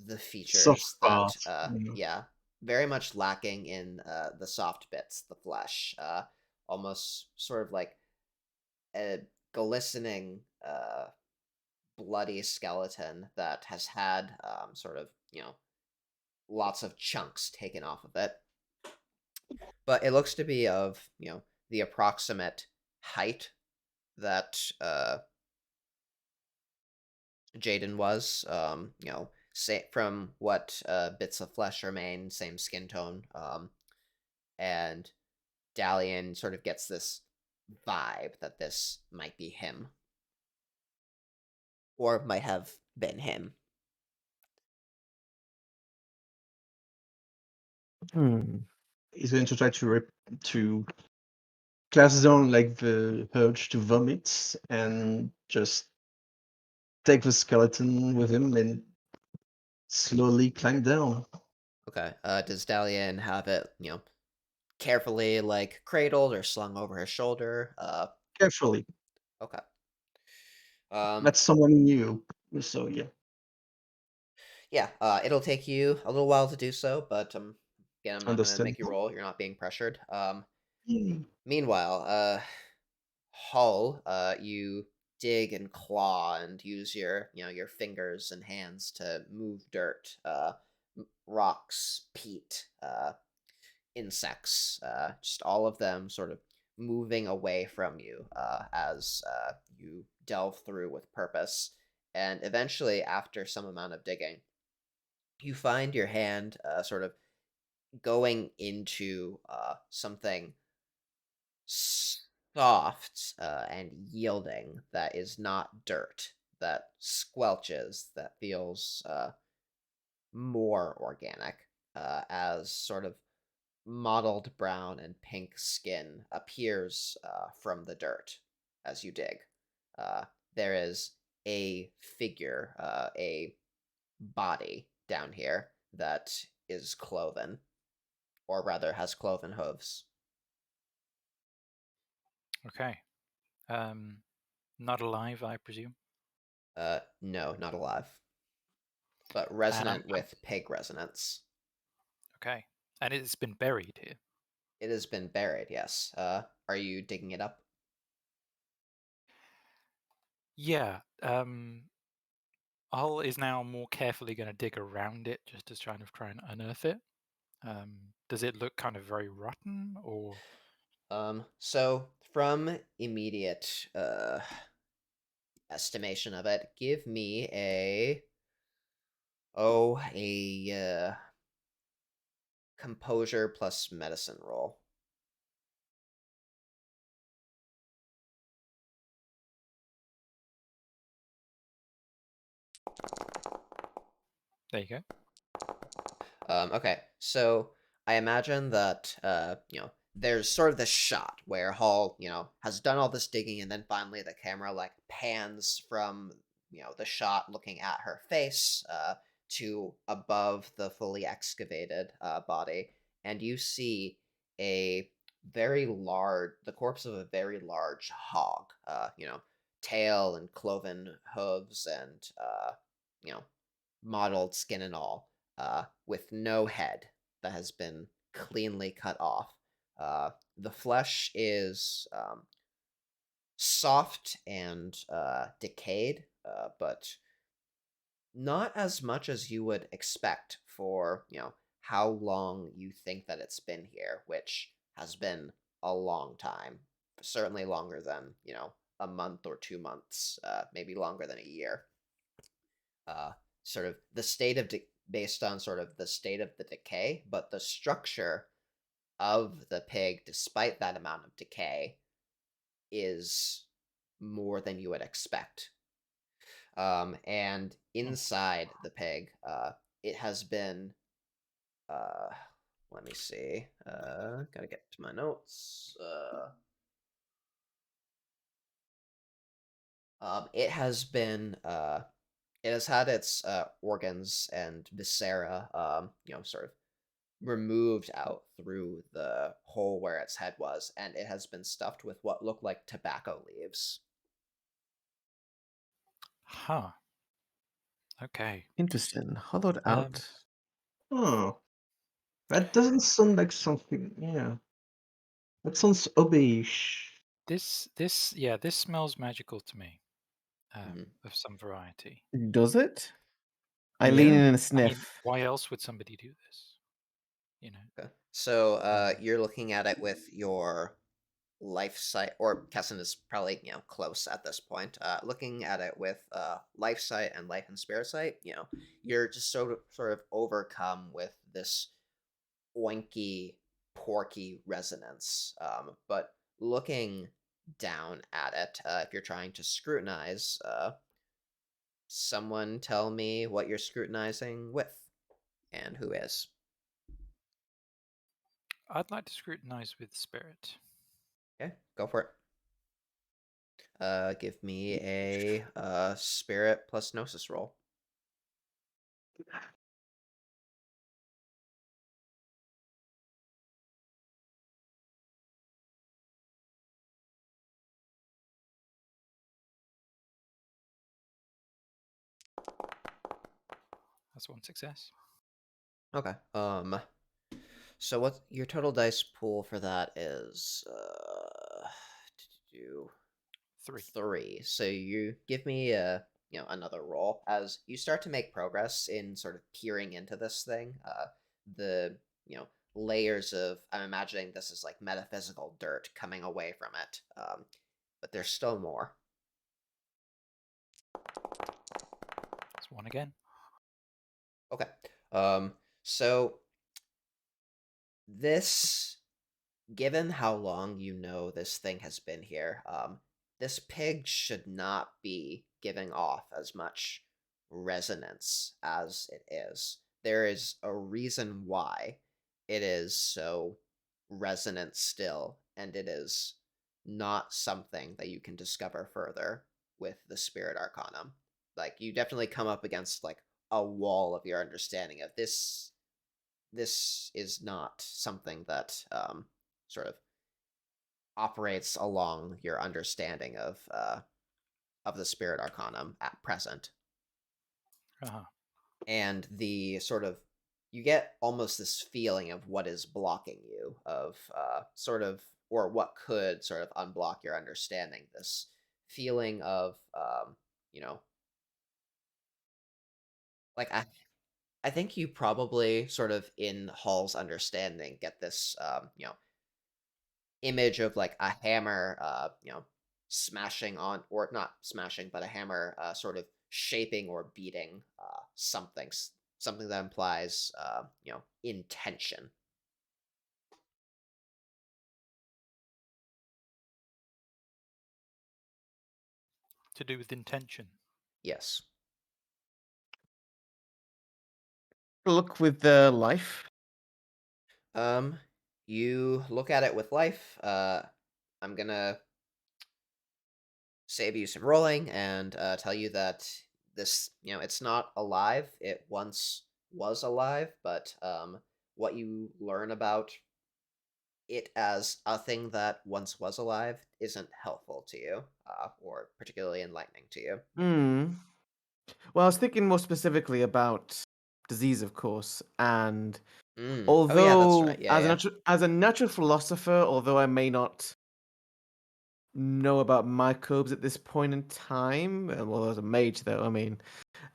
the Soft features part. that, yeah, very much lacking in the soft bits, the flesh, almost sort of like a glistening, bloody skeleton that has had sort of, lots of chunks taken off of it. But it looks to be of, the approximate height that Jaden was, say from what bits of flesh remain, same skin tone, and Dalian sort of gets this vibe that this might be him, or might have been him. He's going to try to clasp down like the urge to vomit and just take the skeleton with him and slowly climb down. Okay. Does Dalian have it, carefully like cradled or slung over his shoulder? Carefully. Okay. That's someone new. So yeah. Yeah. It'll take you a little while to do so, but again, I'm not gonna make you Understandable. roll. You're not being pressured. Hmm. Meanwhile, Hull, you dig and claw and use your fingers and hands to move dirt, rocks, peat, insects, just all of them sort of moving away from you as you delve through with purpose. And eventually, after some amount of digging, you find your hand sort of going into something soft and yielding that is not dirt, that squelches, that feels more organic, as sort of mottled brown and pink skin appears from the dirt as you dig. Uh, there is a figure, a body down here that is cloven, or rather has cloven hooves. Okay. Not alive, I presume. No, not alive, but And resonant with pig resonance. okay. And it's been buried here. It has been buried, yes. Are you digging it up? Yeah. Hull is now more carefully going to dig around it just to try and unearth it. Does it look kind of very rotten, or? So from immediate estimation of it, give me a composure plus medicine roll. There you go. Okay, so I imagine that there's sort of this shot where Hall has done all this digging, and then finally the camera like pans from the shot looking at her face to above the fully excavated body, and you see a the corpse of a very large hog. Tail and cloven hooves and mottled skin and all, with no head that has been cleanly cut off. The flesh is soft and decayed, but not as much as you would expect for, how long you think that it's been here, which has been a long time. Certainly longer than, a month or 2 months, maybe longer than a year. Uh, sort of the state of based on sort of the state of the decay, but the structure of the pig, despite that amount of decay, is more than you would expect. And inside the pig, it has been. Let me see. Gotta get to my notes. It has been. It has had its organs and viscera, sort of removed out through the hole where its head was, and it has been stuffed with what look like tobacco leaves. Huh. Okay. Interesting. Hollowed out. Oh, that doesn't sound like something. Yeah, that sounds obby-ish. This smells magical to me, of some variety. Does it? I lean in and I mean, sniff. why else would somebody do this? Okay. So you're looking at it with your life sight, or Kessen is probably close at this point. Looking at it with life sight and life and spirit sight, you're just sort of overcome with this oinky, porky resonance. But looking down at it, if you're trying to scrutinize, someone tell me what you're scrutinizing with, and who is. I'd like to scrutinize with spirit. Okay, go for it. Give me a spirit plus gnosis roll. That's one success. Okay. So what your total dice pool for that is? Do 3. 3. So you give me another roll as you start to make progress in sort of peering into this thing. The layers of, I'm imagining this is like metaphysical dirt coming away from it. But there's still more. That's 1 again. Okay. So this, given how long this thing has been here, this pig should not be giving off as much resonance as it is. There is a reason why it is so resonant still, and it is not something that you can discover further with the Spirit Arcanum. Like, you definitely come up against like a wall of your understanding of this. This is not something that sort of operates along your understanding of the Spirit Arcanum at present. Uh-huh. And the sort of, you get almost this feeling of what is blocking you, of sort of, or what could sort of unblock your understanding. This feeling of like I think you probably sort of in Hall's understanding get this image of like a hammer, smashing on, or not smashing, but a hammer, sort of shaping or beating something that implies, intention. To do with intention. Yes. Look with the life. You look at it with life. I'm gonna save you some rolling and tell you that this, it's not alive. It once was alive, but what you learn about it as a thing that once was alive isn't helpful to you, or particularly enlightening to you. Hmm. Well, I was thinking more specifically about disease, of course, and Oh yeah, that's right. although Yeah, yeah. as a natural philosopher, although I may not know about microbes at this point in time, well, as a mage, though, I mean,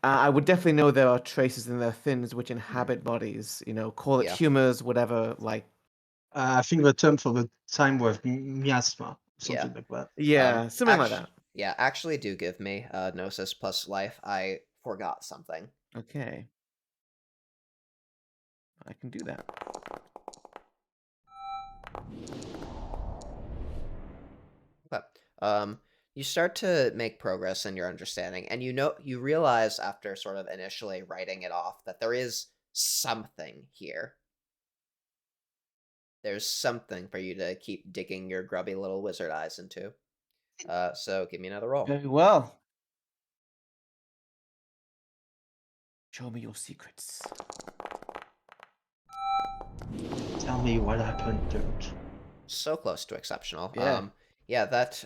I would definitely know there are traces in their fins which inhabit bodies. You know, call it Yeah. humors, whatever. Like, I think the term for the time was miasma, Yeah. something like that. yeah, something like Actually, that. yeah, actually do give me Gnosis plus life. I forgot something. Okay, I can do that. But you start to make progress in your understanding, and you realize after sort of initially writing it off that there is something here. There's something for you to keep digging your grubby little wizard eyes into. So give me another roll. Very well. Show me your secrets. Tell me what happened, dude. So close to exceptional. Yeah. Yeah, that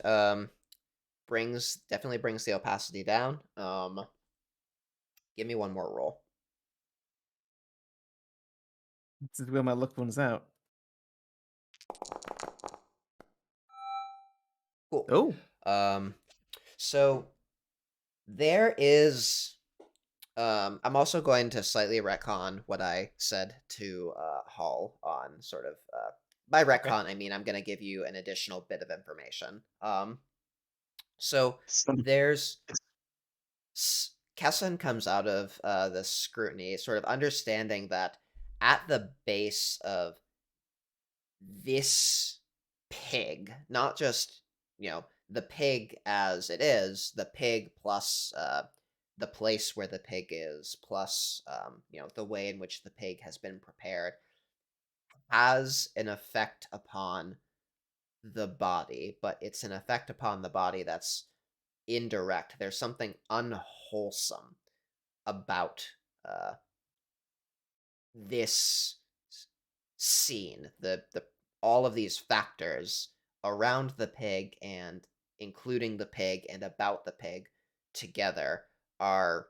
definitely brings the opacity down. Give me one more roll. This is where my luck runs out. Cool. Oh, So there is. I'm also going to slightly retcon what I said to Hall on sort of. By Okay. retcon, I mean I'm going to give you an additional bit of information. So there's Kessen comes out of the scrutiny, sort of understanding that at the base of this pig, not just the pig as it is, the pig plus the place where the pig is, plus the way in which the pig has been prepared, has an effect upon the body, but it's an effect upon the body that's indirect. There's something unwholesome about uh, this scene. The all of these factors around the pig and including the pig and about the pig together are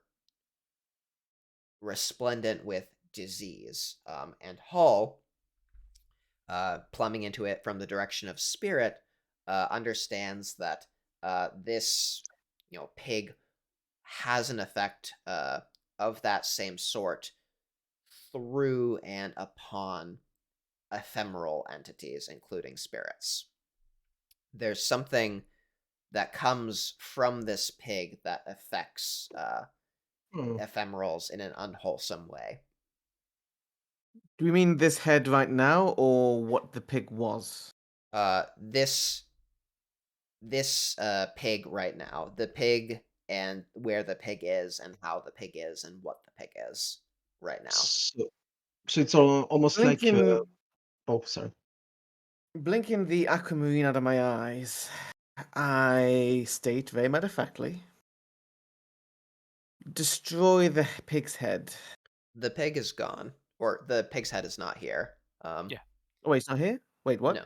resplendent with disease. And Hall, plumbing into it from the direction of spirit, understands that this pig has an effect of that same sort through and upon ephemeral entities, including spirits. There's something that comes from this pig that affects ephemerals in an unwholesome way. do we mean this head right now, or what the pig was? This pig right now, the pig and where the pig is and how the pig is and what the pig is right now. So it's almost like Blinking, oh, sorry. blinking the aquamarine out of my eyes, I state very matter of factly: destroy the pig's head. The pig is gone, or the pig's head is not here. Yeah. Oh, wait, it's not here? Wait, what? No.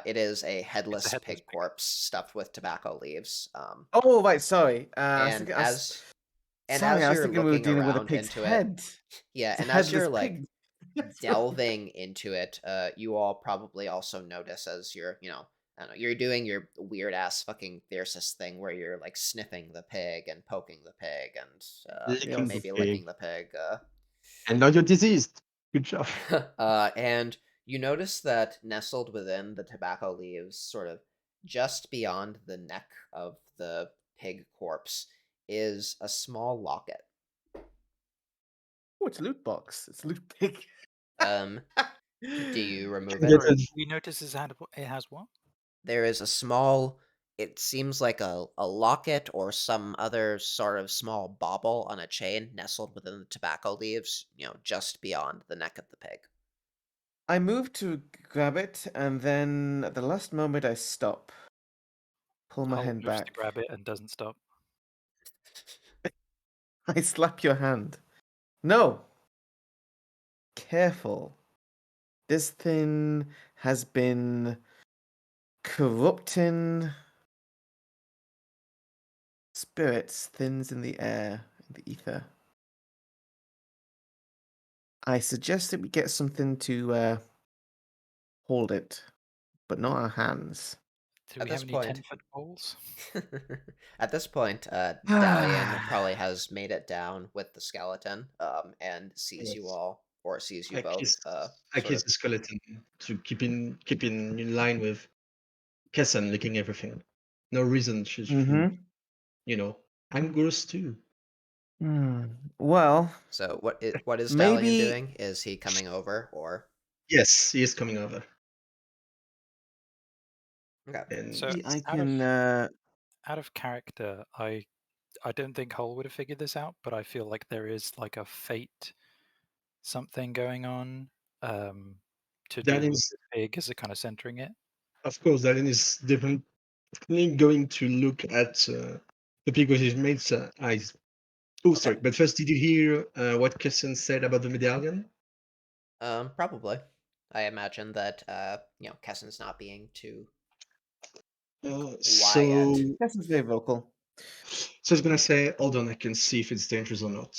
It is a It's a headless headless pig pig. corpse stuffed with tobacco leaves. Oh, right, sorry. I was And thinking, as I was you're thinking we were looking dealing with a around pig's into it, head. yeah, It's a and as headless you're like pig. delving into it, you all probably also notice as you're, I don't know, you're doing your weird ass fucking Thyrsus thing where you're like sniffing the pig and poking the pig and Licking the Yes. maybe pig. licking the pig. And now you're diseased. Good job. And you notice that nestled within the tobacco leaves, sort of just beyond the neck of the pig corpse, is a small locket. Oh, it's a loot box. It's a loot pig. Um, do you remove Can it? get Sorry, it. we notice it has what? There is a small, it seems like a locket or some other sort of small bauble on a chain nestled within the tobacco leaves, just beyond the neck of the pig. I move to grab it, and then at the last moment I stop. Pull my Hull hand moves to back. grab it and doesn't stop. I slap your hand. No! Careful. This thing has been corrupting spirits, things in the air, in the ether. I suggest that we get something to hold it, but not our hands. Do At we have this any point, 10-foot poles? at this point, Dalian probably has made it down with the skeleton, and sees you Yes. all, or sees you I both, kiss I sort kiss of. the skeleton to keep in line with Kessen licking everything. No reason she should feel, Mm-hmm. I'm gross too. Well, So what is Dalian maybe doing? Is he coming over, or Yes, he is coming over. okay? So And maybe I out of can. out of character, I don't think Hull would have figured this out, but I feel like there is like a fate something going on to that do with is, the pig as a kind of centering it. of course, Darren is definitely going to look at the pig with his mate's eyes. Oh, Okay. sorry. But first, did you hear what Kessen said about the medallion? Probably. I imagine that Kessen's not being too quiet. So, This is very vocal. so he's gonna say, "Hold on, I can see if it's dangerous or not,"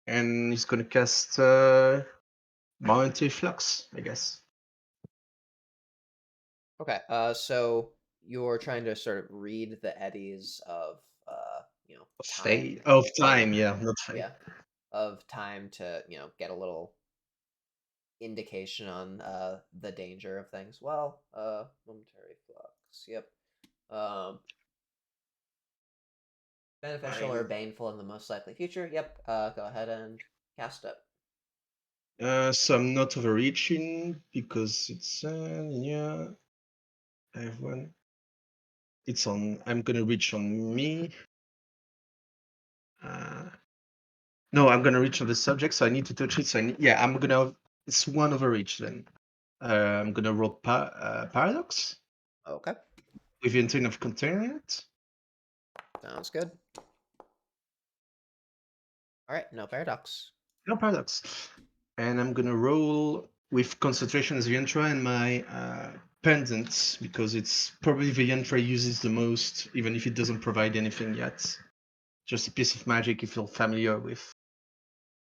and he's gonna cast Mountain Flux, I guess. Okay. So you're trying to sort of read the eddies of time. Of To time, yeah, not fate. Yeah, of time to get a little indication on the danger of things. Well, momentary flux. Yep. Um, beneficial or I'm baneful in the most likely future. Yep. Go ahead and cast it. so I'm not overreaching because it's yeah. I have one. It's on. I'm gonna reach on me. Uh, no, I'm gonna reach on the subject, so I need to touch it. So yeah, I'm gonna. It's one overreach then. I'm gonna roll paradox Okay. with the intent of containing it. Sounds good. All right. No paradox. No paradox, and I'm gonna roll with concentration as the yantra and my pendant because it's probably the yantra uses the most, even if it doesn't provide anything yet. Just a piece of magic you feel familiar with.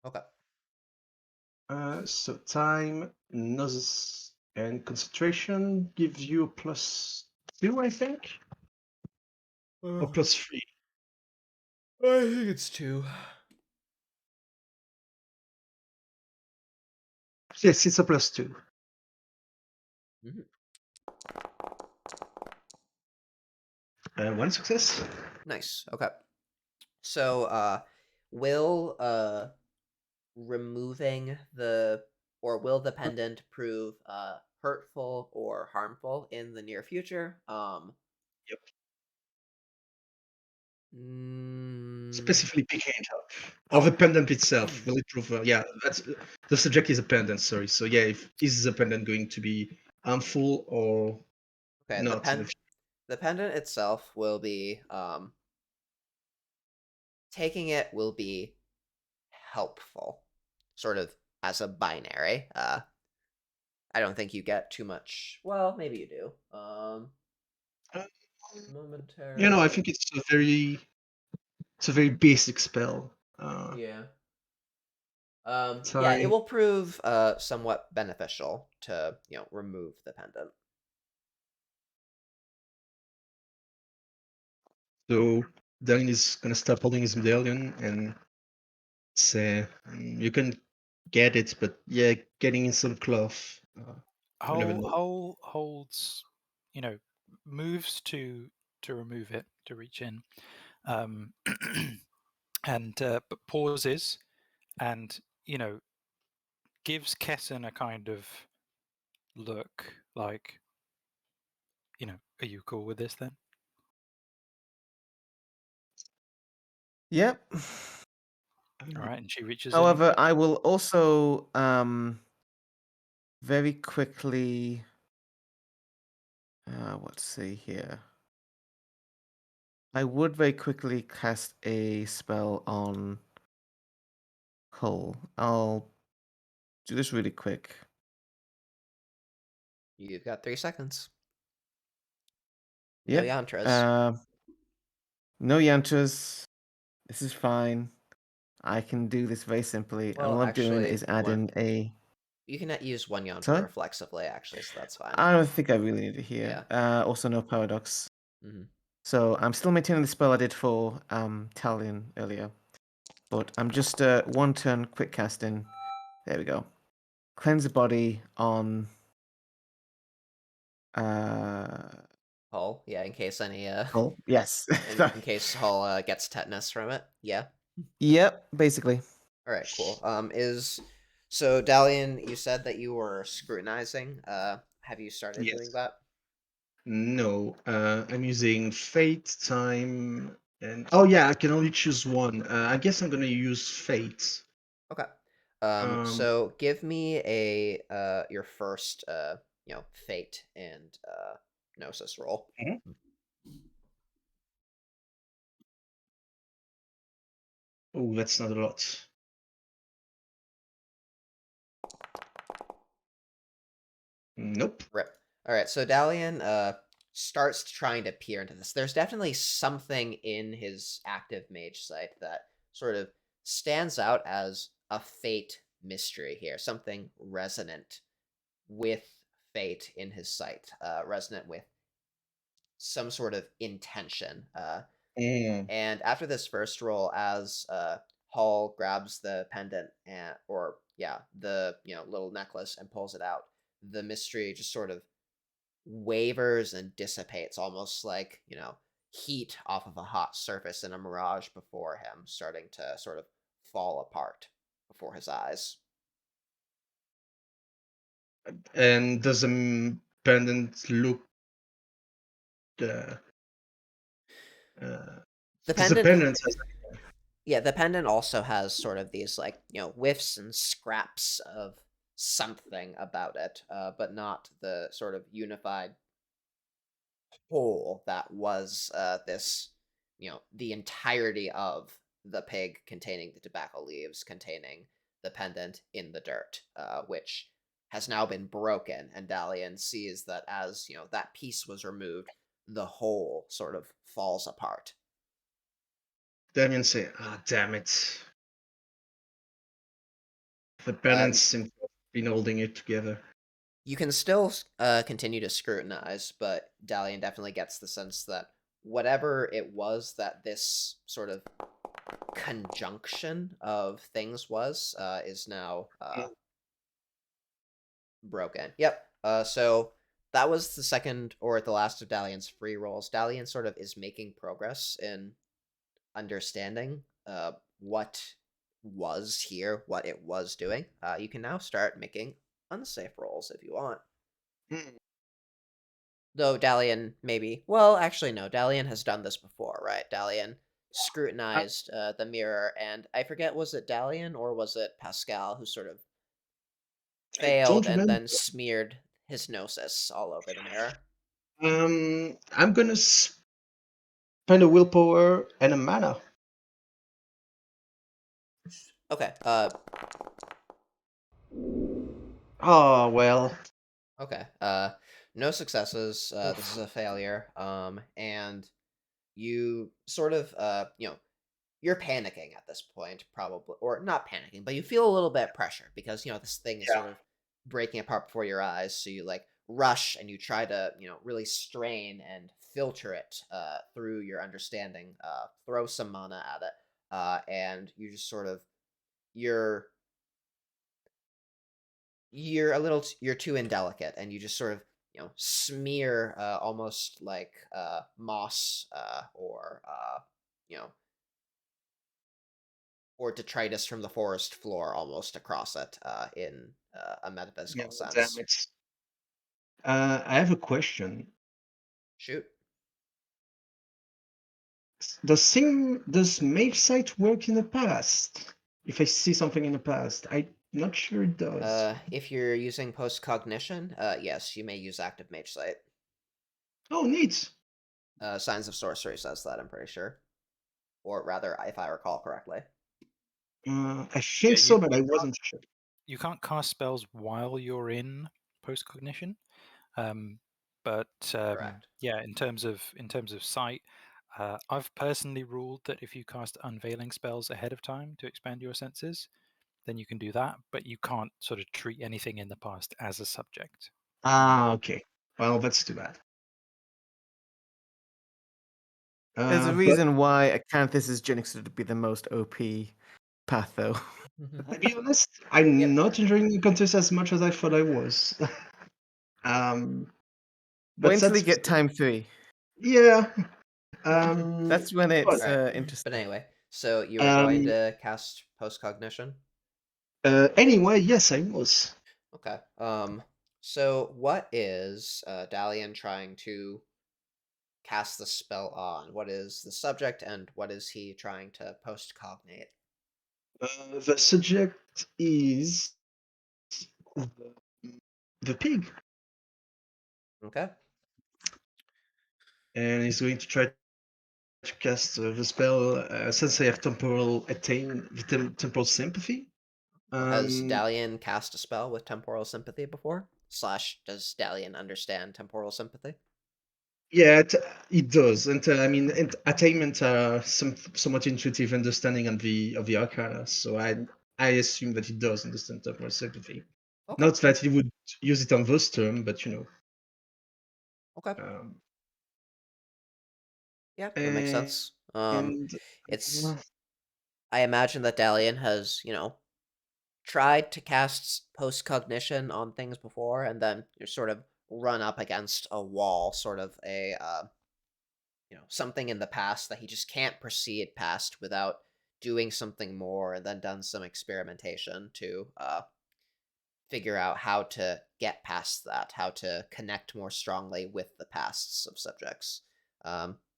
Okay. So time, gnosis, and concentration gives you a +2, I think, or +3. I think it's two. Yes, it's a +2. Mhm. One success. Nice. Okay. So, will removing will the pendant prove hurtful or harmful in the near future? Yep. Mm, Specifically picking it up. Or the pendant itself. Will it prove? Yeah, that's the subject is a pendant. Sorry. So yeah, if is the pendant going to be harmful or okay. not in the future? The pendant itself will be taking it will be helpful, sort of as a binary. I don't think you get too much. Well, maybe you do. Uh, I Momentary. think it's a very basic spell. Yeah. Yeah, it Time. will prove somewhat beneficial to, remove the pendant. So Darren is gonna stop holding his medallion and say, "You can get it, but yeah, getting in some cloth. You never know." Hull holds, moves to remove it, to reach in, um, and but pauses, and gives Kessen a kind of look like, are you cool with this then? Yep. All right, and she reaches in. However, I will also very quickly. Let's see here. I would very quickly cast a spell on Hull. I'll do this really quick. You've got 3 seconds. Yep. No yantras. No yantras. This is fine. I can do this very simply. And Well, all I'm doing actually, is adding a. you can use 1 yantra Sorry? reflexively, actually, so that's fine. I don't think I really need it here. Yeah. Also, no paradox. Mhm. So I'm still maintaining the spell I did for Talion earlier. But I'm just 1 turn quick casting. There we go. Cleanse the body on. Hull, yeah, in case any, Oh, yes. in case Hull, gets tetanus from it. Yeah. Yep, basically. Alright, cool. So, Dalian, you said that you were scrutinizing. Have you started doing Yes. that? No, I'm using fate, time, and oh yeah, I can only choose one. I guess I'm gonna use fate. Okay. Um, So give me your first fate and gnosis roll. Mhm. Oh, that's not a lot. Nope. Rip. All right, so Dalian starts trying to peer into this. There's definitely something in his active mage sight that sort of stands out as a fate mystery here, something resonant with fate in his sight, resonant with some sort of intention. Mm. And after this first roll, as Hall grabs the pendant or yeah, the little necklace and pulls it out, the mystery just sort of wavers and dissipates, almost like heat off of a hot surface in a mirage before him, starting to sort of fall apart before his eyes. And does the pendant look uh, uh, The because the pendant pendant has Yeah, the pendant also has sort of these like whiffs and scraps of something about it, but not the sort of unified whole that was this the entirety of the pig containing the tobacco leaves, containing the pendant in the dirt, which has now been broken, and Dalian sees that as that piece was removed, the whole sort of falls apart. Damien say, "Ah, damn it! The Uh, pendants seem to have been holding it together." You can still continue to scrutinize, but Dalian definitely gets the sense that whatever it was that this sort of conjunction of things was is now Mm. broken. Yep. So that was the second or the last of Dalian's free rolls. Dalian sort of is making progress in understanding what was here, what it was doing. You can now start making unsafe rolls if you want. Mm. Though Dalian maybe. Well, actually, no. Dalian has done this before, right? Dalian I, scrutinized the mirror, and I forget, was it Dalian or was it Pascal who sort of I don't failed and remember. then smeared his gnosis all over the mirror? I'm gonna spend a willpower and a mana. Okay. Oh well. Okay. No successes. This is Oof. a failure. And you sort of you're panicking at this point, probably, or not panicking, but you feel a little bit of pressure because this thing is Yeah. sort of breaking apart before your eyes. So you like rush and you try to really strain and filter it through your understanding, throw some mana at it, and you just sort of you're you're too indelicate, and you just sort of smear almost like moss or you know or detritus from the forest floor almost across it in a Yeah. metaphysical Damn sense. it. I have a question. Shoot. Does Mage Sight work in the past? If I see something in the past, I'm not sure it does. If you're using post-cognition, yes, you may use active mage sight. Oh, neat. Signs of Sorcery says that, I'm pretty sure. Or rather, if I recall correctly. I Yeah, think so, but I wasn't sure. you can't cast spells while you're in post cognition. But Correct. yeah, in terms of sight, I've personally ruled that if you cast unveiling spells ahead of time to expand your senses, then you can do that, but you can't sort of treat anything in the past as a subject. Ah, okay. Well, that's too bad. There's a But reason why Acanthus's Jinx would be the most OP path, though. to be honest, I'm Yep. not enjoying the contest as much as I thought I was. But Wait until you that's get time 3. yeah. That's when but, it's Right. interesting. But anyway, so you were going um, to cast postcognition? anyway, yes, I was. Okay. So what is Dalian trying to cast the spell on? What is the subject, and what is he trying to postcognate? The subject is the, the pig, Okay. and he's going to try to cast the spell since I have temporal sympathy. Has Dalian cast a spell with temporal sympathy before? Slash, does Dalian understand temporal sympathy? Yeah, it does, and I mean, attainment somewhat intuitive understanding of the arcana. So I assume that he does understand temporal sympathy. Okay. Not that he would use it on those terms, but you know. Okay. Um, Yeah, that makes and, sense. and It's I imagine that Dalian has, tried to cast postcognition on things before, and then you sort of run up against a wall, sort of a something in the past that he just can't proceed past without doing something more, and then done some experimentation to figure out how to get past that, how to connect more strongly with the pasts of subjects.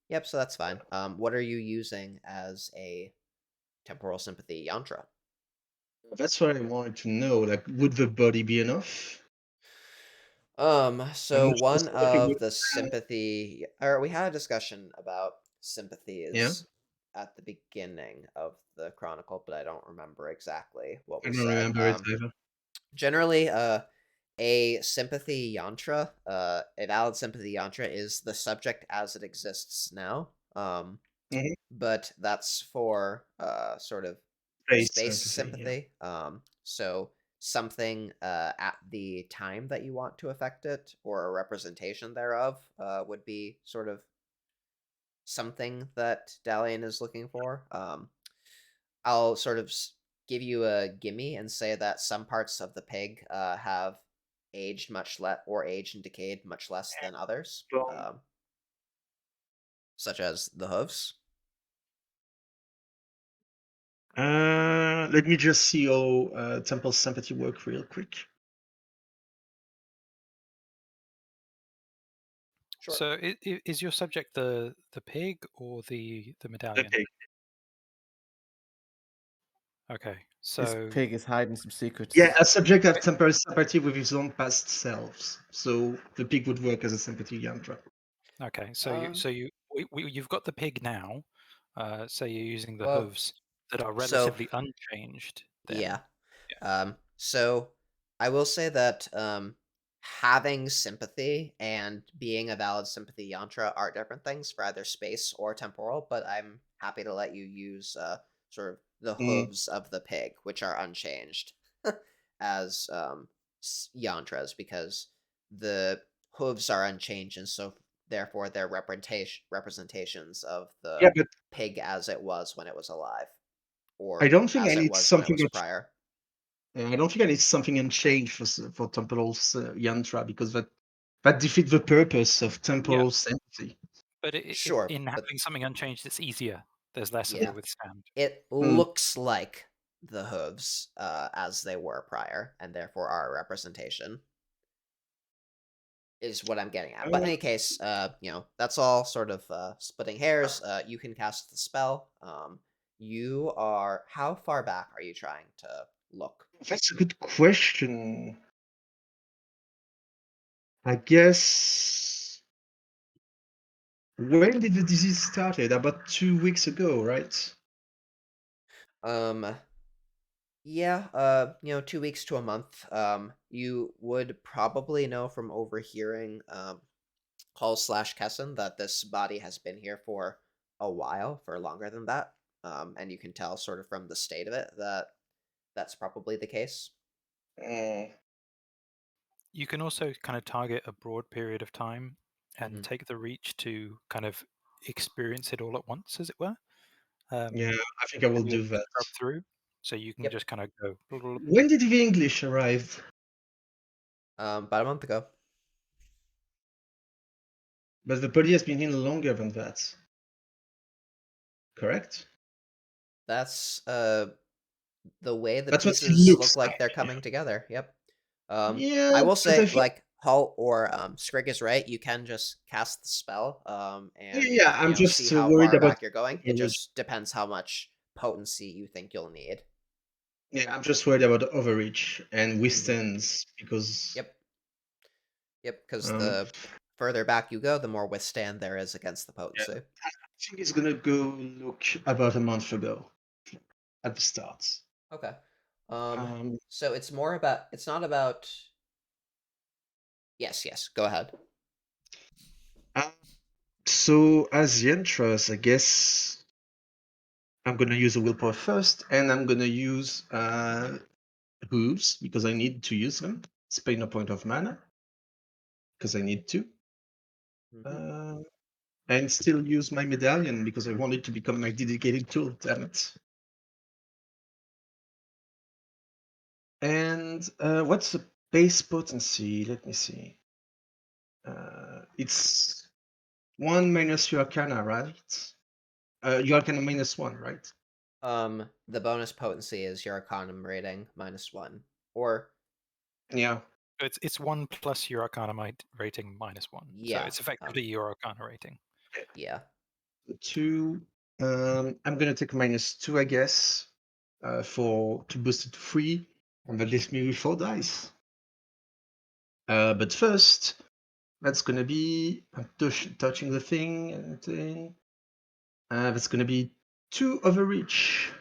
Yep, so that's fine. What are you using as a temporal sympathy yantra? that's what I wanted to know. Like, would the body be enough? I'm So not sure one somebody would. of the sympathy, or we had a discussion about Yeah, sympathies at the beginning of the chronicle, but I don't remember exactly what I we don't said. remember it either. Generally, a sympathy yantra, a valid sympathy yantra is the subject as it exists now. Mm-hmm. But that's for sort of Face space sympathy. Yeah. sympathy. So something at the time that you want to affect it, or a representation thereof, would be sort of something that Dalian is looking for. I'll sort of give you a gimme and say that some parts of the pig have aged much less, or aged and decayed much less than others, Well, such as the hooves. let me just see how temple sympathy work real quick. Sure. So is your subject the pig or the medallion? Okay. Okay, This so pig is hiding some secrets. Yeah, a subject have temporary sympathy with his own past selves. So the pig would work as a sympathy yantra. okay, so Um, you've got the pig now. Say you're using the well, hooves that are so relatively unchanged. yeah. Then So I will say that having sympathy and being a valid sympathy yantra are different things for either space or temporal, but I'm happy to let you use sort of the Mm. hooves of the pig, which are unchanged, as yantras, because the hooves are unchanged, and so therefore they're representations of Yeah, the but pig as it was when it was alive, I or don't think I as it need was when it something. was prior. I don't think I need something unchanged for temporal yantra because that defeats the purpose of yeah, temporal sympathy. but Sure, in but having something unchanged, it's easier. There's less of a yeah, withstand. it Mm. looks like the hooves as they were prior, and therefore our representation is what I'm getting at. But in any case, that's all sort of splitting hairs. You can cast the spell. You are how far back are you trying to look? That's a good question. I guess when did the disease started? About 2 weeks ago, right? Um, Yeah, 2 weeks to a month. You would probably know from overhearing Hall/Kessen that this body has been here for a while, for longer than that. And you can tell sort of from the state of it that that's probably the case. Mm, You can also kind of target a broad period of time and Hmm. take the reach to kind of experience it all at once, as it were. yeah, Um, I think I will Maybe a do that. scrub through, so you can Yep. just kind of go. When did the English arrive? About a month ago. But the body has been in longer than that. Correct? That's the way the That's what it pieces looks look like they're like. coming together. Yep. Yeah, I will because I say, think like, Halt or Scrig is right. You can just cast the spell, yeah, and yeah, I'm see just how worried far about back you're going. It overreach. just depends how much potency you think you'll need. Yeah, I'm just worried about overreach and Hmm. withstands because Yep. Yep. Because um the further back you go, the more withstand there is against the yeah, potency. I think it's gonna go look about a month ago at the start. Okay. Um. Um So it's more about. It's not about. Yes. Yes. Go ahead. uh, so as the entrance, I guess I'm gonna use a willpower first, and I'm gonna use hooves because I need to use them. Spend a point of mana because I need to. Hmm. Uh, and still use my medallion because I want it to become my dedicated tool. Damn it! And what's the base potency? Let me see. It's 1 minus your arcana, right? Your arcana -1, right? The bonus potency is your Arcanum rating -1, or Yeah. It's 1 plus your Arcana rating -1, so yeah. it's effectively your Arcana rating. Yeah. 2. I'm gonna take -2, I guess, for to boost it to 3, and that leaves me with 4 dice. But first, that's gonna be I'm touching the thing and thing. That's gonna be 2 overreach.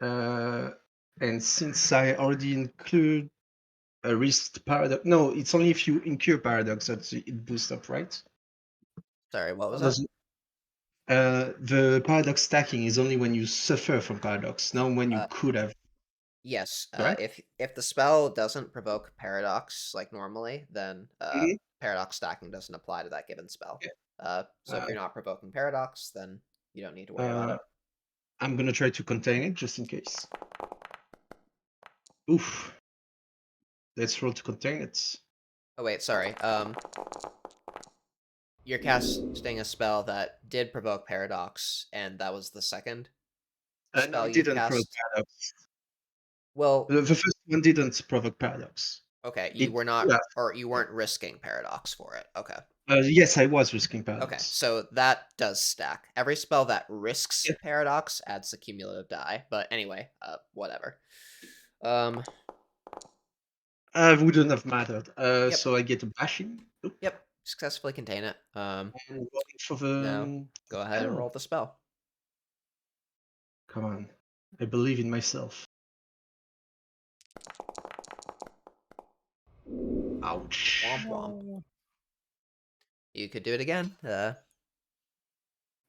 Uh, and since I already include a wrist paradox, no, it's only if you incur paradox that it boosts up, right? Sorry, what was Or that? does it- the paradox stacking is only when you suffer from paradox, not when you Uh, could have, yes. correct? If the spell doesn't provoke paradox like normally, then Mhm. paradox stacking doesn't apply to that given spell. Yeah. So if you're not provoking paradox, then you don't need to worry about Uh, it. I'm gonna try to contain it just in case. Oof. Let's roll to contain it. Oh wait, sorry. You're casting a spell that did provoke paradox, and that was the second No, spell it you've didn't provoke cast. paradox. Well, The first one didn't provoke paradox. okay, you It were not, yeah. or you weren't risking paradox for it. Okay. Yes, I was risking Okay, paradox. so that does stack. Every spell that risks Yeah. paradox adds a cumulative die. But anyway, whatever. Um, Wouldn't have mattered. yep, So I get a bashing. Oop. yep. Successfully contain it. And rolling for Now the go ahead and spell. roll the spell. Come on. I believe in myself. Ouch. Womp womp. You could do it again.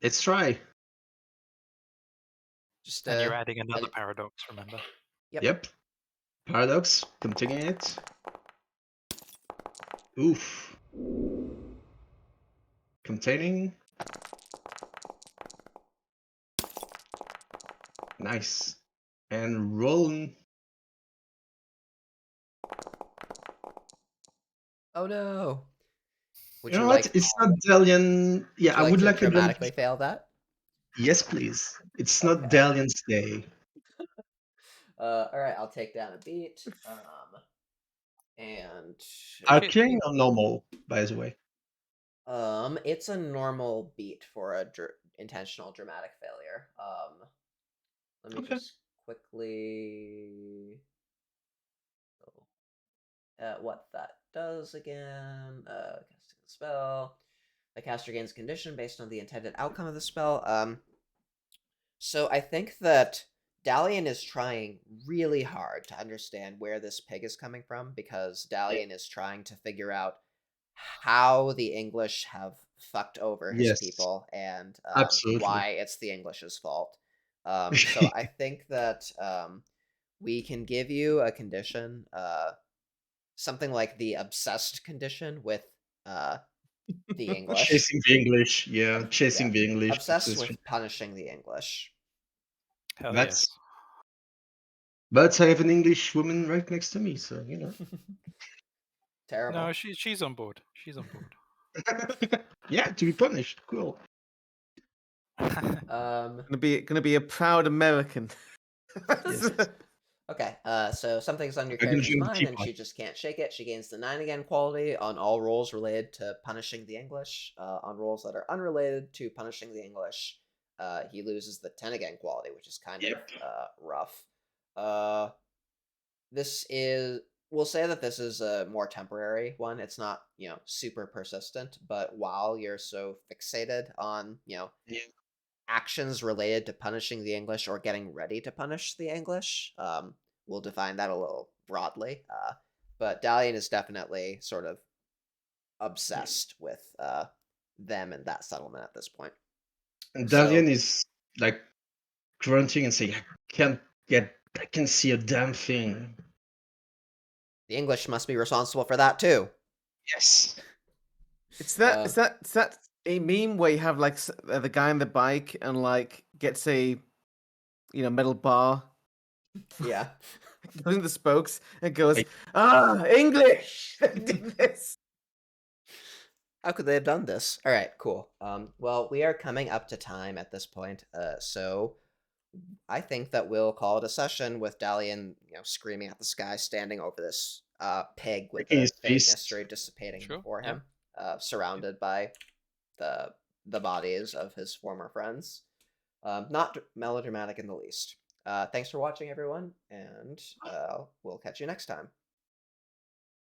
Let's try. Just And you're adding add another it. paradox, remember? Yep. Yep. Paradox. Continuing it. Oof. Containing. Nice. And rolling. Oh no. Would You you know what? like? It's not Dalian. Would Yeah, you I like would to like a one. dramatically fail that? Yes, please. It's not Okay. Dalian's day. All right. I'll take down a beat. And Arcane or normal, by the way. it's a normal beat for a intentional dramatic failure. Let me Okay. just quickly what that does again. Casting the spell. The caster gains a condition based on the intended outcome of the spell. So I think that Dalian is trying really hard to understand where this pig is coming from because Dalian is trying to figure out how the English have fucked over his Yes, people and absolutely. why it's the English's fault. So I think that we can give you a condition, something like the obsessed condition with the English. Chasing the English, yeah, Yeah, chasing the English. obsessed with punishing the English. Hell That's yes. but I have an English woman right next to me, so you know. Terrible. No, she's on board. She's on board. Yeah, to be punished. Cool. Gonna be a proud American. Yes. Okay, so something's on your I'm gonna character's join the mind Tea and Party. she just can't shake it. She gains the 9 again quality on all rolls related to punishing the English. On rolls that are unrelated to punishing the English, he loses the 10 again quality, which is kind Yep. of rough. This is, we'll say that this is a more temporary one. It's not, super persistent, but while you're so fixated on, Yeah. actions related to punishing the English or getting ready to punish the English. We'll define that a little broadly. But Dalian is definitely sort of obsessed with them and that settlement at this point. And So Dalian is like grunting and saying, I can see a damn thing. the English must be responsible for that too. Yes. It's that a meme where you have like the guy on the bike and like gets a metal bar Yeah. putting the spokes and goes, Like, English! They did this. How could they have done this? All right, cool. Well, we are coming up to time at this point, so I think that we'll call it a session with Dalian, screaming at the sky, standing over this pig with breaking the his fate fist. mystery dissipating Sure, before yeah. him, surrounded by the bodies of his former friends. Not melodramatic in the least. Thanks for watching, everyone, and we'll catch you next time.